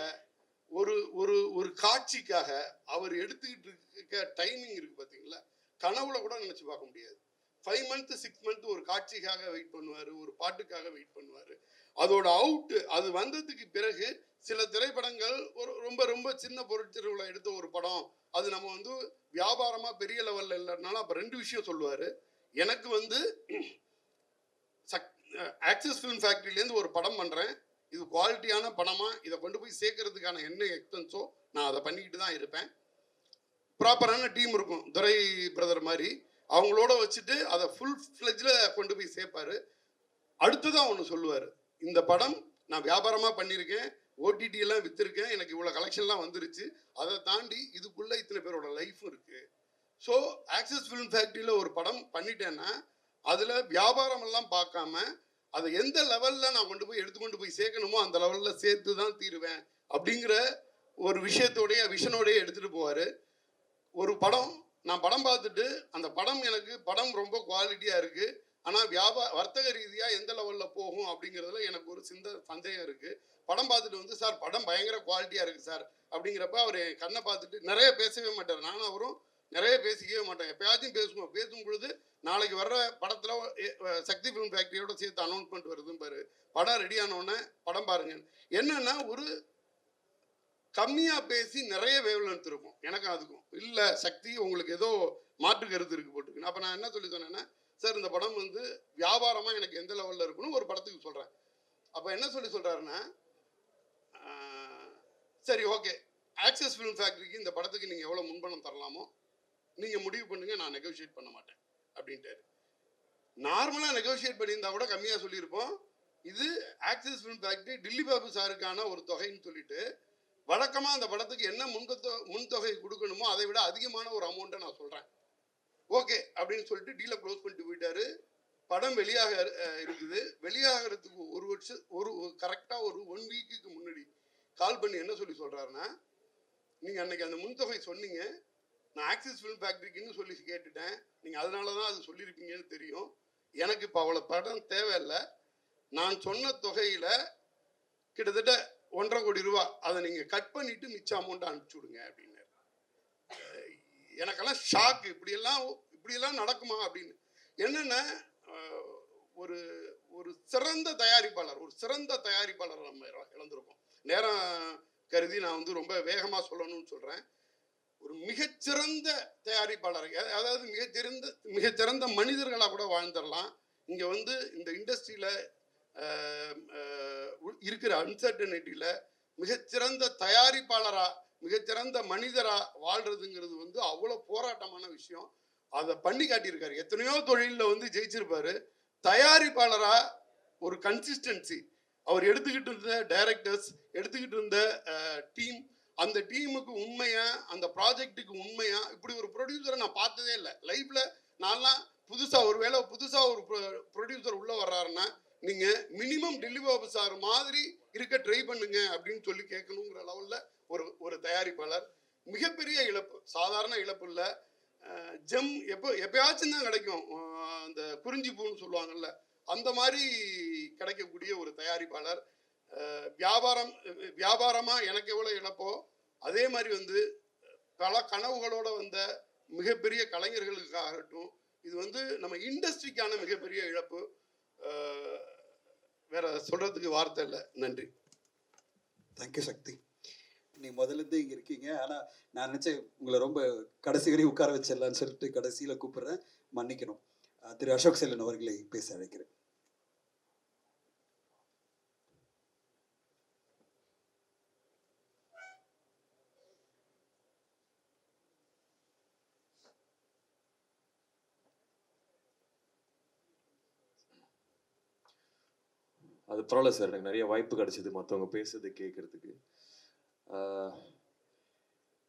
ஒரு ஒரு ஒரு காட்சிக்காக அவர் எடுத்துக்கிட்டு இருக்க டைமிங் இருக்குது பார்த்தீங்களா, கனவுல கூட நினச்சி பார்க்க முடியாது. 5 months 6 months ஒரு காட்சிக்காக வெயிட் பண்ணுவார், ஒரு பாட்டுக்காக வெயிட் பண்ணுவார். அதோட அவுட்டு அது வந்ததுக்கு பிறகு சில திரைப்படங்கள் ஒரு ரொம்ப ரொம்ப சின்ன பொருட்செலவில் எடுத்த ஒரு படம் அது நம்ம வந்து வியாபாரமாக பெரிய லெவலில் இல்லைனாலும் அப்போ 2 விஷயம் சொல்லுவார். எனக்கு வந்து ஆக்சிஸ் ஃபிலிம் ஃபேக்ட்ரியிலேருந்து ஒரு படம் பண்ணுறேன், இது குவாலிட்டியான படமாக இதை கொண்டு போய் சேர்க்கறதுக்கான என்ன எக்ஸ்பென்ஸோ நான் அதை பண்ணிக்கிட்டு தான் இருப்பேன். ப்ராப்பரான டீம் இருக்கும், துரை பிரதர் மாதிரி அவங்களோட வச்சுட்டு அதை ஃபுல் ஃப்ளெஜில் கொண்டு போய் சேர்ப்பார். அடுத்ததான் ஒன்று சொல்லுவார், இந்த படம் நான் வியாபாரமாக பண்ணியிருக்கேன், ஓடிடியெல்லாம் விற்றுருக்கேன், எனக்கு இவ்வளோ கலெக்ஷன்லாம் வந்துருச்சு, அதை தாண்டி இதுக்குள்ளே இத்தனை பேரோட லைஃப்பும் இருக்குது. ஸோ ஆக்சிஸ் ஃபிலிம் ஃபேக்ட்ரியில் ஒரு படம் பண்ணிட்டேன்னா அதில் வியாபாரமெல்லாம் பார்க்காம அதை எந்த லெவலில் நான் எடுத்துக்கொண்டு போய் சேர்க்கணுமோ அந்த லெவலில் சேர்த்து தான் தீருவேன் அப்படிங்கிற ஒரு விஷனோடைய எடுத்துகிட்டு போவார். ஒரு படம் நான் படம் பார்த்துட்டு அந்த படம் ரொம்ப குவாலிட்டியாக இருக்குது, ஆனால் வர்த்தக ரீதியாக எந்த லெவலில் போகும் அப்படிங்கிறதுல எனக்கு ஒரு சந்தேகம் இருக்குது. படம் பார்த்துட்டு வந்து சார் படம் பயங்கர குவாலிட்டியாக இருக்குது சார் அப்படிங்கிறப்ப அவர் கண்ணை பார்த்துட்டு நிறைய பேசவே மாட்டார், நானும் அவரும் நிறைய பேசிக்கவே மாட்டேன். எப்பயாச்சும் பேசும் பொழுது நாளைக்கு வர்ற படத்தில் சக்தி ஃபிலிம் ஃபேக்ட்ரியோட சேர்த்து அனௌன்ஸ்மெண்ட் வருதுன்னு பாரு, படம் ரெடி ஆனோடனே படம் பாருங்க. என்னன்னா ஒரு கம்மியாக பேசி நிறைய வேவ்லென்த் இருக்கும், எனக்கு அதுக்கும் இல்லை சக்தி உங்களுக்கு ஏதோ மாற்று கருத்து இருக்குது போட்டுருக்கு. அப்போ நான் என்ன சொல்லி சொன்னேன்னா, சார் இந்த படம் வந்து வியாபாரமாக எனக்கு எந்த லெவலில் இருக்குன்னு ஒரு படத்துக்கு சொல்கிறேன். அப்போ என்ன சொல்கிறாருன்னா, சரி ஓகே ஆக்சிஸ் ஃபிலிம் ஃபேக்ட்ரிக்கு இந்த படத்துக்கு நீங்கள் எவ்வளோ முன்பணம் தரலாமோ நீங்கள் முடிவு பண்ணுங்கள், நான் நெகோஷியேட் பண்ண மாட்டேன் அப்படின்ட்டாரு. நார்மலாக நெகோஷியேட் பண்ணியிருந்தா கூட கம்மியாக சொல்லியிருப்போம். இது ஆக்சிஸ் ஃபிலிம் ஃபேக்ட்ரி டில்லி பாபு சாருக்கான ஒரு தொகைன்னு சொல்லிட்டு வழக்கமாக அந்த படத்துக்கு என்ன முன்தொகை கொடுக்கணுமோ அதை விட அதிகமான ஒரு அமௌண்ட்டை நான் சொல்கிறேன், ஓகே அப்படின்னு சொல்லிட்டு டீலை க்ளோஸ் பண்ணிட்டு போயிட்டாரு. படம் வெளியாக இருக்குது. வெளியாகிறதுக்கு கரெக்டாக ஒரு 1 வீக்குக்கு முன்னாடி கால் பண்ணி என்ன சொல்கிறாருன்னா, நீங்கள் அன்னைக்கு அந்த முன்தொகை சொன்னீங்க, நான் ஆக்சிஸ் ஃபிலிம் ஃபேக்ட்ரிக்குன்னு சொல்லி கேட்டுட்டேன், நீங்கள் அதனால தான் அது சொல்லியிருப்பீங்கன்னு தெரியும், எனக்கு இப்போ அவ்வளோ படம் தேவையில்லை, நான் சொன்ன தொகையில் கிட்டத்தட்ட 1.5 கோடி ரூபா அதை நீங்கள் கட் பண்ணிவிட்டு மிச்ச அமௌண்ட்டை அனுப்பிச்சி விடுங்க அப்படின்னாரு. எனக்கெல்லாம் ஷாக்கு, இப்படியெல்லாம் நடக்குமா அப்படின்னு. என்னென்னா ஒரு சிறந்த தயாரிப்பாளர் நம்ம இழந்திருக்கோம். நேரம் கருதி நான் வந்து ரொம்ப வேகமாக சொல்லணும்னு சொல்கிறேன். ஒரு மிகச்சிறந்த தயாரிப்பாளர், அதாவது மிகச்சிறந்த மனிதர்களாக கூட வாழ்ந்துடலாம். இங்கே வந்து இந்த இண்டஸ்ட்ரியில் இருக்கிற அன்சர்டனிட்டியில் மிகச்சிறந்த தயாரிப்பாளரா மிகச்சிறந்த மனிதரா வாழ்றதுங்கிறது வந்து அவ்வளோ போராட்டமான விஷயம். அதை பண்ணி காட்டியிருக்காரு. எத்தனையோ தொழிலில் வந்து ஜெயிச்சிருப்பாரு. தயாரிப்பாளரா ஒரு கன்சிஸ்டன்சி, அவர் எடுத்துக்கிட்டு இருந்த டைரக்டர்ஸ், எடுத்துக்கிட்டு இருந்த டீம், அந்த டீமுக்கு உண்மையா, அந்த ப்ராஜெக்ட்டுக்கு உண்மையா, இப்படி ஒரு ப்ரொடியூசரை நான் பார்த்ததே இல்லை லைஃப்ல. நான்லாம் புதுசா ஒரு ப்ரொடியூசர் உள்ள வர்றாருன்னா நீங்க மினிமம் திலீப் பாபு சார் மாதிரி இருக்க ட்ரை பண்ணுங்க அப்படின்னு சொல்லி கேட்கணுங்கிற லெவல்ல ஒரு தயாரிப்பாளர். மிகப்பெரிய இழப்பு, சாதாரண இழப்பு இல்லை. ஜெம் எப்பயாச்சும் தான் கிடைக்கும், அந்த குறிஞ்சி பூன்னு சொல்லுவாங்கல்ல, அந்த மாதிரி கிடைக்கக்கூடிய ஒரு தயாரிப்பாளர். வியாபாரமா எனக்கு எவ்வளோ இழப்போ அதே மாதிரி வந்து பல கனவுகளோட வந்த மிகப்பெரிய கலைஞர்களுக்காகட்டும், இது வந்து நம்ம இண்டஸ்ட்ரிக்கான மிகப்பெரிய இழப்பு. வேற சொல்றதுக்கு வார்த்தை இல்லை. நன்றி. தேங்க்யூ சக்தி. நீங்கள் முதலேருந்து இங்கே இருக்கீங்க. ஆனால் நான் நினச்சேன் உங்களை ரொம்ப கடைசி வரை உட்கார வச்சிடலான்னு சொல்லிட்டு கடைசியில் கூப்பிட்றேன். மன்னிக்கணும். திரு அசோக் செல்லன் அவர்களை பேச அழைக்கிறேன். அது பரவாயில்ல சார், எனக்கு நிறைய வாய்ப்பு கிடைச்சிது மற்றவங்க பேசுறது கேட்கறதுக்கு.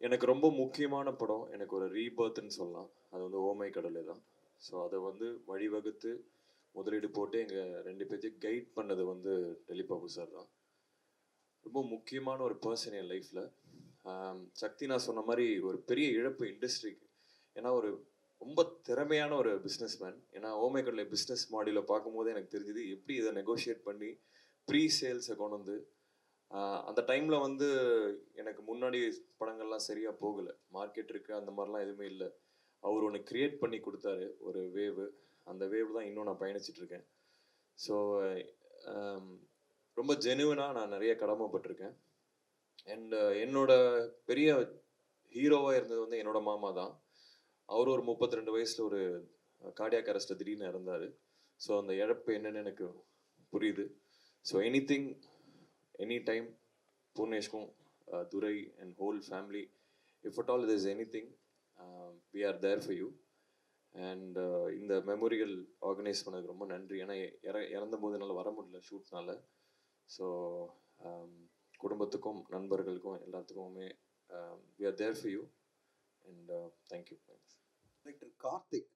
எனக்கு ரொம்ப முக்கியமான படம், எனக்கு ஒரு ரீபர்த்ன்னு சொல்லலாம். அது வந்து ஓமை கடவுளே தான். ஸோ அதை வந்து வழிவகுத்து முதலீடு போட்டு எங்கள் 2 பேர்த்தையும் கைட் பண்ணது வந்து திலீப் பாபு சார் தான். ரொம்ப முக்கியமான ஒரு பர்சன் என் லைஃப்பில். சக்தி நான் சொன்ன மாதிரி ஒரு பெரிய இழப்பு இண்டஸ்ட்ரிக்கு. ஏன்னா ஒரு ரொம்ப திறமையான ஒரு பிஸ்னஸ் மேன். ஏன்னா ஓமை கடவுளை பிஸ்னஸ் மாடியில் பார்க்கும்போது எனக்கு தெரிஞ்சுது எப்படி இதை நெகோஷியேட் பண்ணி ப்ரீ சேல்ஸை கொண்டு வந்து, அந்த டைமில் வந்து எனக்கு முன்னாடி படங்கள்லாம் சரியாக போகலை, மார்க்கெட் இருக்குது அந்த மாதிரிலாம் எதுவுமே இல்லை. அவர் ஒன்று க்ரியேட் பண்ணி கொடுத்தாரு, ஒரு வேவு. அந்த வேவ் தான் இன்னும் நான் பயணிச்சிட்ருக்கேன். ஸோ ரொம்ப ஜெனுவனாக நான் நிறைய கடமைப்பட்டிருக்கேன். அண்ட் என்னோட பெரிய ஹீரோவாக இருந்தது வந்து என்னோட மாமா தான். அவர் ஒரு 32 வயசில் ஒரு கார்டியாக் அரெஸ்ட்டில் திடீர்னு இறந்தார். ஸோ அந்த இழப்பு என்னன்னு எனக்கு புரியுது. ஸோ எனிதிங் எனி டைம் பூர்ணேஷ்க்கும் Durai and whole family, if at all is anything we are there for you. And இந்த மெமோரியல் ஆர்கனைஸ் பண்ணதுக்கு ரொம்ப நன்றி. ஏன்னா இறந்த போது என்னால் வர முடியல ஷூட்னால. ஸோ குடும்பத்துக்கும் நண்பர்களுக்கும் எல்லாத்துக்குமே we are there for you and thank you. Director Karthik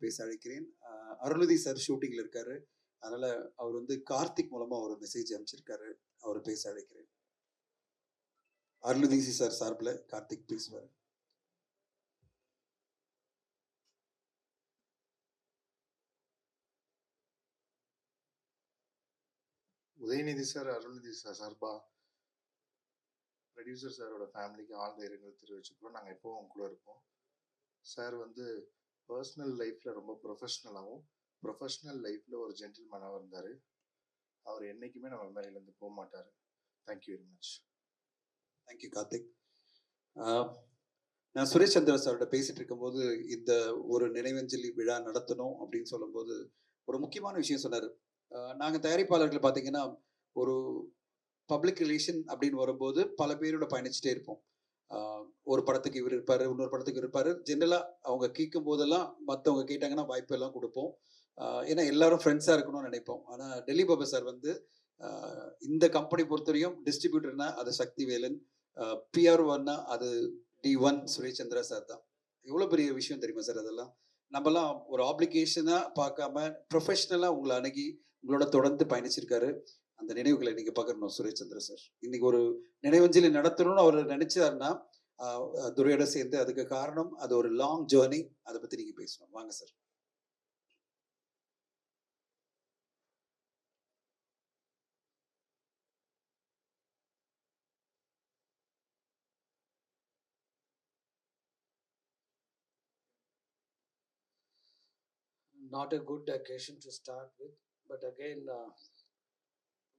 பேச அழைக்கிறேன். அருள்நிதி சார் ஷூட்டிங்கில் இருக்காரு, அதனால் அவர் வந்து கார்த்திக் மூலமாக ஒரு மெசேஜ் அனுப்பிச்சிருக்காரு, அவர் பேச அழைக்கிறேன். அருள்நிதி சார் சார்பில் கார்த்திக் பேசுவார். உதயநிதி சார், அருள்நிதி சார் சார்பா ப்ரொடியூசர் சாரோட ஃபேமிலிக்கு ஆழ்ந்த இரங்கல் தெரிவிச்சுக்கிறோம். நாங்கள் எப்போவும் அவங்க கூட இருப்போம். சார் வந்து பர்சனல் லைஃப்பில் ரொம்ப ப்ரொஃபஷ்னலாகவும், ப்ரொஃபஷ்னல் லைஃப்பில் ஒரு ஜென்டில்மேனாகவும் இருந்தார். அவர் என்றைக்குமே நம்ம மேலேருந்து போக மாட்டார். Thank you very much. Thank you Karthik. நான் சுரேஷ் சந்திர சார்கிட்ட பேசிட்டு இருக்கும்போது இந்த ஒரு நினைவஞ்சலி விழா நடத்தணும் அப்படின்னு சொல்லும்போது ஒரு முக்கியமான விஷயம் சொன்னார். நாங்கள் தயாரிப்பாளர்கள் பார்த்தீங்கன்னா ஒரு பப்ளிக் ரிலேஷன் அப்படின்னு வரும்போது பல பேரோட பயணிச்சுட்டே இருப்போம். ஒரு படத்துக்கு இவர் இருப்பார், இன்னொரு படத்துக்கு இருப்பார். ஜென்ரலாக அவங்க கேட்கும் போதெல்லாம் மற்றவங்க கேட்டாங்கன்னா வாய்ப்பு எல்லாம் கொடுப்போம். ஏன்னா எல்லாரும் ஃப்ரெண்ட்ஸாக இருக்கணும்னு நினைப்போம். ஆனால் திலீப் பாபு சார் வந்து இந்த கம்பெனி பொறுத்தவரையும் டிஸ்ட்ரிபியூட்டர்னா அது சக்திவேலன், பிஆர்ஓன்னா அது D1 சுரேஷ் சந்திரா சார் தான். எவ்வளோ பெரிய விஷயம் தெரியுமா சார்? அதெல்லாம் நம்மலாம் ஒரு ஆப்ளிகேஷனாக பார்க்காம ப்ரொஃபஷ்னலாக உங்களை அணுகி உங்களோட தொடர்ந்து பயணிச்சிருக்காரு. அந்த நினைவுகளை நீங்க பகிரணும் சுரேஷ் சந்திர சார். இன்னைக்கு ஒரு நினைவஞ்சலி நடத்தணும்னு அவர் நினைச்சாருன்னா துரையோட சேர்ந்து, அதுக்கு காரணம் அது ஒரு லாங் ஜேர்னி. அதை பத்தி நீங்க பேசணும். வாங்க sir. Not a good occasion to start with, but again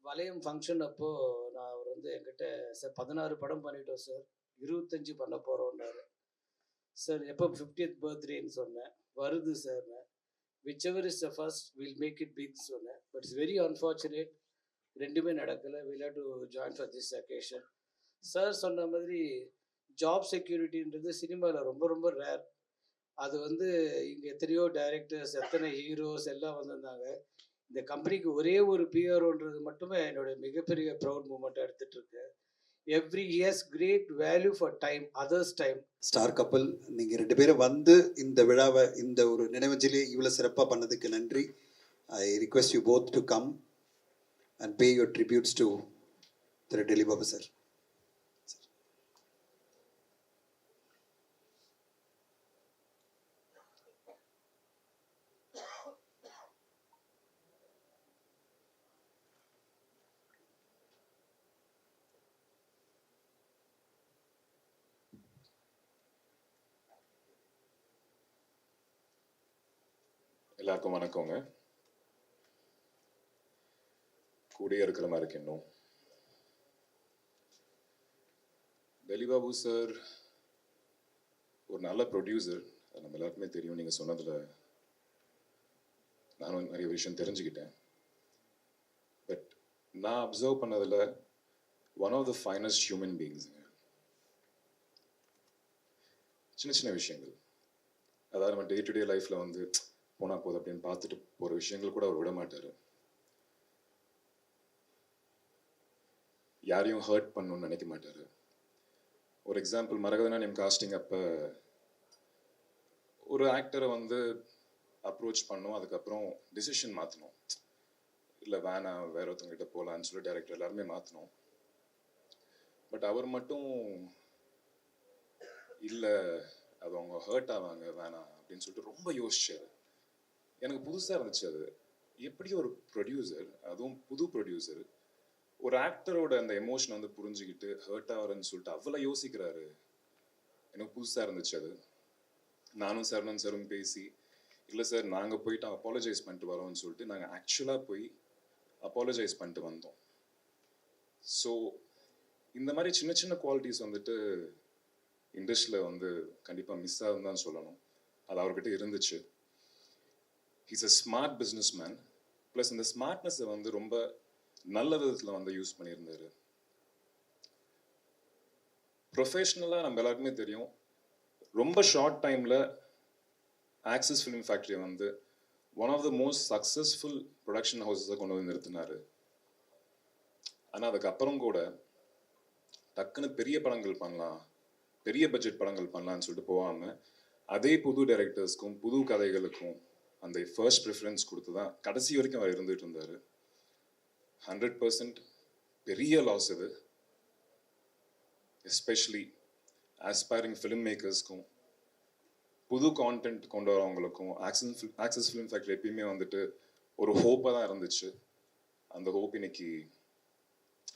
வளையம் ஃபங்க்ஷன் அப்போது நான் அவர் வந்து என்கிட்ட சார் 16 படம் பண்ணிட்டோம் சார், 25 பண்ண போகிறோன்னாரு. சார் எப்போ 50th பர்த்டேன்னு சொன்னேன். வருது sir, whichever is the first will make it big சொன்னேன். பட் இட்ஸ் வெரி அன்ஃபார்ச்சுனேட் ரெண்டுமே நடக்கலை. Will have to join for this occasion. Sir சொன்ன மாதிரி ஜாப் செக்யூரிட்டின்றது சினிமாவில் ரொம்ப ரொம்ப ரேர். அது வந்து இங்கே எத்தனையோ டைரக்டர்ஸ், எத்தனை ஹீரோஸ் எல்லாம் வந்திருந்தாங்க. இந்த கம்பெனிக்கு ஒரே ஒரு பிஆர்ஓன்றது மட்டுமே என்னோட மிகப்பெரிய ப்ரௌட் மூமெண்ட்டாக எடுத்துகிட்டு இருக்கேன். Every years great value for time, others time. Star கப்பல், நீங்கள் 2 பேரும் வந்து இந்த விழாவை, இந்த ஒரு நினைவஞ்சலி இவ்வளோ சிறப்பாக பண்ணதுக்கு நன்றி. I request you both to come and pay your tributes to Thiru Delhi Babu sir. எல்லாருக்கும் வணக்கங்க. கூடயே இருக்கிற மாதிரி இருக்கு. இன்னும் டெல்லி பாபு சார் ஒரு நல்ல ப்ரொடியூசர், அது நம்ம எல்லாருக்குமே தெரியும். நீங்கள் சொன்னதில் நானும் நிறைய விஷயம் தெரிஞ்சுக்கிட்டேன். பட் நான் அப்சர்வ் பண்ணதில் one of the finest human பீயிங்ஸுங்க. சின்ன சின்ன விஷயங்கள், அதாவது நம்ம டே டு டே லைஃப்பில் வந்து போனால் போதும் அப்படின்னு பார்த்துட்டு போகிற விஷயங்கள் கூட அவர் விட மாட்டார். யாரையும் ஹர்ட் பண்ணணும்னு நினைக்க மாட்டார். ஒரு எக்ஸாம்பிள், மரகதநாணயம் காஸ்டிங் அப்போ ஒரு ஆக்டரை வந்து அப்ரோச் பண்ணோம், அதுக்கப்புறம் டிசிஷன் மாற்றணும். இல்லை வேணாம், வேற ஒருத்தவங்கிட்ட போகலான்னு சொல்லி டைரக்டர் எல்லாருமே மாற்றினோம். பட் அவர் மட்டும் இல்லை, அது அவங்க ஹர்ட் ஆவாங்க, வேணாம் அப்படின்னு சொல்லிட்டு ரொம்ப யோசிச்சார். எனக்கு புதுசாக இருந்துச்சு. அது எப்படி ஒரு ப்ரொடியூசர், அதுவும் புது ப்ரொடியூசர், ஒரு ஆக்டரோட அந்த எமோஷனை வந்து புரிஞ்சுக்கிட்டு ஹர்ட் ஆகிறன்னு சொல்லிட்டு அவ்வளோ யோசிக்கிறாரு. எனக்கு புதுசாக இருந்துச்சு. அது நானும் சரணன் சாரும் பேசி, இல்லை சார் நாங்கள் போயிட்டு அப்பாலஜைஸ் பண்ணிட்டு வரோம்னு சொல்லிட்டு நாங்கள் ஆக்சுவலாக போய் அப்பாலஜைஸ் பண்ணிட்டு வந்தோம். ஸோ இந்த மாதிரி சின்ன சின்ன குவாலிட்டிஸ் வந்துட்டு இண்டஸ்ட்ரியில் வந்து கண்டிப்பாக மிஸ் ஆகுதுன்னு தான் சொல்லணும். அது அவர்கிட்ட இருந்துச்சு. He's a smart business man. Plus இந்த ஸ்மார்ட்னஸை வந்து ரொம்ப நல்ல விதத்தில் வந்து யூஸ் பண்ணியிருந்தார். ப்ரொஃபஷ்னலாக நம்ம எல்லாருக்குமே தெரியும், ரொம்ப ஷார்ட் டைமில் ஆக்சிஸ் ஃபிலிம் ஃபேக்ட்ரியை வந்து one of the most successful production ஹவுஸஸை கொண்டு வந்து நிறுத்தினார். ஆனால் அதுக்கப்புறம் கூட டக்குன்னு பெரிய படங்கள் பண்ணலாம், பெரிய பட்ஜெட் படங்கள் பண்ணலான்னு சொல்லிட்டு போகாமல் அதே புது டைரக்டர்ஸ்க்கும் புது கதைகளுக்கும் அந்த ஃபர்ஸ்ட் ப்ரிஃபரன்ஸ் கொடுத்து தான் கடைசி வரைக்கும் அவர் இருந்துகிட்டு இருந்தார். 100% பெரிய லாஸ் இது. எஸ்பெஷலி ஆஸ்பைரிங் ஃபிலிம் மேக்கர்ஸ்க்கும் புது கான்டென்ட் கொண்டு வரவங்களுக்கும் ஆக்சிஸ் ஃபிலிம் ஃபேக்ட்ரி எப்பயுமே வந்துட்டு ஒரு ஹோப்பாக தான் இருந்துச்சு. அந்த ஹோப் இன்னைக்கு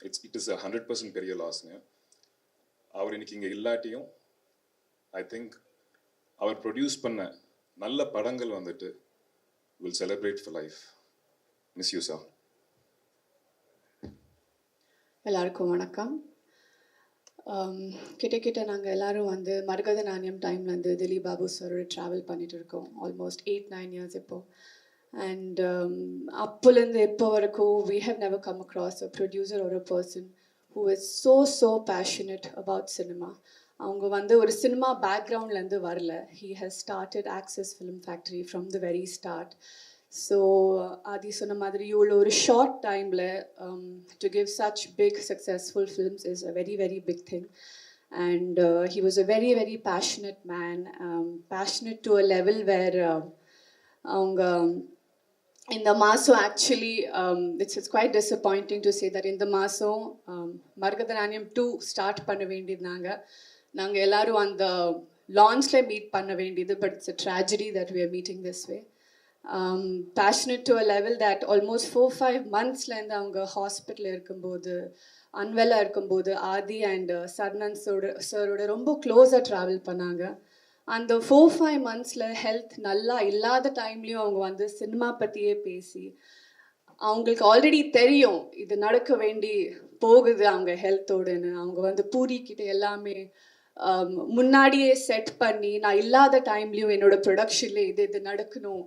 இட் இஸ் 100% பெரிய லாஸ்ங்க. அவர் இன்னைக்கு இங்கே இல்லாட்டியும் ஐ திங்க் அவர் ப்ரொடியூஸ் பண்ண நல்ல படங்கள் வந்துட்டு will celebrate for life. Miss you, sir. எல்லாருக்கும் வணக்கம். கிட்ட நாங்கள் எல்லோரும் வந்து மரகதநாணயம் டைம்லேருந்து திலீப் பாபு சாரோட ட்ராவல் பண்ணிட்டு இருக்கோம். ஆல்மோஸ்ட் 8-9 இயர்ஸ் இப்போது. அண்ட் அப்போலேருந்து இப்போ வரைக்கும் we have never come across a producer or a person who is so passionate about cinema. அவங்க வந்து ஒரு சினிமா பேக்ரவுண்ட்லேருந்து வரல. He has started Access Film Factory from the very start. So Aadhi சொன்ன மாதிரி இவ்வளோ ஒரு ஷார்ட் டைமில் to give such big successful films is a very very big thing. And he was a very very passionate man, passionate to a level where அவங்க இந்த மாதம் actually it's quite disappointing to say that இந்த மாதம் மரகதநாணயம் 2 ஸ்டார்ட் பண்ண வேண்டியிருந்தாங்க. நாங்கள் எல்லோரும் அந்த லான்ச்சில் மீட் பண்ண வேண்டியது. But it's a tragedy that we are meeting this way. Passionate to a level that almost 4-5 monthsலேருந்து அவங்க ஹாஸ்பிட்டலில் இருக்கும்போது, அன்வெல்லாக இருக்கும்போது ஆதி அண்ட் சரணன் சாரோட ரொம்ப க்ளோஸாக ட்ராவல் பண்ணாங்க. அந்த 4-5 monthஸில் ஹெல்த் நல்லா இல்லாத டைம்லேயும் அவங்க வந்து சினிமா பற்றியே பேசி, அவங்களுக்கு ஆல்ரெடி தெரியும் இது நடக்க வேண்டி போகுது அவங்க ஹெல்த்தோடுன்னு. அவங்க வந்து பூரிக்கிட்ட எல்லாமே முன்னாடியே செட் பண்ணி, நான் இல்லாத டைம்லேயும் என்னோட ப்ரொடக்ஷனில் இது நடக்கணும்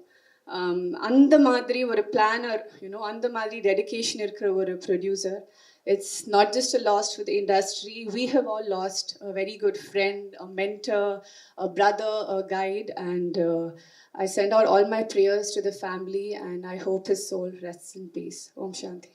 அந்த மாதிரி ஒரு பிளானர், அந்த மாதிரி டெடிகேஷன் இருக்கிற ஒரு producer. It's not just a loss for the industry. We have all lost a very good friend, a mentor, a brother, a guide, and I send out all my prayers to the family, and I hope his soul rests in peace. Om Shanti.